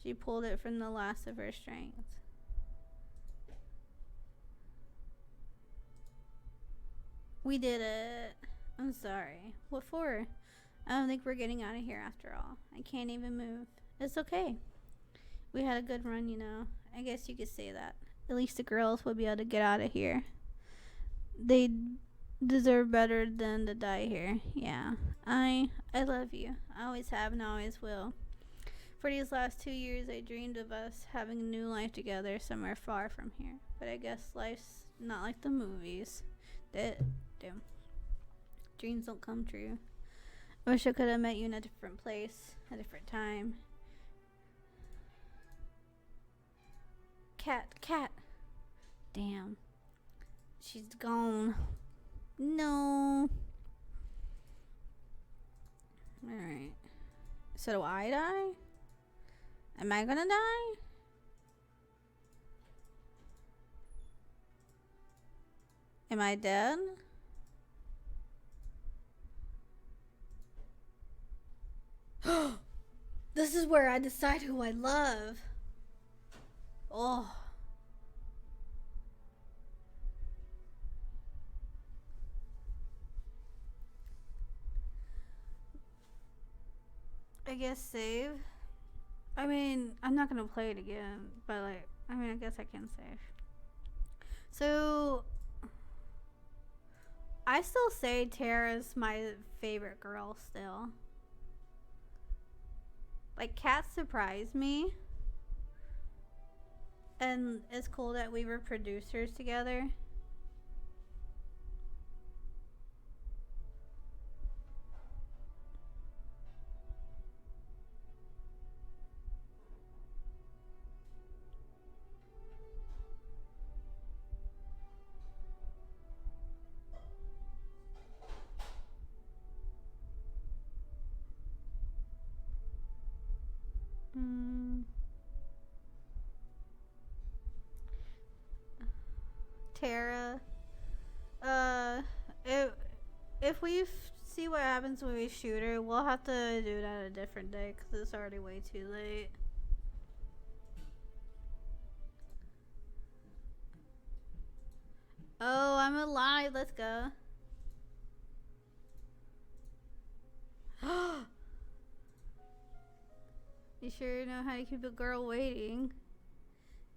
She pulled it from the last of her strength. We did it. I'm sorry. What for? I don't think we're getting out of here after all. I can't even move. It's okay. We had a good run, you know. I guess you could say that. At least the girls will be able to get out of here. They deserve better than to die here. Yeah. I love you. I always have and always will. For these last 2 years, I dreamed of us having a new life together somewhere far from here. But I guess life's not like the movies. Dreams don't come true. I wish I could have met you in a different place, a different time. Cat. Damn. She's gone. No. Alright. So do I die? Am I gonna die? Am I dead? This is where I decide who I love. Oh. I guess save. I mean, I'm not gonna play it again, but I guess I can save. So, I still say Tara's my favorite girl still. Kat surprised me. And it's cool that we were producers together. Tara. If we see what happens when we shoot her, we'll have to do that a different day because it's already way too late. Oh, I'm alive. Let's go. You sure know how to keep a girl waiting?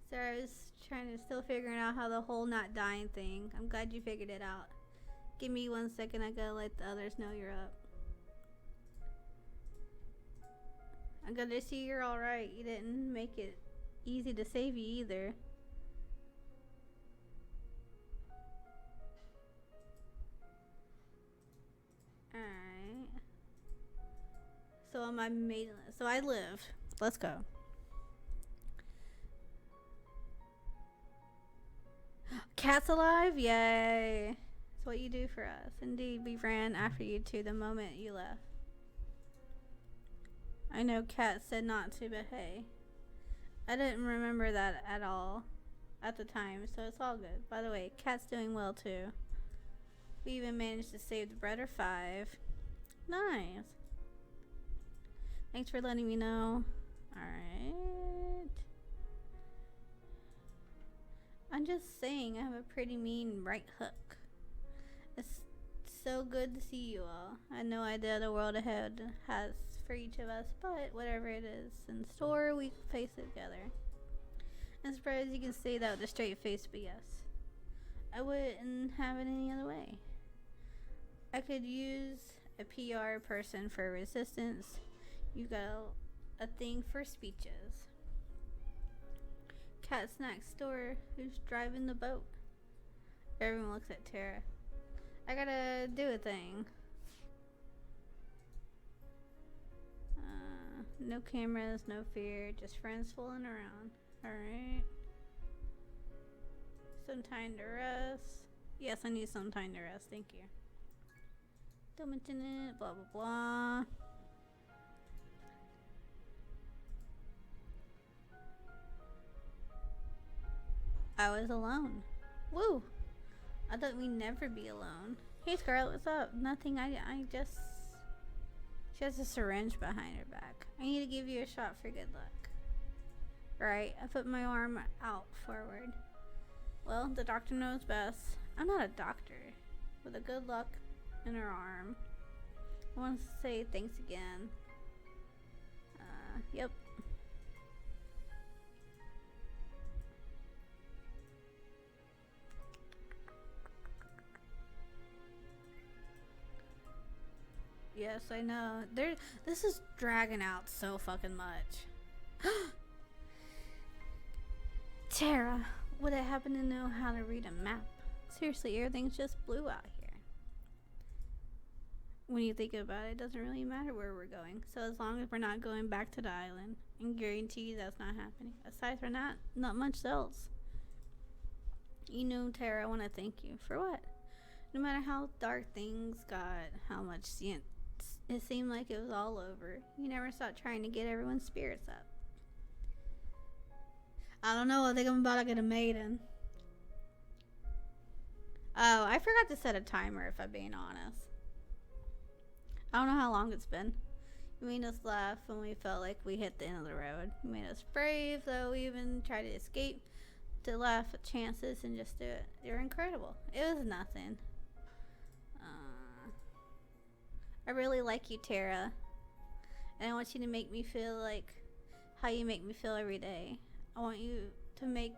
Sorry, I was still figuring out how the whole not dying thing. I'm glad you figured it out. Give me 1 second, I gotta let the others know you're up. I'm gonna see you're alright. You didn't make it easy to save you either. Alright. So am I maidenless? So I live. Let's go. Cat's alive? Yay. It's what you do for us. Indeed, we ran after you two the moment you left. I know Cat said not to, but hey. I didn't remember that at all at the time, so it's all good. By the way, Cat's doing well too. We even managed to save the Brother 5. Nice. Thanks for letting me know. Alright. I'm just saying I have a pretty mean right hook. It's so good to see you all. I had no idea the world ahead has for each of us, but whatever it is in store, we face it together. I'm surprised you can say that with a straight face, but yes. I wouldn't have it any other way. I could use a PR person for resistance. You got a thing for speeches. Cat's next door. Who's driving the boat? Everyone looks at Tara. I gotta do a thing. No cameras, no fear, just friends fooling around. Alright. Some time to rest. Yes, I need some time to rest. Thank you. Don't mention it. Blah, blah, blah. I was alone. Woo! I thought we'd never be alone. Hey Scarlett, what's up? Nothing, I just... She has a syringe behind her back. I need to give you a shot for good luck. Right, I put my arm out forward. Well, the doctor knows best. I'm not a doctor. With a good luck in her arm. I want to say thanks again. Yep. Yes, I know. This is dragging out so fucking much. Tara, would I happen to know how to read a map? Seriously, everything's just blue out here. When you think about it, it doesn't really matter where we're going. So as long as we're not going back to the island, I can guarantee you that's not happening. Aside from that, not much else. You know, Tara, I want to thank you. For what? No matter how dark things got, how much it seemed like it was all over, you never stopped trying to get everyone's spirits up. I don't know. I think I'm about to get a maiden. Oh, I forgot to set a timer, if I'm being honest. I don't know how long it's been. You made us laugh when we felt like we hit the end of the road. You made us brave, though we even tried to escape, to laugh at chances and just do it. You're incredible. It was nothing. I really like you, Tara. And I want you to make me feel like how you make me feel every day. I want to make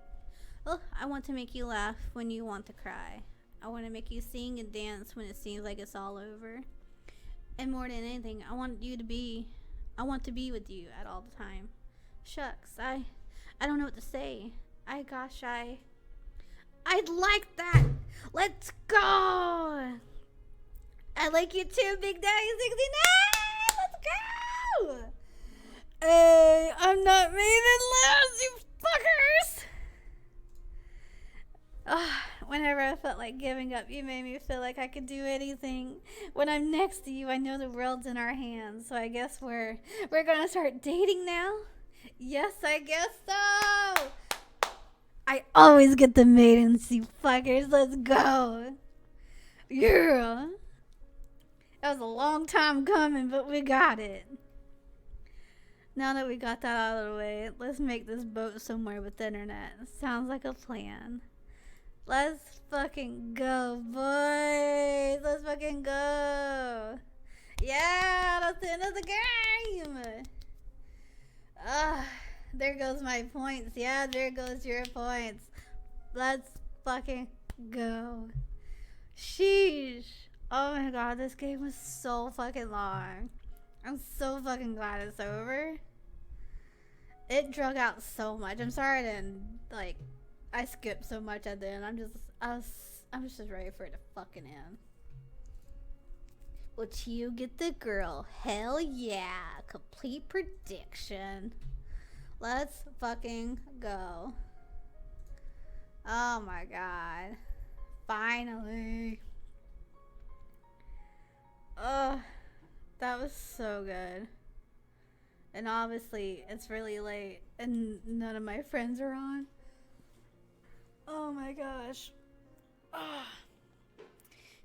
you laugh when you want to cry. I want to make you sing and dance when it seems like it's all over. And more than anything, I want to be with you at all the time. Shucks, I don't know what to say. I'd like that. Let's go. I like you too, Big Daddy 69. Let's go. Hey, I'm not maidenless, you fuckers. Whenever I felt like giving up, you made me feel like I could do anything. When I'm next to you, I know the world's in our hands. So I guess we're gonna start dating now. Yes, I guess so. I always get the maidens, you fuckers. Let's go. Yeah. That was a long time coming, but we got it. Now that we got that out of the way, let's make this boat somewhere with internet. Sounds like a plan. Let's fucking go, boys. Let's fucking go. Yeah, that's the end of the game. There goes my points. Yeah, there goes your points. Let's fucking go. Sheesh. Oh my god, this game was so fucking long. I'm so fucking glad it's over. It drug out so much. I'm sorry I didn't, like, I skipped so much at the end. I was just ready for it to fucking end. Will Chiyo get the girl? Hell yeah. Complete prediction. Let's fucking go. Oh my god. Finally. Ugh. That was so good. And obviously, it's really late and none of my friends are on. Oh my gosh. Ugh.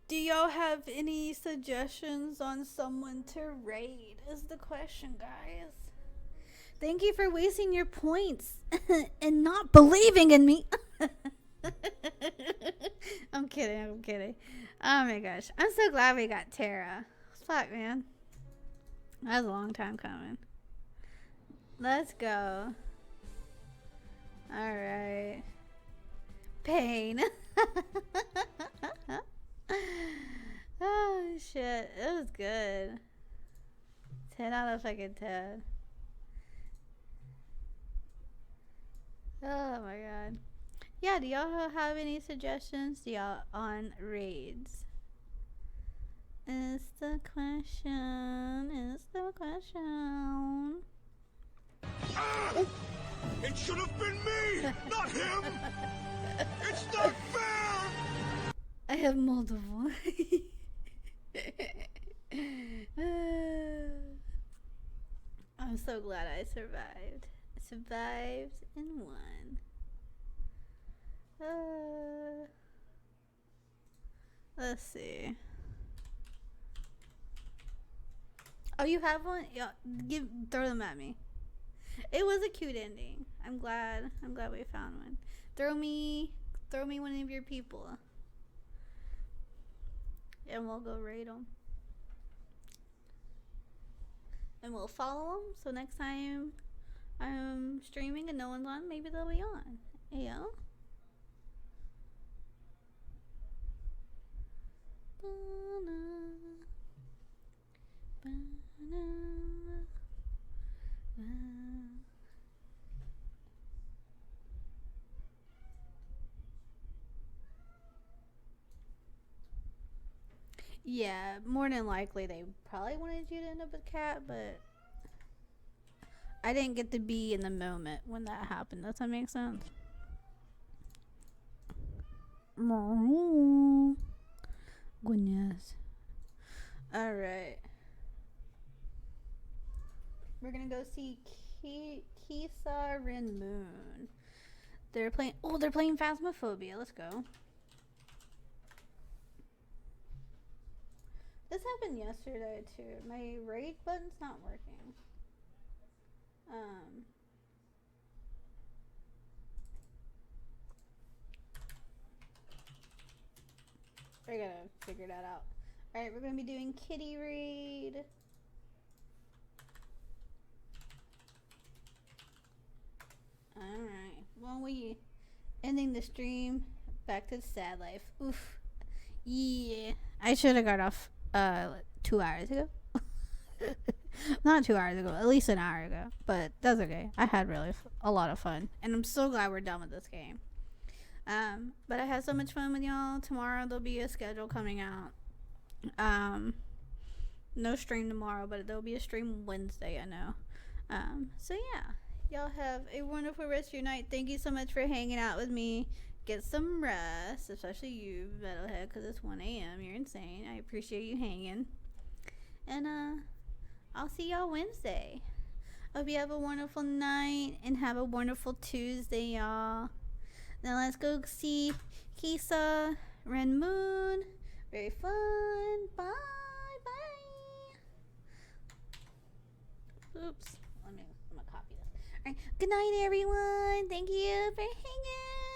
Do y'all have any suggestions on someone to raid? Is the question, guys. Thank you for wasting your points and not believing in me. I'm kidding. Oh my gosh. I'm so glad we got Tara. Fuck, man. That was a long time coming. Let's go. Alright. Pain. Oh shit. It was good. 10 out of fucking 10. Oh my god. Yeah, do y'all have any suggestions? Do y'all on raids? Is the question. It should have been me, not him! It's not fair! I have multiple. I'm so glad I survived. I survived and won. Let's see. Oh, you have one? Yeah, throw them at me. It was a cute ending. I'm glad we found one. Throw me one of your people. And we'll go raid them. And we'll follow them. So next time I'm streaming and no one's on, maybe they'll be on. Yeah. Yeah, more than likely they probably wanted you to end up with Cat, but I didn't get to be in the moment when that happened. Does that make sense? Goodness. Alright. We're gonna go see Kisa Rin Moon. They're playing Phasmophobia. Let's go. This happened yesterday too. My raid button's not working. I gotta figure that out. Alright, we're gonna be doing kitty raid. Alright. Well, we ending the stream. Back to the sad life. Oof. Yeah. I should have got off 2 hours ago. Not 2 hours ago, at least an hour ago. But that's okay. I had really a lot of fun. And I'm so glad we're done with this game. But I had so much fun with y'all. Tomorrow there'll be a schedule coming out. No stream tomorrow, but there'll be a stream Wednesday, I know. So yeah. Y'all have a wonderful rest of your night. Thank you so much for hanging out with me. Get some rest, especially you, Metalhead, because it's 1 a.m. You're insane. I appreciate you hanging. And, I'll see y'all Wednesday. Hope you have a wonderful night and have a wonderful Tuesday, y'all. Now let's go see Kisa, Ren Moon. Very fun. Bye. Bye. Oops. I'm gonna copy this. Alright. Good night, everyone. Thank you for hanging.